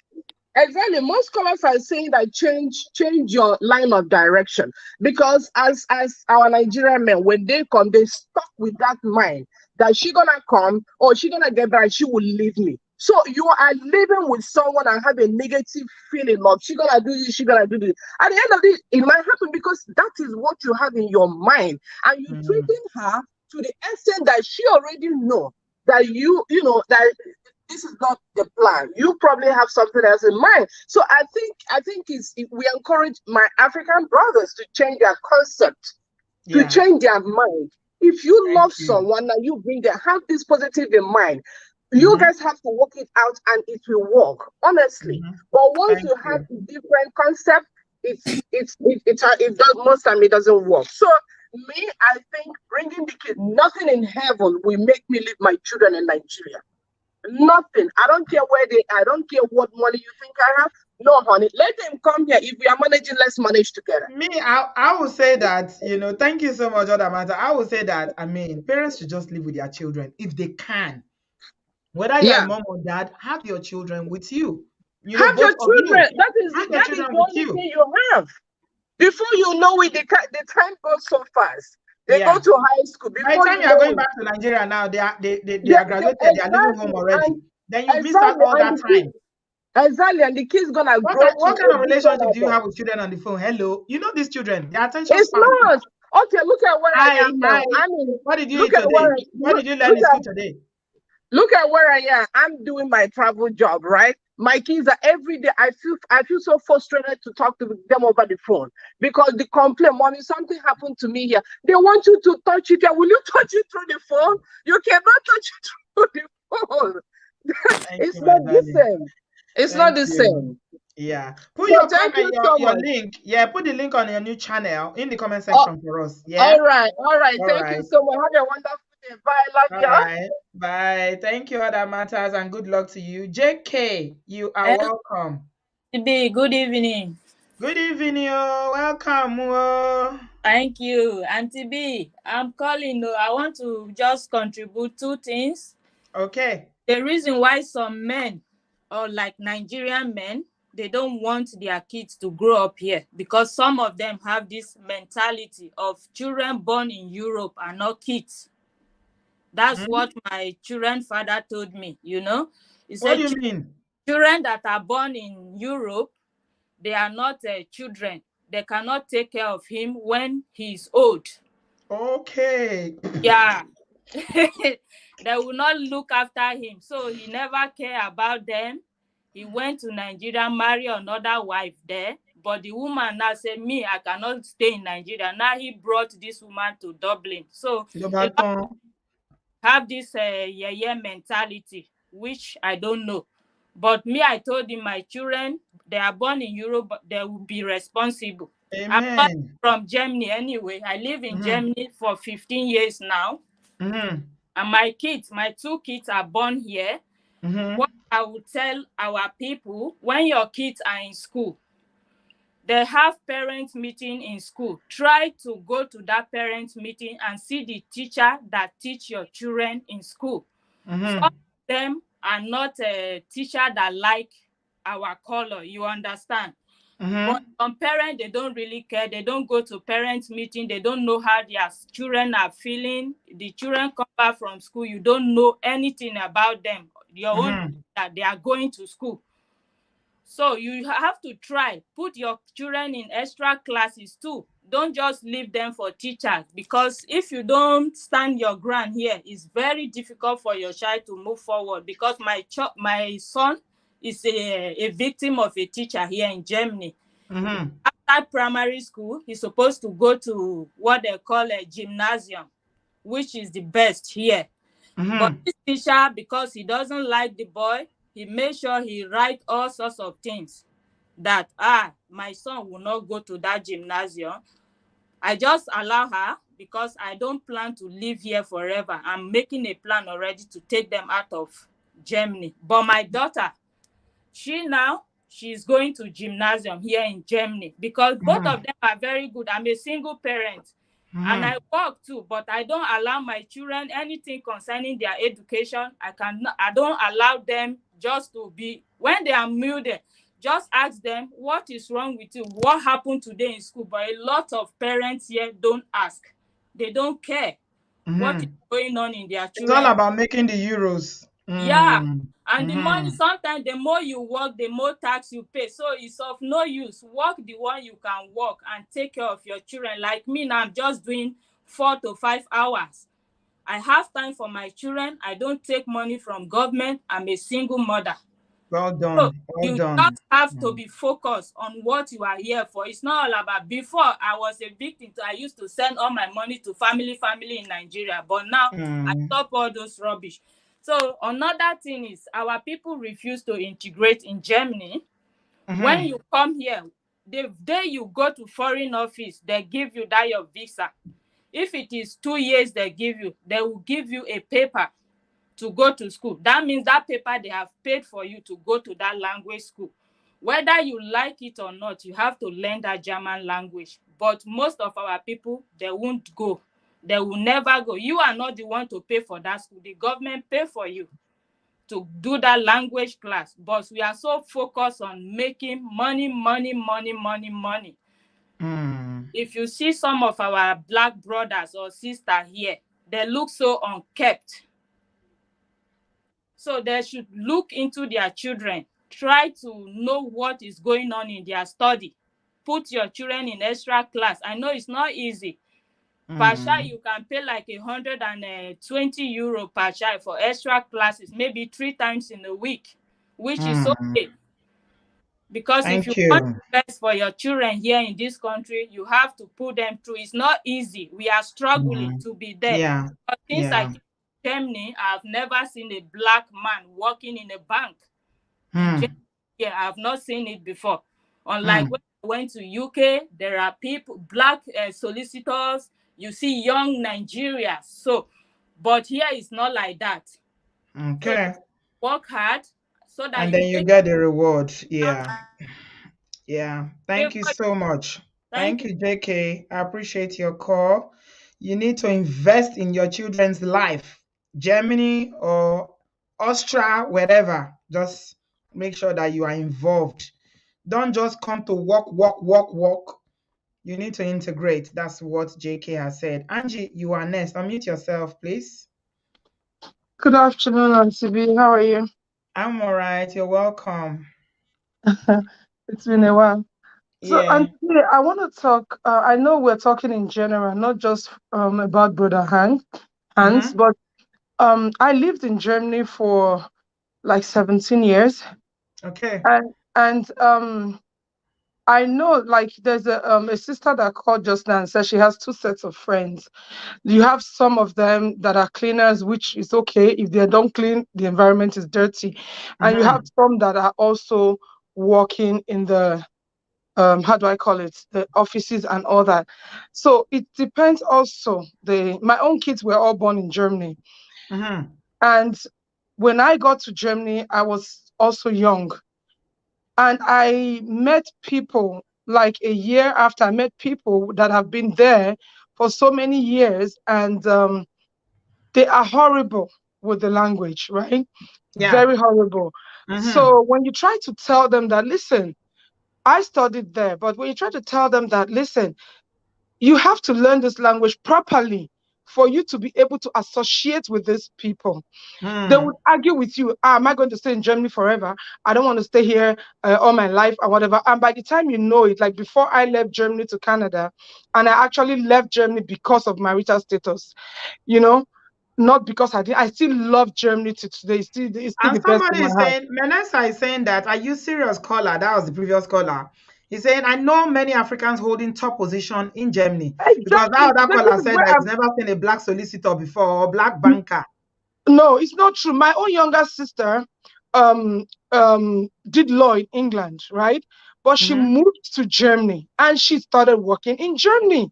Exactly. Most scholars are saying that change your line of direction because as our Nigerian men, when they come, they stuck with that mind that she gonna come or she gonna get married, she will leave me. So you are living with someone and have a negative feeling of she gonna do this, she gonna do this. At the end of it, it might happen because that is what you have in your mind, and you're treating her to the extent that she already know that you know that this is not the plan. You probably have something else in mind. So I think we encourage my African brothers to change their concept, to change their mind. If you love someone and you bring them, have this positive in mind. You guys have to work it out and it will work, honestly. But once you have a different concept, it does most time it doesn't work. So me, I think bringing the kid, nothing in heaven will make me leave my children in Nigeria. Nothing. I don't care where they. I don't care what money you think I have. No, honey. Let them come here. If we are managing, let's manage together. Me, I would say that, thank you so much, Odamata. I would say that, parents should just live with their children if they can. Whether you're a mom or dad, have your children with you. Have both your of you. children. That is Have your children the with only you. thing you have. Before you know it, the time goes so fast. They go to high school. By the time you are going back to Nigeria now, they are graduated, they are leaving home already. Then you missed out all that time. Exactly, and the kids gonna grow. What kind of relationship do you have with children on the phone? Hello, these children, their attention span. It's not. Okay, look at where I am now. I mean, what did you eat today? What did you learn in school today? Look at where I am. I'm doing my travel job, right? My kids are every day. I feel so frustrated to talk to them over the phone because they complain, "Mommy, something happened to me here." They want you to touch it. Will you touch it through the phone? You cannot touch it through the phone. It's not the same. It's not the same. Yeah. Put your comment, your link. Yeah, put the link on your new channel in the comment section for us. Yeah. All right. Thank you so much. Have a wonderful day. Bye. Love you. Right. Bye. Thank you, Other Matters, and good luck to you. JK, you are welcome. Good evening. Good evening, welcome. Thank you, Auntie B. I'm calling. I want to just contribute 2 things. Okay. The reason why some men, or like Nigerian men, they don't want their kids to grow up here because some of them have this mentality of children born in Europe are not kids. That's what my children's father told me, He said, what do you mean? Children that are born in Europe, they are not children. They cannot take care of him when he's old. Okay. Yeah. They will not look after him. So he never cared about them. He went to Nigeria, married another wife there. But the woman now said, me, I cannot stay in Nigeria. Now he brought this woman to Dublin. So have this mentality, which I don't know. But me, I told him, my children, they are born in Europe, but they will be responsible. Amen. I'm from Germany anyway. I live in Germany for 15 years now. And my 2 kids are born here. What I would tell our people, when your kids are in school, they have parents meeting in school. Try to go to that parents meeting and see the teacher that teach your children in school. Some of them are not a teacher that like our color, you understand? But some parents, they don't really care. They don't go to parents meeting. They don't know how their children are feeling. The children come back from school. You don't know anything about them. Your own that they are going to school. So you have to try. Put your children in extra classes too. Don't just leave them for teachers, because if you don't stand your ground here, it's very difficult for your child to move forward. Because my son is a victim of a teacher here in Germany. After primary school, he's supposed to go to what they call a gymnasium, which is the best here. But this teacher, because he doesn't like the boy, he made sure he write all sorts of things that, my son will not go to that gymnasium. I just allow her because I don't plan to live here forever. I'm making a plan already to take them out of Germany. But my daughter, she's going to gymnasium here in Germany because both of them are very good. I'm a single parent and I work too, but I don't allow my children anything concerning their education. I don't allow them just to be, when they are muted, just ask them, what is wrong with you? What happened today in school? But a lot of parents here don't ask. They don't care what is going on in their children. It's all about making the euros. Yeah. Mm. And the money, Mm-hmm. sometimes the more you work, the more tax you pay. So it's of no use. Work the one you can work and take care of your children. Like me now, I'm just doing 4 to 5 hours. I have time for my children. I don't take money from government. I'm a single mother. Well So done. Well you done. just have to Mm. be focused on what you are here for. It's not all about, before I was a victim. I used to send all my money to family in Nigeria. But now I Mm. stop all those rubbish. So another thing is our people refuse to integrate in Germany. When Mm-hmm. you come here, the day you go to foreign office, they give you that your visa. If it is 2 years they will give you a paper to go to school. That means that paper they have paid for you to go to that language school. Whether you like it or not, you have to learn that German language. But most of our people, they won't go. They will never go. You are not the one to pay for that school. The government pay for you to do that language class. But we are so focused on making money, money, money, money, money. Mm. If you see some of our black brothers or sisters here, they look so unkept. So they should look into their children, try to know what is going on in their study. Put your children in extra class. I know it's not easy. Per child, Mm. you can pay like 120 euro per child for extra classes, maybe 3 times in a week, which is Mm. okay. Because if you Thank want you. the best for your children here in this country, you have to put them through. It's not easy. We are struggling Mm. to be there. Yeah. But since I Yeah. came to Germany, I've never seen a black man working in a bank. In Germany, Mm. yeah, I've not seen it before. Unlike Mm. when I went to UK, there are people, black solicitors, you see young Nigerians. So, but here it's not like that. So you Okay. work hard so that And you then you make get the reward. Yeah. Yeah. Thank you before. so much. Thank Thank you. you, JK. I appreciate your call. You need to invest in your children's life. Germany or Austria, wherever. Just make sure that you are involved. Don't just come to work, work, work, work. You need to integrate. That's what JK has said. Angie, you are next. Unmute yourself, please. Good afternoon, Auntie B. How are you? I'm all right. You're welcome. It's been a while. So, Yeah. Auntie B, I want to talk. I know we're talking in general, not just about Brother Hans, Mm-hmm. but I lived in Germany for like 17 years, Okay. and I know like there's a sister that called just now and said she has two sets of friends. You have some of them that are cleaners, which is okay. If they don't clean, the environment is dirty. And you have Mm-hmm. some that are also working in the, how do I call it, the offices and all that. So it depends also. My own kids were all born in Germany. Mm-hmm. And when I got to Germany, I was also young. And I met people like a year after, I met people that have been there for so many years. And they are horrible with the language, right? Yeah. Very horrible. Mm-hmm. So when you try to tell them that, listen, I studied there, but when you try to tell them that, listen, you have to learn this language properly for you to be able to associate with these people. They would Mm. argue with you, am I going to stay in Germany forever? I don't want to stay here all my life or whatever. And by the time you know it, like before I left Germany to Canada, and I actually left Germany because of marital status, you know, not because I still love Germany to today. It's still And the best in somebody my is heart. saying, Menesa is saying that, are you serious, caller? That was the previous caller. He's saying, I know many Africans holding top position in Germany because that Exactly. other This caller is said where that he's never seen a black solicitor before or black banker. no, it's not true. My own younger sister um did law in England, right? But she Mm-hmm. moved to Germany and she started working in Germany.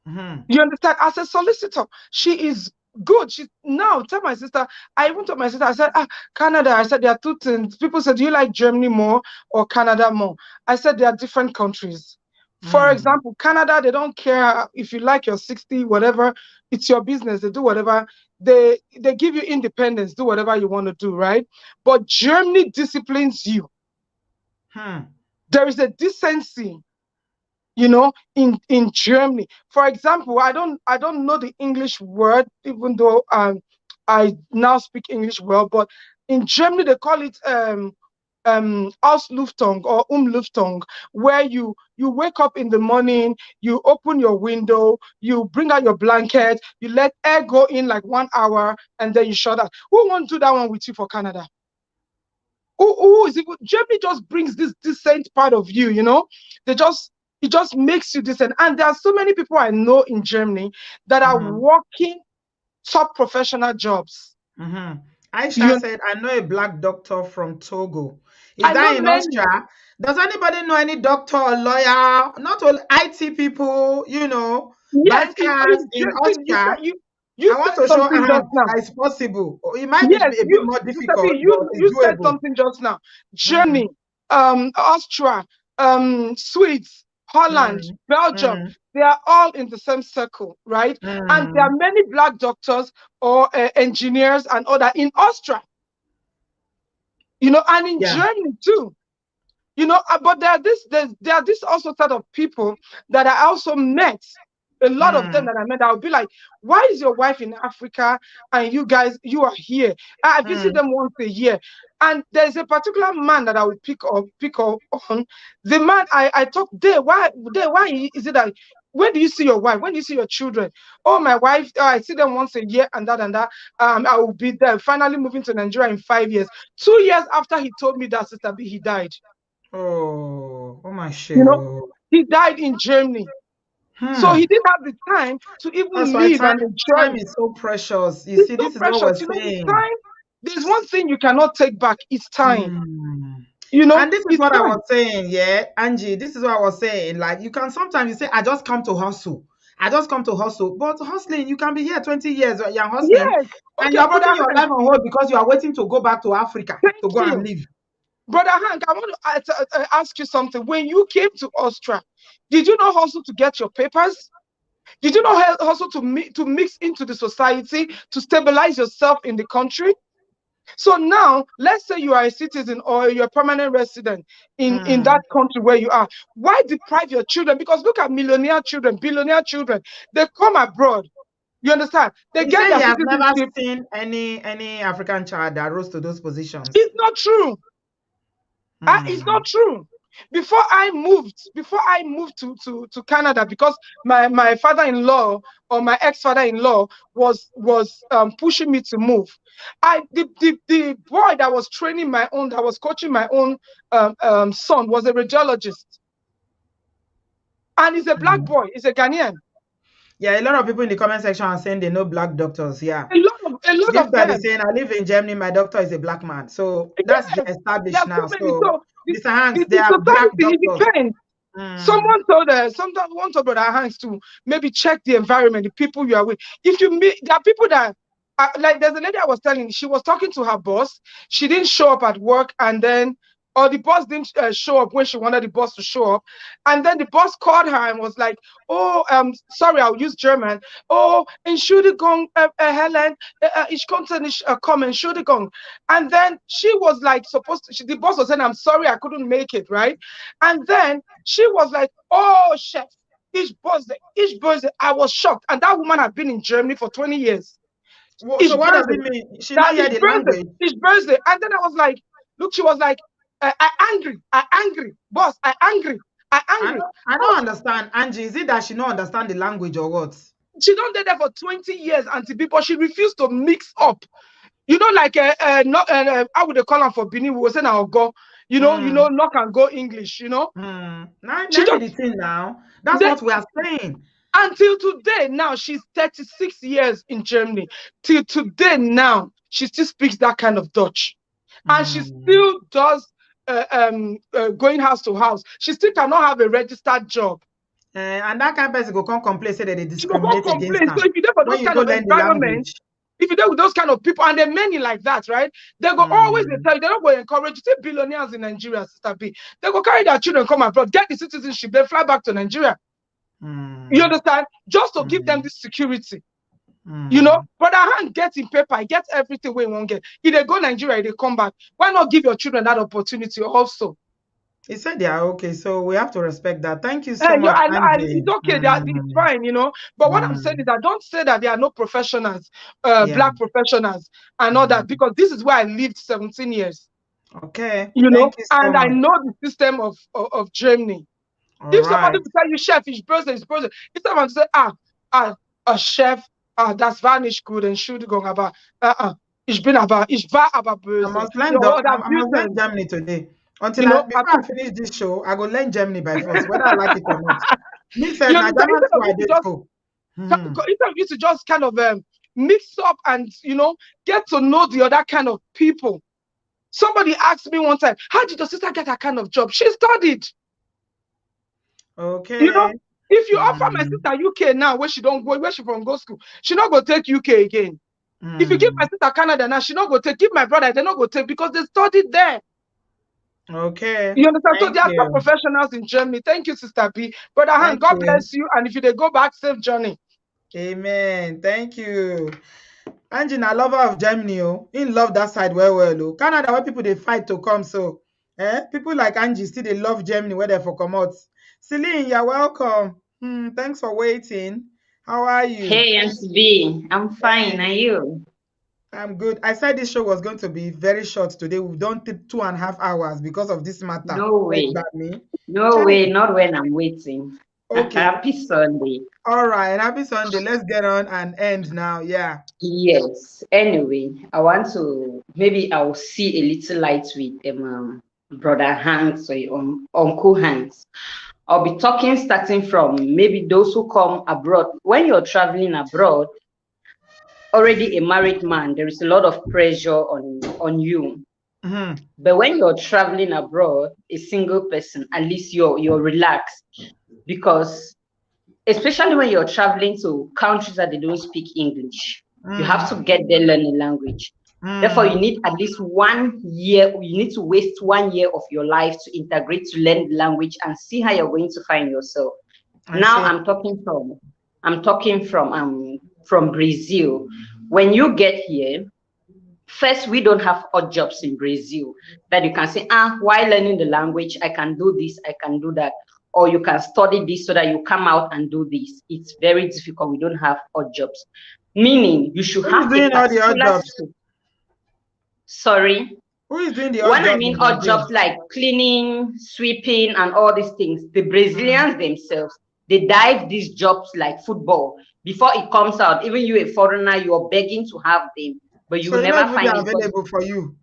Mm-hmm. You understand? As a solicitor, she is good. She now tell my sister. I even told my sister. I said, Canada. I said there are two things. People said, do you like Germany more or Canada more? I said they are different countries. For Mm. example, Canada, they don't care if you like your 60, whatever. It's your business. They do whatever. They give you independence. Do whatever you want to do, right? But Germany disciplines you. Hmm. There is a decency, in Germany. For example, I don't know the English word, even though I now speak English well, but in Germany they call it Ausluftung or Umluftung, where you wake up in the morning, you open your window, you bring out your blanket, you let air go in like 1 hour, and then you shut out. Who won't do that one with you for Canada? Who is it? Germany just brings this decent part of you, you know. It just makes you decent. And there are so many people I know in Germany that are working top professional jobs. Aisha said, I know a black doctor from Togo. Is I that know in many. Austria? Does anybody know any doctor or lawyer? Not all IT people, you know, Yes, bankers in Austria. you I want said to show something just hand now. that it's possible. It might be Yes, a bit you, more Sister B, difficult, but it's you said doable. something just now. Germany, Austria, Swedes, Holland, Belgium, they are all in the same circle, right? And there are many black doctors or engineers and other in Austria, you know, and in Germany too. You know, but there are this also set of people that I also met. A lot of them that I met, I'll be like, why is your wife in Africa and you are here? I visit them once a year. And there's a particular man that I will pick up on. The man I talk there, why is it that when do you see your wife? When do you see your children? Oh, my wife, I see them once a year and that and that. I will be there. Finally moving to Nigeria in 5 years. 2 years after he told me that, Sister B, he died. Oh my You know, shit. he died in Germany. So he didn't have the time to even That's why live and time enjoy. is so precious. You It's see, so this is what we're precious. You know, the saying. time, there's one thing you cannot take back. It's time. You know, And this is it's what I time. was saying, yeah, Angie. This is what I was saying. Like, you can sometimes you say, I just come to hustle. I just come to hustle. But hustling, you can be here 20 years, you're hustling, Yes. and Okay, you're Brother putting your Hank. life on hold because you are waiting to go back to Africa Thank to go and you. live. Brother Hank, I want to ask you something. When you came to Austria, did you not hustle to get your papers? Did you not hustle to mix into the society, to stabilize yourself in the country? So now, let's say you are a citizen or you're a permanent resident in that country where you are. Why deprive your children? Because look at millionaire children, billionaire children. They come abroad. You understand? They He get said their he has never citizenship. seen any African child that rose to those positions. It's not true. It's not true. Before I moved to Canada, because my father-in-law or my ex-father-in-law was pushing me to move. The boy that was training that was coaching my own son was a radiologist, and he's a black boy. He's a Ghanaian. Yeah, a lot of people in the comment section are saying they know black doctors. Yeah, a lot this of guy them. is saying, I live in Germany, my doctor is a black man. So that's established now. So many. So, So Mr. Hanks, the they are black society, it doctors. depends. Someone told Brother Hanks to maybe check the environment, the people you are with. If you meet, there are people that like there's a lady I was telling, she was talking to her boss. She didn't show up at work, and then or the boss didn't show up when she wanted the boss to show up, and then the boss called her and was like, "Oh, sorry, I'll use German. Oh, Entschuldigung, Helen, ich konnte nicht kommen, Entschuldigung." And then she was like the boss was saying, "I'm sorry, I couldn't make it," right? And then she was like, "Oh, chef, each birthday." I was shocked, and that woman had been in Germany for 20 years. So what does it mean? She not hear the language. Each birthday, and then I was like, look, she was like, I angry, boss, I angry. I don't understand, Angie. Is it that she don't understand the language or what? She don't did there for 20 years, Auntie B, but she refused to mix up. You know, like how would they call her for Benin? We were saying I'll go. You know, knock and go English. You know. Now the thing now. That's what we are saying. Until today, now she's 36 years in Germany. Till today, now she still speaks that kind of Dutch, and she still does going house to house. She still cannot have a registered job. And that kind of person go come complain, say that they discriminate against her. So if you do for those kind of environments, if you deal with those kind of people, and there are many like that, right? They go always tell you, they're not going to encourage you. See billionaires in Nigeria, Sister B. They go carry their children, come abroad, get the citizenship, then fly back to Nigeria. You understand? Just to give them this security. You know, Brother Han gets in paper, he gets everything we won't get. If they go Nigeria, they come back. Why not give your children that opportunity also? He said they are okay, so we have to respect that. Thank you so much, And Angie. it's okay, it's fine, you know. But what I'm saying is that don't say that there are no professionals, Yeah. black professionals and all that, because this is where I lived 17 years. Okay. You know, Thank you so and I much. know the system of Germany. All If right. somebody will tell you chef is person, if someone say, a chef, das war nicht gut, Entschuldigung, aber ich war aber I böse. must learn You know, that I must learn business, Germany today. you Until know, before I finish this show, I go learn Germany by force, whether I like it or not. Me said you na understand? German school I did school. Instead of you to just kind of mix up and, you know, get to know the other kind of people. Somebody asked me one time, how did your sister get that kind of job? She studied. Okay. You know, if you offer my sister UK now, where she from go school, she not go take UK again. If you give my sister Canada now, she not go take. Give my brother, they not go take because they studied there. Okay. You understand? So Thank there are top you. professionals in Germany. Thank you, Sister B. Brother Han, Thank God you. bless you. And if you they go back, safe journey. Amen. Thank you. Angie, na lover of Germany, oh. He love that side well, oh. Canada, where people they fight to come, so people like Angie still they love Germany where they for come out. Celine, you're welcome. Thanks for waiting. How are you? Hey, SB, I'm fine. Hey. Are you? I'm good. I said this show was going to be very short today. We've done 2.5 hours because of this matter. No way. By me. No way, not when I'm waiting. Okay. Happy Sunday. All right. Happy Sunday. Let's get on and end now. Yeah. Yes. Anyway, I want to, maybe I'll see a little light with Brother Hans or Uncle Hans. I'll be talking starting from maybe those who come abroad. When you're traveling abroad, already a married man, there is a lot of pressure on you. But when you're traveling abroad, a single person, at least you're relaxed, because especially when you're traveling to countries that they don't speak English, you have to get there learning language. Therefore, you need at least 1 year. You need to waste 1 year of your life to integrate, to learn the language and see how you're going to find yourself. Now I'm talking from Brazil. When you get here, first, we don't have odd jobs in Brazil that you can say, while learning the language, I can do this, I can do that. Or you can study this so that you come out and do this. It's very difficult. We don't have odd jobs. Meaning, you should have doing a all the odd particular jobs? skill. Sorry? Who is doing the odd When jobs? I mean odd jobs like cleaning, sweeping, and all these things, the Brazilians themselves, they dive these jobs like football. Before it comes out, even you, a foreigner, you're begging to have them, but you will never find it available for you.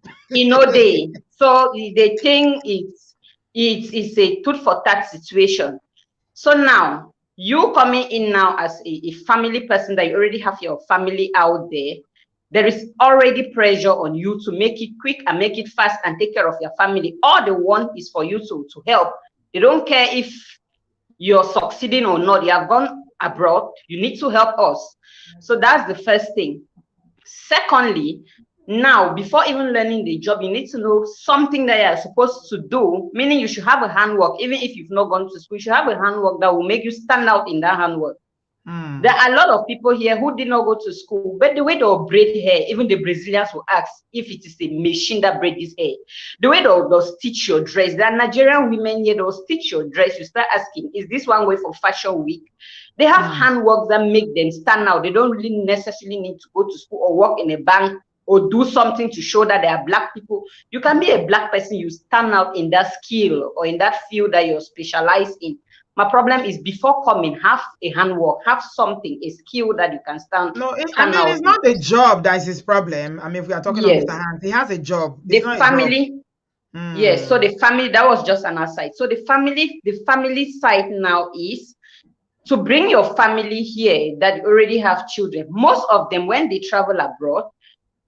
So they think it's a tooth for tat situation. So now you coming in now as a family person that you already have your family out there. There is already pressure on you to make it quick and make it fast and take care of your family. All they want is for you to help. They don't care if you're succeeding or not. You have gone abroad, you need to help us. So that's the first thing. Secondly, now, before even learning the job, you need to know something that you're supposed to do, meaning you should have a handwork. Even if you've not gone to school, you should have a handwork that will make you stand out in that handwork. There are a lot of people here who did not go to school, but the way they'll braid hair, even the Brazilians will ask if it is a machine that braids his hair. The way they'll stitch your dress, there are Nigerian women here, they'll stitch your dress. You start asking, is this one way for fashion week? They have handwork that make them stand out. They don't really necessarily need to go to school or work in a bank or do something to show that they are black people. You can be a black person, you stand out in that skill or in that field that you're specialized in. My problem is before coming, have a handwork, have something, a skill that you can stand out. It's not a job that is his problem. I mean, if we are talking of Mr. Hans, he has a job. The family, yes. So the family, that was just an aside. So the family side now is to bring your family here that already have children. Most of them, when they travel abroad,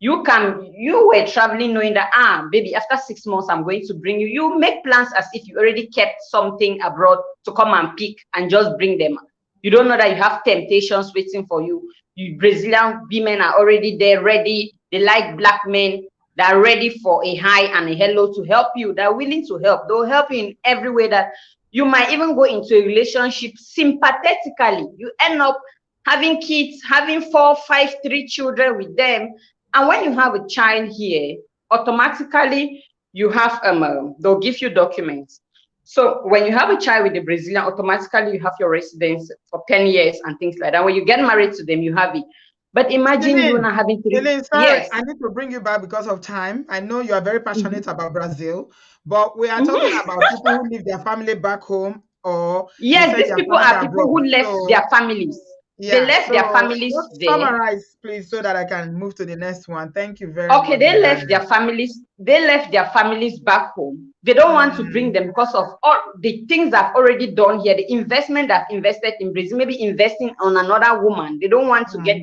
you were traveling knowing that, baby, after 6 months, I'm going to bring you. You make plans as if you already kept something abroad to come and pick and just bring them. You don't know that you have temptations waiting for you. You Brazilian women are already there, ready. They like black men that are ready for a hi and a hello to help you. They're willing to help. They'll help you in every way that you might even go into a relationship sympathetically. You end up having kids, having 4, 5, 3 children with them. And when you have a child here, automatically you have they'll give you documents. So when you have a child with a Brazilian, automatically you have your residence for 10 years and things like that. When you get married to them, you have it. But imagine you not having to. Elaine, sorry, Yes. I need to bring you back because of time. I know you are very passionate about Brazil, but we are talking about people who leave their family back home, or you Yes, said these they are people family are people abroad. who left their families. They Yeah, left their so families just there. summarize, please, so that I can move to the next one. Thank you very Okay, much. they left their families. They left their families back home. They don't want to bring them because of all the things they've already done here. The investment they've invested in Brazil, maybe investing on another woman. They don't want to get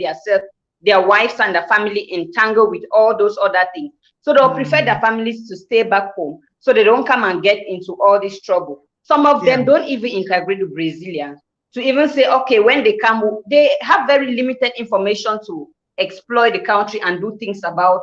their wives and their family entangled with all those other things. So they'll prefer their families to stay back home, so they don't come and get into all this trouble. Some of them don't even integrate with Brazilians to even say, okay, when they come, they have very limited information to exploit the country and do things about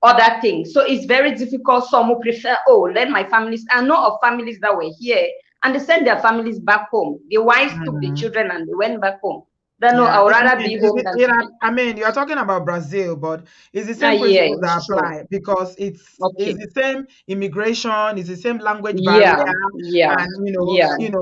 other things. So it's very difficult. Some will prefer, oh, let my families. I know of families that were here and they sent their families back home. The wives took the children and they went back home. Then no, I would rather be home than to be. I mean, you're talking about Brazil, but it's the same principles that It's true. apply because it's Okay. the same immigration, it's the same language Yeah, barrier, yeah, and yeah.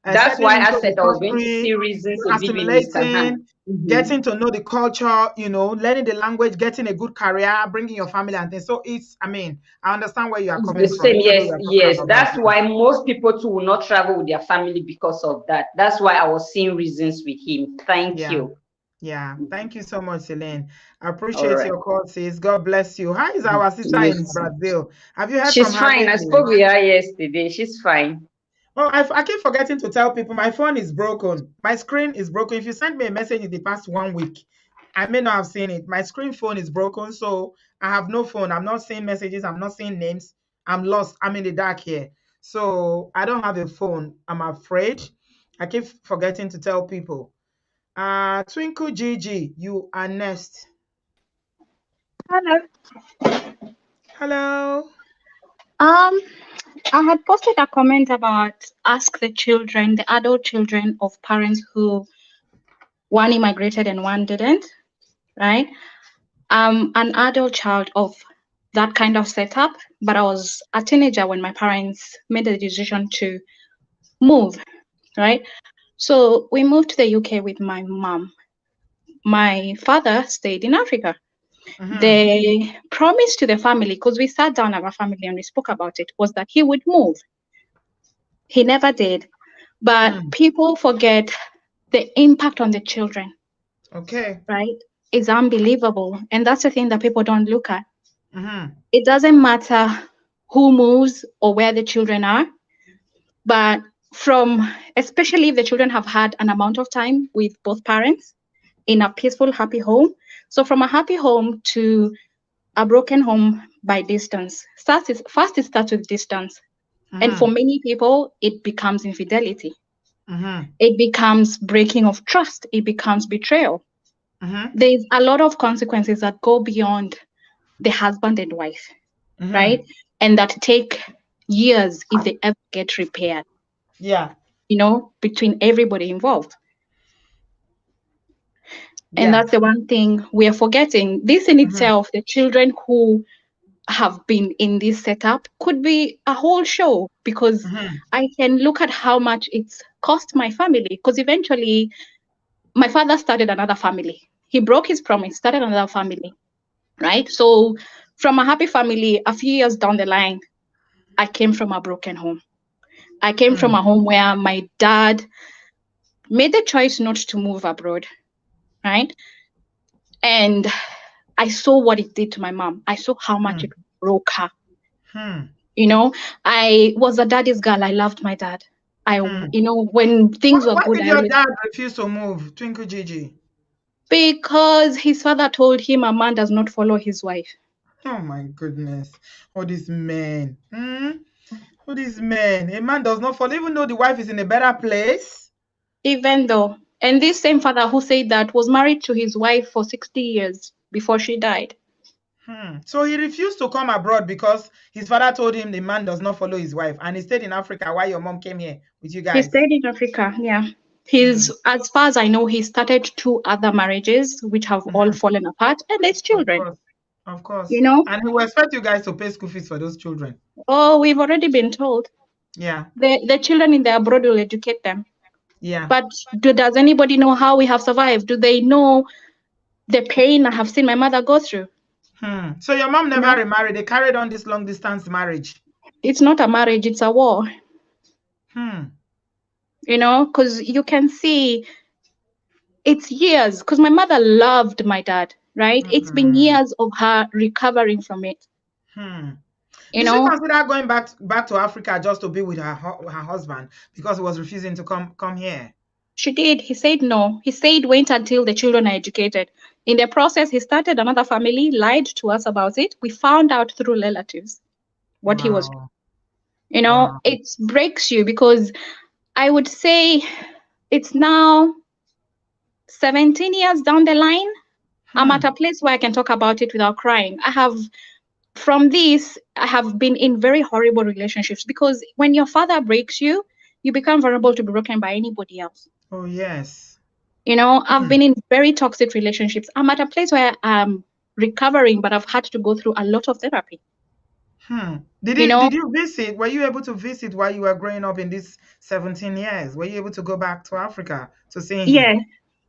That's settling why I into the said I was going to see country, reasons of leaving Mr. assimilating, Han. getting to know the culture, learning the language, getting a good career, bringing your family and things. So I mean, I understand where you are It's coming the from, same, even though yes, you are talking yes. about That's Brazil. why most people too will not travel with their family because of that. That's why I was seeing reasons with him. Thank Yeah. you. Yeah, thank you so much, Celine. I All appreciate right. your call, sis. God bless you. How is our sister in Yes. Brazil? Have you heard from She's her fine. I lately? spoke with her yesterday. She's fine. Oh, I keep forgetting to tell people my phone is broken. My screen is broken. If you send me a message in the past 1 week, I may not have seen it. My screen phone is broken, so I have no phone. I'm not seeing messages. I'm not seeing names. I'm lost. I'm in the dark here. So I don't have a phone. I'm afraid. I keep forgetting to tell people. Twinkle Gigi, you are next. Hello. Hello. I had posted a comment about ask the children, the adult children of parents who one immigrated and one didn't, right? I'm an adult child of that kind of setup, but I was a teenager when my parents made the decision to move, right? So we moved to the UK with my mom. My father stayed in Africa. The promise to the family, because we sat down as a family and we spoke about it, was that he would move. He never did. But people forget the impact on the children. Okay. Right? It's unbelievable. And that's the thing that people don't look at. Mm-hmm. It doesn't matter who moves or where the children are, but especially if the children have had an amount of time with both parents in a peaceful, happy home. So from a happy home to a broken home by distance. First, it starts with distance. And for many people, it becomes infidelity. It becomes breaking of trust. It becomes betrayal. There's a lot of consequences that go beyond the husband and wife, right? And that take years if they ever get repaired. Yeah. Between everybody involved. And that's the one thing we are forgetting. This in itself, the children who have been in this setup could be a whole show, because I can look at how much it's cost my family, because eventually my father started another family. He broke his promise, started another family, right? So from a happy family, a few years down the line, I came from a broken home. I came from a home where my dad made the choice not to move abroad, right? And I saw what it did to my mom. I saw how much it broke her. I was a daddy's girl. I loved my dad. When things were Why good, did your dad refuse to move, Twinkle Gigi? Because his father told him a man does not follow his wife. Oh my goodness. All these men. All these men. A man does not follow, even though the wife is in a better place. Even though. And this same father who said that was married to his wife for 60 years before she died. So he refused to come abroad because his father told him the man does not follow his wife, and he stayed in Africa while your mom came here with you guys. He stayed in Africa, yeah. As far as I know, he started 2 other marriages which have all fallen apart, and there's children. Of course. And he will expect you guys to pay school fees for those children. Oh, we've already been told. Yeah. The children in the abroad will educate them. Yeah. But does anybody know how we have survived? Do they know the pain I have seen my mother go through? So your mom You never know, remarried. They carried on this long distance marriage. it's not a marriage, it's a war. You know, because you can see it's years. Because my mother loved my dad, right? It's been years of her recovering from it. You Did she know, consider going back to Africa just to be with her husband because he was refusing to come here? she did. He said no. He said wait until the children are educated. In the process, he started another family, lied to us about it. We found out through relatives what he was. Wow. You know, it breaks you because I would say it's now 17 years down the line. I'm at a place where I can talk about it without crying. From this, I have been in very horrible relationships because when your father breaks you, you become vulnerable to be broken by anybody else. Oh, yes. You know, I've been in very toxic relationships. I'm at a place where I'm recovering, but I've had to go through a lot of therapy. Did You know, you visit? Were you able to visit while you were growing up in these 17 years? Were you able to go back to Africa to see him? yeah,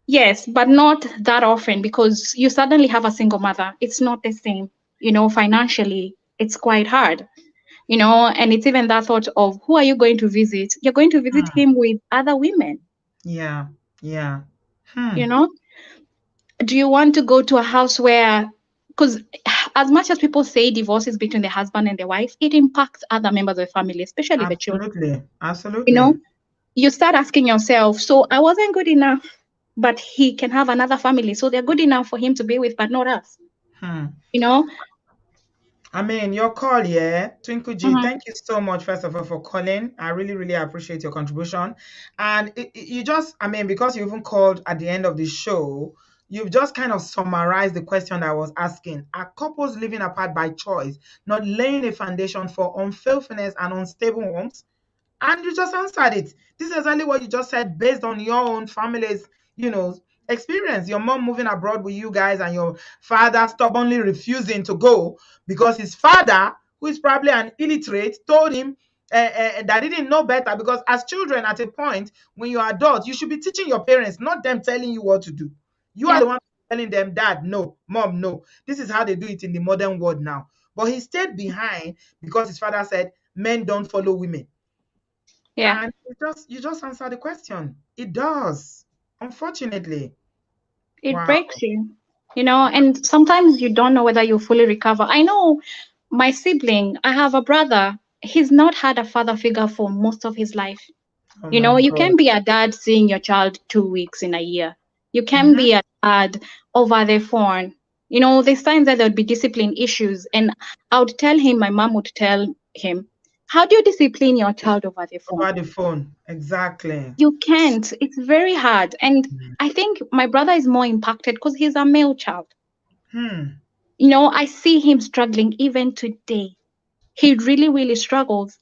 yes, but not that often because you suddenly have a single mother. It's not the same. You know, financially, it's quite hard. You know, and it's even that thought of who are you going to visit? You're going to visit him with other women. Yeah, yeah. You know, do you want to go to a house where, because as much as people say divorce is between the husband and the wife, it impacts other members of the family, especially the children. Absolutely, You know, absolutely. you start asking yourself, so I wasn't good enough, but he can have another family, so they're good enough for him to be with, but not us. You know, I mean, your call, yeah, Twinkle G. Thank you so much, first of all, for calling. I really, really appreciate your contribution. And you just, I mean, because you even called at the end of the show, you've just kind of summarized the question that I was asking. Are couples living apart by choice, not laying a foundation for unfaithfulness and unstable homes? And you just answered it. This is exactly what you just said based on your own family's, experience. Your mom moving abroad with you guys and your father stubbornly refusing to go because his father, who is probably an illiterate, told him that he didn't know better. Because as children, at a point, when you're adults, you should be teaching your parents, not them telling you what to do. You are the one telling them, Dad, no, Mom, no. This is how they do it in the modern world now. But he stayed behind because his father said, men don't follow women. yeah. And you just answer the question. It does, unfortunately. It Wow. breaks you, you know, and sometimes you don't know whether you fully recover. I know my sibling, I have a brother, he's not had a father figure for most of his life. Oh You my know, you God. can be a dad seeing your child 2 weeks in a year. You can be a dad over the phone. You know, there's times that there would be discipline issues. And I would tell him, my mom would tell him, how do you discipline your child over the phone? Over the phone, exactly. You can't. It's very hard. And I think my brother is more impacted because he's a male child. You know, I see him struggling even today. He really, really struggles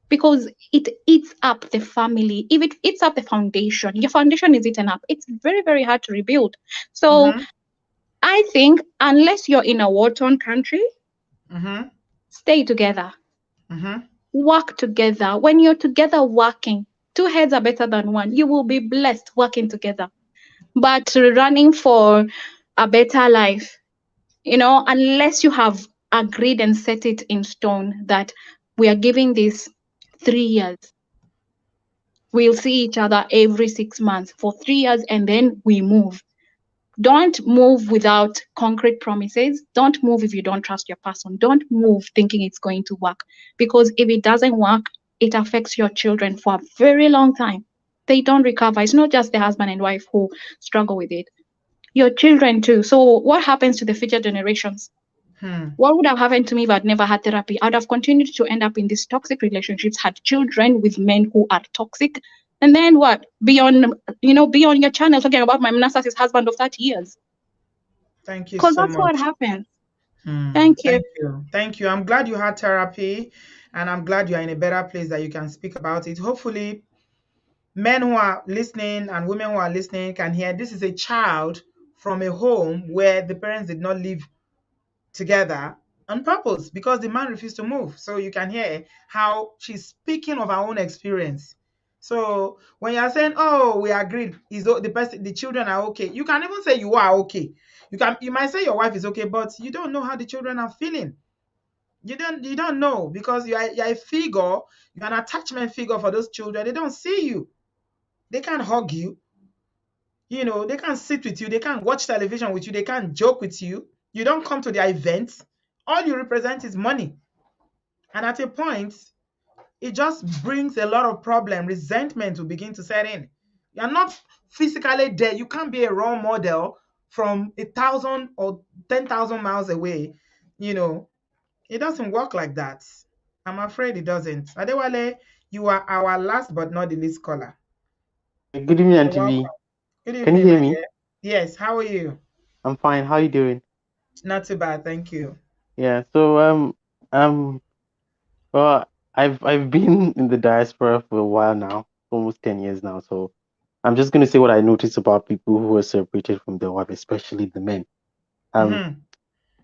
because it eats up the family. If it eats up the foundation, your foundation is eaten up. It's very, very hard to rebuild. So I think unless you're in a war-torn country, stay together. Work together. When you're together working, two heads are better than one. You will be blessed working together. But running for a better life, you know, unless you have agreed and set it in stone that we are giving this 3 years, we'll see each other every 6 months for 3 years and then we move. Don't move without concrete promises. Don't move if you don't trust your person. Don't move thinking it's going to work, because if it doesn't work, it affects your children for a very long time. They don't recover. It's not just the husband and wife who struggle with it, your children too. So what happens to the future generations? What would have happened to me if I'd never had therapy? I'd have continued to end up in these toxic relationships, had children with men who are toxic. And then what? Be on your channel talking about my narcissist husband of 30 years. Thank you Because so that's what much. happens. Thank you. Thank you. Thank you. I'm glad you had therapy, and I'm glad you're in a better place that you can speak about it. Hopefully, men who are listening and women who are listening can hear this is a child from a home where the parents did not live together, on purpose because the man refused to move. So you can hear how she's speaking of her own experience. So when you're saying, "Oh, we agreed," the children are okay. You can even say you are okay. You might say your wife is okay, but you don't know how the children are feeling. You don't know because you're a figure, you're an attachment figure for those children. They don't see you. They can't hug you. They can't sit with you. They can't watch television with you. They can't joke with you. You don't come to their events. All you represent is money. And at a point, it just brings a lot of problem. Resentment will begin to set in. You're not physically there. You can't be a role model from 1,000 or 10,000 miles away. It doesn't work like that. I'm afraid it doesn't. Adewale, you are our last but not the least caller. Good evening, You're Auntie welcome. V. Good Can you evening, hear my me? dear. Yes, how are you? I'm fine. How are you doing? Not too bad, thank you. Yeah. So well, I've been in the diaspora for a while now, almost 10 years now. So I'm just gonna say what I notice about people who are separated from their wife, especially the men. Mm-hmm.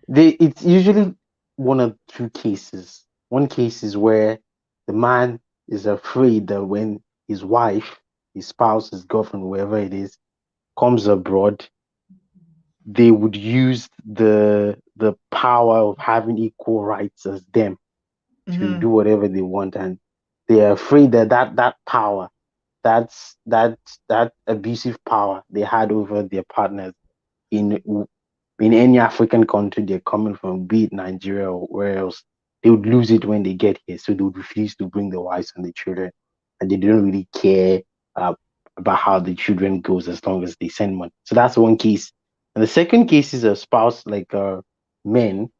It's usually one of two cases. One case is where the man is afraid that when his wife, his spouse, his girlfriend, whoever it is, comes abroad, they would use the power of having equal rights as them to Mm-hmm. do whatever they want, and they're afraid that that power, that abusive power they had over their partners in in any African country they're coming from, be it Nigeria or where else, they would lose it when they get here. So they would refuse to bring the wives and the children, and they don't really care uh, about how the children goes as long as they send money. So that's one case. And the second case is a spouse, like men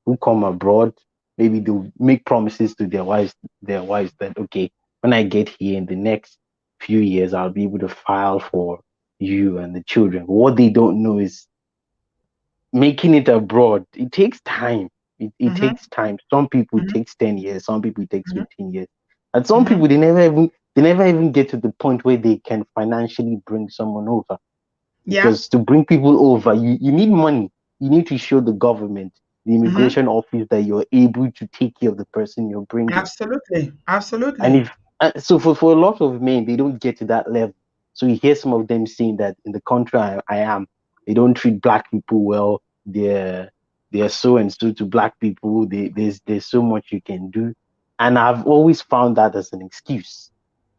who come abroad. Maybe they'll make promises to their wives that, okay, when I get here in the next few years, I'll be able to file for you and the children. What they don't know is making it abroad, it takes time. It Mm-hmm. takes time. Some people it Mm-hmm. takes 10 years, some people it takes Mm-hmm. 15 years. And some Mm-hmm. people they never even get to the point where they can financially bring someone over. Yeah. Because to bring people over, you need money. You need to show the government, the Mm-hmm. immigration office, that you're able to take care of the person you're bringing. Absolutely. And Absolutely. if so for a lot of men, they don't get to that level. So you hear some of them saying that in the country I am, they don't treat black people well. They're so and so to black people. There's so much you can do, and I've always found that as an excuse,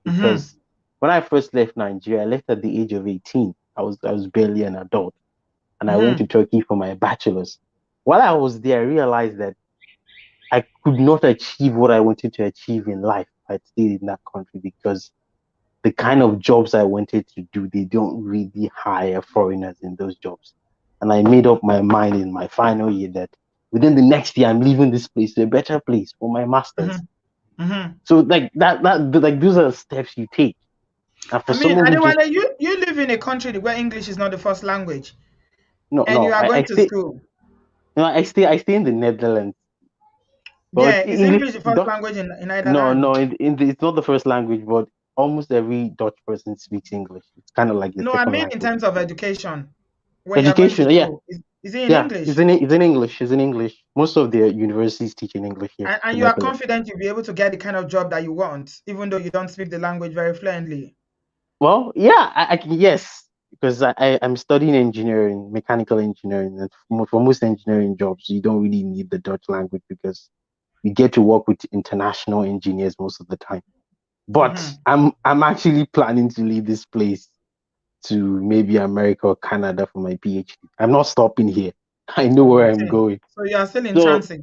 Mm-hmm. because when I first left Nigeria, I left at the age of 18. I was barely an adult, and I went Mm-hmm. to Turkey for my bachelor's. While I was there, I realized that I could not achieve what I wanted to achieve in life if I'd stayed in that country, because the kind of jobs I wanted to do, they don't really hire foreigners in those jobs. And I made up my mind in my final year that within the next year, I'm leaving this place to a better place for my master's. Mm-hmm. Mm-hmm. So like like those are the steps you take. And for I mean, someone who just Adewale, you live in a country where English is not the first language, no and you no are I going to stay school. no I stay in the Netherlands, Yeah, but is English English the first Dutch. language in either No, land? no, it's not the first language, but almost every Dutch person speaks English. It's kind of like the No, I second mean in language. terms of education, when you are going to Education, yeah, school, is it in yeah, English? it's in English. It's in English. Most of the universities teach in English here And in you the are Netherlands. confident you'll be able to get the kind of job that you want, even though you don't speak the language very fluently. Well, yeah, I can, yes, because I'm studying engineering, mechanical engineering, and for most engineering jobs, you don't really need the Dutch language because you get to work with international engineers most of the time. But Mm-hmm. I'm actually planning to leave this place to maybe America or Canada for my PhD. I'm not stopping here. I know where I'm Okay. going. So you are still in So transit.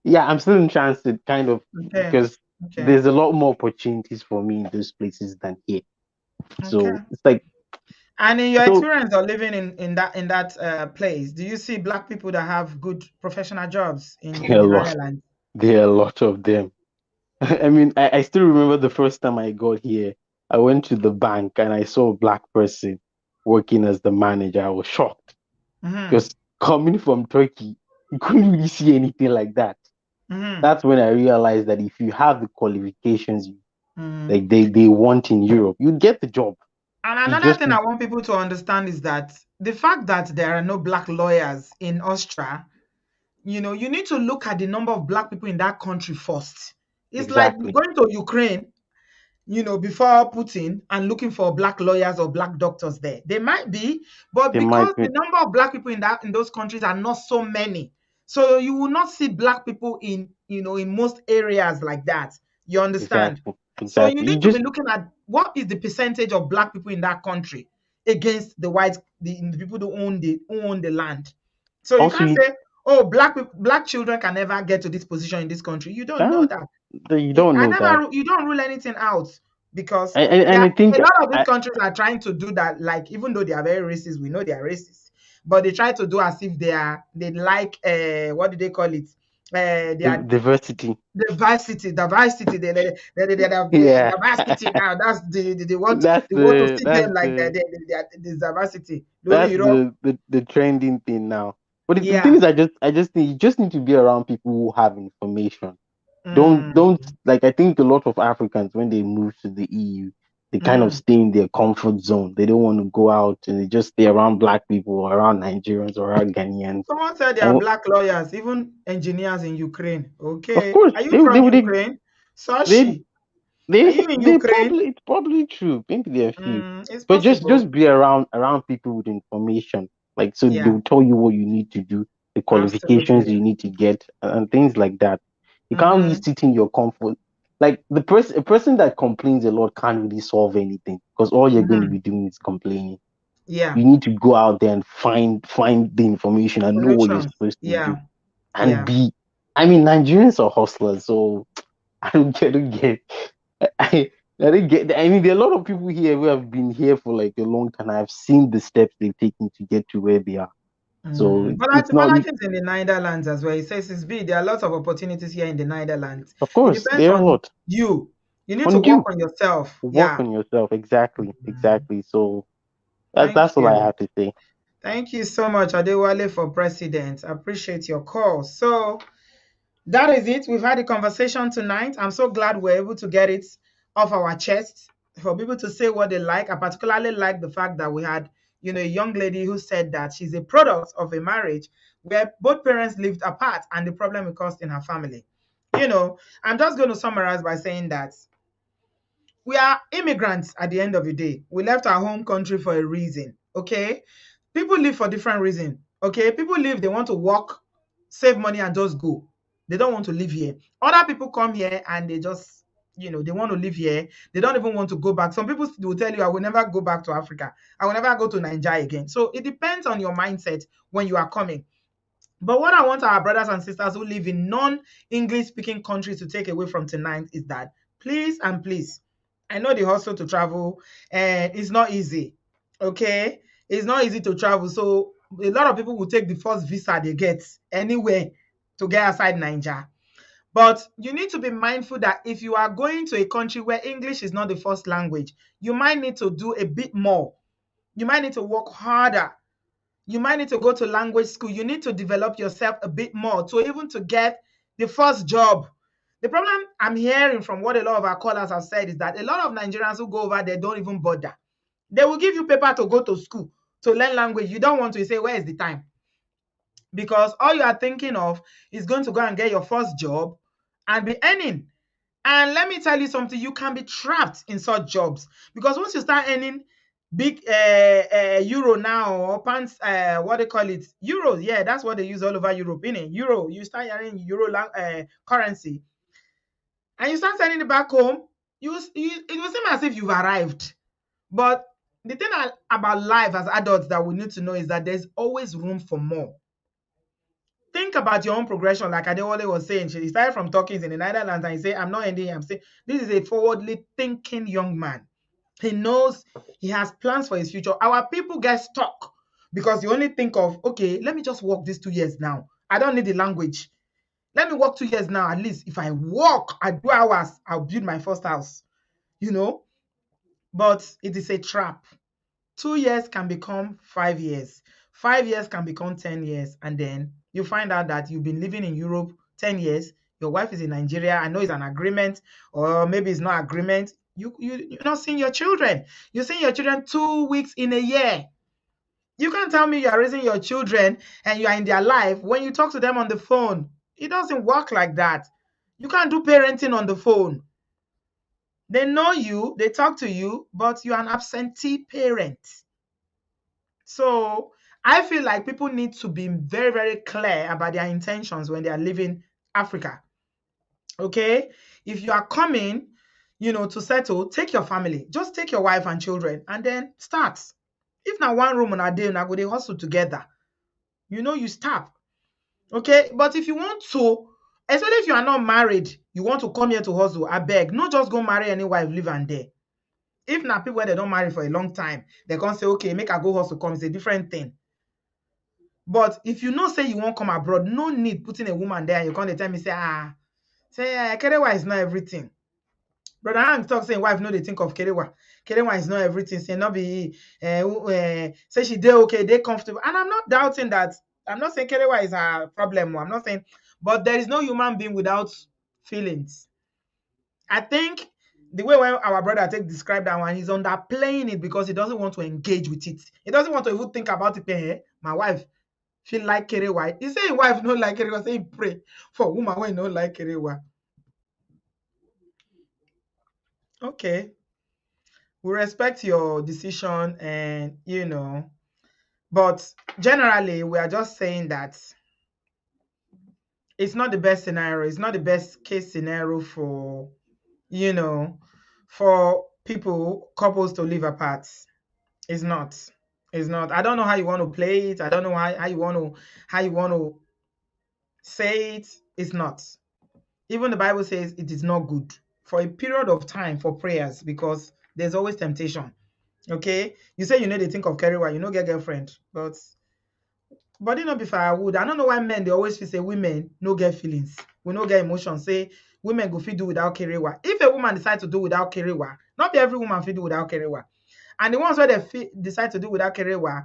yeah, I'm still in transit, kind of, Okay. because Okay. there's a lot more opportunities for me in those places than here. Okay. So it's like, And in your so experience of living in that place, do you see black people that have good professional jobs in there are a the lot, Netherlands? there are a lot of them. I mean, I still remember the first time I got here. I went to the bank and I saw a black person working as the manager. I was shocked Mm-hmm. because coming from Turkey, you couldn't really see anything like that. Mm-hmm. That's when I realized that if you have the qualifications Mm-hmm. like they want in Europe, you get the job. And You another just thing I want people to understand is that the fact that there are no black lawyers in Austria you know, you need to look at the number of black people in that country first. It's like Exactly. going to Ukraine, you know, before Putin and looking for black lawyers or black doctors there. They might be, but They because might be the number of black people in those countries are not so many, so you will not see black people in, you know, in most areas like that. You understand? exactly. So you Exactly. You need to be just looking at what is the percentage of black people in that country against the whites, the people who own the land. So you also can't you say, oh, black children can never get to this position in this country. You don't know don't that. you don't know that. You don't rule anything out, because And there I think a lot of these I countries are trying to do that. Like, even though they are very racist, we know they are racist, but they try to do as if they like what do they call it? They are diversity. diversity. They have the Yeah. diversity now. That's that's they want to the see that's them like the they are the diversity. Lori that's Europe. the trending thing now. But the thing Yeah. is, I just think you just need to be around people who have information. Mm, Don't like, I think a lot of Africans, when they move to the EU, they kind of mm. stay in their comfort zone. They don't want to go out, and they just stay around black people or around Nigerians or around Ghanaians. Someone said there are And black lawyers, even engineers in Ukraine. of Okay. course, Are you they from they they Ukraine? they Sashi, are they, you in they Ukraine? probably, it's probably true. Maybe there are a few, It's but just possible. be around people with information, like, so they Yeah, will tell you what you need to do, the qualifications absolutely. you need to get, and things like that. You can't really Mm-hmm. sit in your comfort. Like, a person that complains a lot can't really solve anything, because all you're going to Mm-hmm. be doing is complaining. Yeah. You need to go out there and find the information and know what you're Information. supposed to Yeah. do, and Yeah. be. I mean, Nigerians are hustlers, so I don't get. I, I didn't get. I mean, there are a lot of people here who have been here for like a long time. I've seen the steps they've taken to get to where they are. So it's not. Bolaji is in the Netherlands as well. He says it's big. There are lots of opportunities here in the Netherlands. Of It course, depends there are a on lot. you. You need to On work you, on yourself. work Yeah. on yourself. Exactly, exactly. So Thank that's all I you. have to say. Thank you so much, Adewale, for president. I appreciate your call. So that is it. We've had a conversation tonight. I'm so glad we're able to get it off our chest for people to say what they like. I particularly like the fact that we had, you know, a young lady who said that she's a product of a marriage where both parents lived apart and the problem it caused in her family. You know, I'm just going to summarize by saying that we are immigrants at the end of the day. We left our home country for a reason. Okay. People live for different reasons. Okay. People live, they want to work, save money, and just go. They don't want to live here. Other people come here and they just, you know, they want to live here. They don't even want to go back. Some people will tell you, I will never go back to Africa. I will never go to Nigeria again. So it depends on your mindset when you are coming. But what I want our brothers and sisters who live in non-English speaking countries to take away from tonight is that please and please, I know the hustle to travel and it's not easy. Okay? It's not easy to travel. So a lot of people will take the first visa they get anywhere to get outside Nigeria. But you need to be mindful that if you are going to a country where English is not the first language, you might need to do a bit more. You might need to work harder. You might need to go to language school. You need to develop yourself a bit more to even to get the first job. The problem I'm hearing from what a lot of our callers have said is that a lot of Nigerians who go over there don't even bother. They will give you paper to go to school to learn language. You don't want to say, where is the time? Because all you are thinking of is going to go and get your first job and be earning. And let me tell you something, you can be trapped in such jobs because once you start earning big euro now or pounds, what they call it, euros, yeah, that's what they use all over Europe, innit? Euro, you start earning euro currency and you start sending it back home, it will seem as if you've arrived. But the thing about life as adults that we need to know is that there's always room for more. Think about your own progression, like Adewale was saying. She started from talking in the Netherlands and he said, I'm not ending here. I'm saying this is a forwardly thinking young man. He knows he has plans for his future. Our people get stuck because you only think of, okay, let me just work these 2 years now. I don't need the language. Let me work 2 years now. At least if I work, I do hours, I'll build my first house, you know? But it is a trap. 2 years can become 5 years. 5 years can become 10 years. And then you find out that you've been living in Europe 10 years. Your wife is in Nigeria. I know it's an agreement, or maybe it's not agreement. You're not seeing your children. You're seeing your children 2 weeks in a year. You can't tell me you are raising your children and you are in their life when you talk to them on the phone. It doesn't work like that. You can't do parenting on the phone. They know you, they talk to you, but you're an absentee parent. So I feel like people need to be very, very clear about their intentions when they are leaving Africa. Okay? If you are coming, to settle, take your family. Just take your wife and children and then start. If not one room on a day, now go they hustle together. You stop. Okay? But if you want to, especially if you are not married, you want to come here to hustle, I beg, not just go marry any wife, live and there. If na people where they don't marry for a long time, they can't say, okay, make I go hustle come. It's a different thing. But if you know say you won't come abroad, no need putting a woman there and you can't tell me, say, Kerewa is not everything. Brother Hank talk saying wife no they think of Kerewa. Kerewa is not everything. Say not be say she dey okay, they comfortable. And I'm not doubting that. I'm not saying Kerewa is a problem. I'm not saying, but there is no human being without feelings. I think the way when our brother described that one, he's underplaying it because he doesn't want to engage with it. He doesn't want to even think about it. Hey, my wife feel like Kerewa. He say his wife no like Kerewa. Say he pray for woman when no like Kerewa. Okay. We respect your decision and but generally we are just saying that it's not the best scenario. It's not the best case scenario for for couples to live apart. It's not. It's not. I don't know how you want to play it. I don't know how you want to say it. It's not. Even the Bible says it is not good for a period of time for prayers because there's always temptation. Okay? You say they think of Kerewa, get girlfriend, but body not be firewood. I don't know why men they always feel say women no get feelings. We no get emotions. Say women go fit do without Kerewa. If a woman decide to do without Kerewa, not be every woman fit do without Kerewa. And the ones where they decide to do without Kerewa,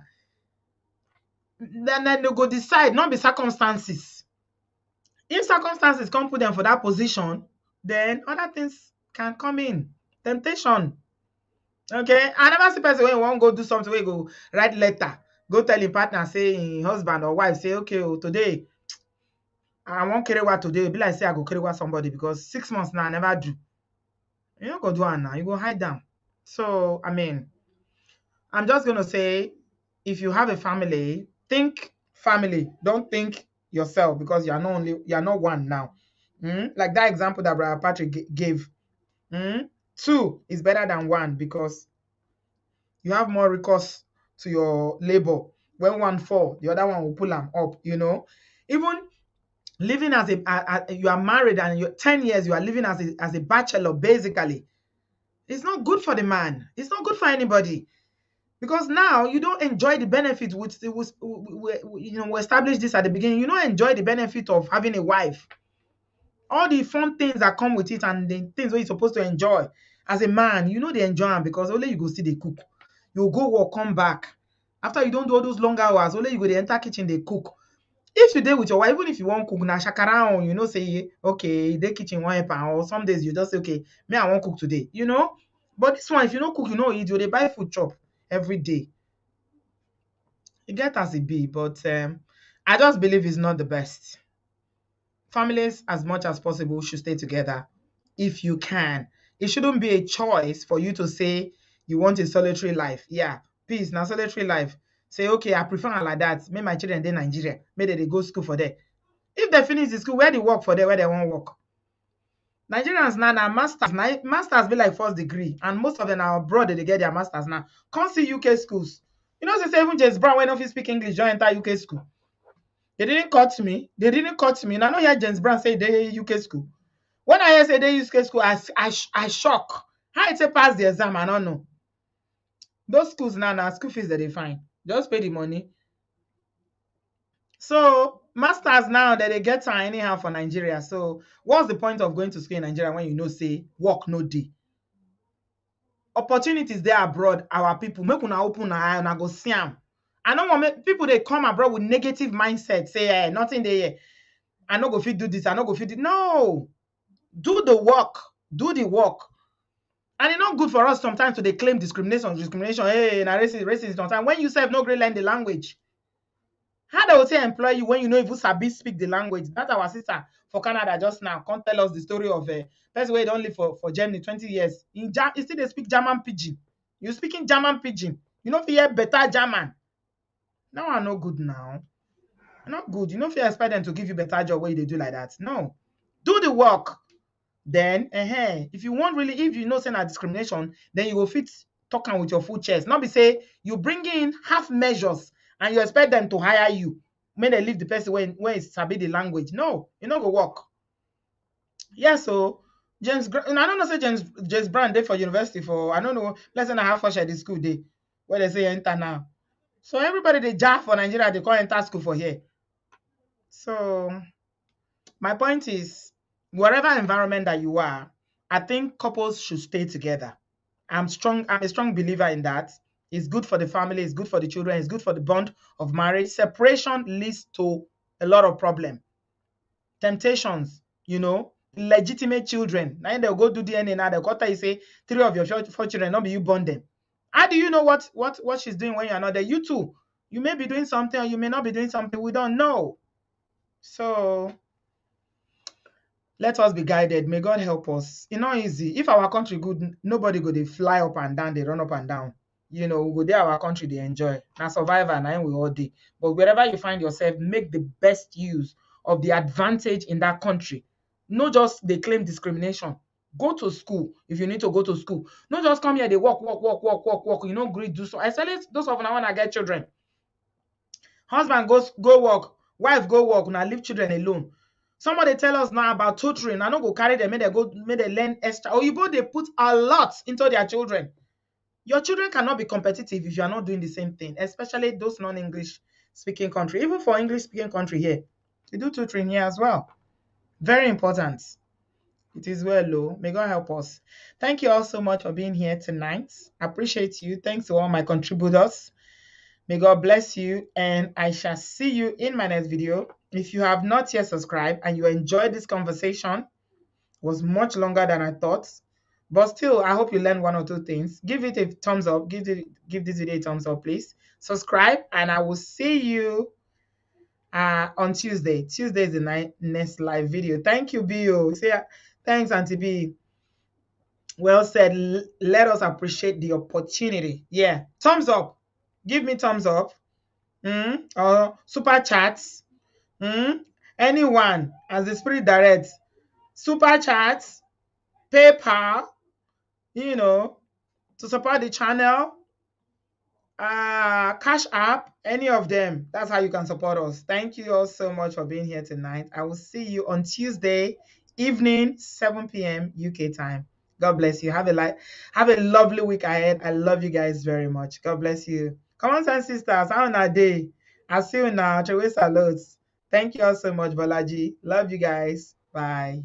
then they go decide, not be circumstances. If circumstances come put them for that position, then other things can come in. Temptation. Okay? I never see person when you want go do something where you go write letter, go tell your partner, say him husband or wife, say, okay, today I want Kerewa today. Be like say I go Kerewa somebody because 6 months now I never do. You don't go do it now. You go hide down. So I mean, I'm just gonna say, if you have a family, think family. Don't think yourself because you're not one now. Like that example that Brother Patrick gave. Two is better than one because you have more recourse to your labor. When one fall, the other one will pull them up. Even living as you are married and you're 10 years, you are living as a bachelor, basically. It's not good for the man. It's not good for anybody. Because now you don't enjoy the benefit, which we established this at the beginning. You don't enjoy the benefit of having a wife. All the fun things that come with it and the things that you're supposed to enjoy. As a man, they enjoy them because only you go see they cook. You go work, come back. After you don't do all those long hours, only you go the enter kitchen, they cook. If you dey with your wife, even if you want cook, na shakara on, say, okay, the kitchen one help, or some days you just say, okay, me, I want cook today, But this one, if you don't cook, eat, you dey buy food chop every day. You get as it be, but I just believe it's not the best. Families, as much as possible, should stay together if you can. It shouldn't be a choice for you to say you want a solitary life. Yeah, peace, now solitary life. Say, okay, I prefer am like that. Make my children dey Nigeria. Make they go school for there. If they finish the school, where they work for there, where they won't work. Nigerians now masters be like first degree, and most of them are abroad. They get their masters now. Come see UK schools. Say even James Brown when he speak English, join enter UK school. They didn't cut me. Now I know hear James Brown say they UK school. When I hear say they UK school, I shock. How it pass the exam? I don't know. Those schools now school fees that they find. Just pay the money. So masters now that they get anyhow for Nigeria. So what's the point of going to school in Nigeria when say work no day? Opportunities there abroad, our people make una open eye and I go see them. I don't want people they come abroad with negative mindset, say nothing there. I no go fit do this, I no go fit do. No, do the work, do the work. And it's not good for us sometimes to claim discrimination. Hey, na racist sometimes. When you say no great learn the language, how they will say employ you when you know if you sabi speak the language? That's our sister for Canada just now. Can't tell us the story of a person who don't live for Germany 20 years. In still they speak German pidgin. You speaking German pidgin. You know if you hear better German. Now I no good now. Not good. You know if you expect them to give you better job where they do like that. No. Do the work. Then if you want really, if you know say na discrimination, then you will fit talk am with your full chest. Not be say you bring in half measures and you expect them to hire you when they leave the person when it's sabi the language. No, it not go work. Yeah, so James, and I don't know say James Brown dey for university for I don't know less than a half year the school day where they say enter now. So everybody they jar for Nigeria they call enter school for here. So my point is, whatever environment that you are, I think couples should stay together. I'm a strong believer in that. It's good for the family, it's good for the children, it's good for the bond of marriage. Separation leads to a lot of problem. Temptations, legitimate children. Now they'll go do DNA now. They'll tell you say 3 of your 4 children, not be you born them. How do you know what she's doing when you're not there? You too. You may be doing something or you may not be doing something. We don't know. So let us be guided. May God help us. It's not easy. If our country good, nobody go they fly up and down, they run up and down. We go there, our country, they enjoy. Now survivor, now we all day. But wherever you find yourself, make the best use of the advantage in that country. Not just they claim discrimination. Go to school if you need to go to school. Not just come here, they walk. Greet, do so. Especially those of them want to get children. Husband go work, wife go work, now leave children alone. Somebody tell us now about tutoring. I don't go carry them, may they learn extra. Or they put a lot into their children. Your children cannot be competitive if you are not doing the same thing, especially those non-English speaking country. Even for English speaking country here, we do tutoring here as well. Very important. It is well, low. May God help us. Thank you all so much for being here tonight. I appreciate you. Thanks to all my contributors. May God bless you, and I shall see you in my next video. If you have not yet subscribed and you enjoyed this conversation, it was much longer than I thought, but still, I hope you learned 1 or 2 things. Give it a thumbs up. Give this video a thumbs up, please. Subscribe, and I will see you on Tuesday. Tuesday is the next live video. Thank you, Bio. Thanks, Auntie B. Well said. Let us appreciate the opportunity. Yeah, thumbs up. Give me thumbs up. Or super chats. Anyone as the spirit directs. Super chats, PayPal, to support the channel, Cash App, any of them. That's how you can support us. Thank you all so much for being here tonight. I will see you on Tuesday evening, 7 p.m. UK time. God bless you. Have a lovely week ahead. I love you guys very much. God bless you. Come on, son, sisters. How on a day? I'll see you now. Salutes. Thank you all so much, Balaji. Love you guys. Bye.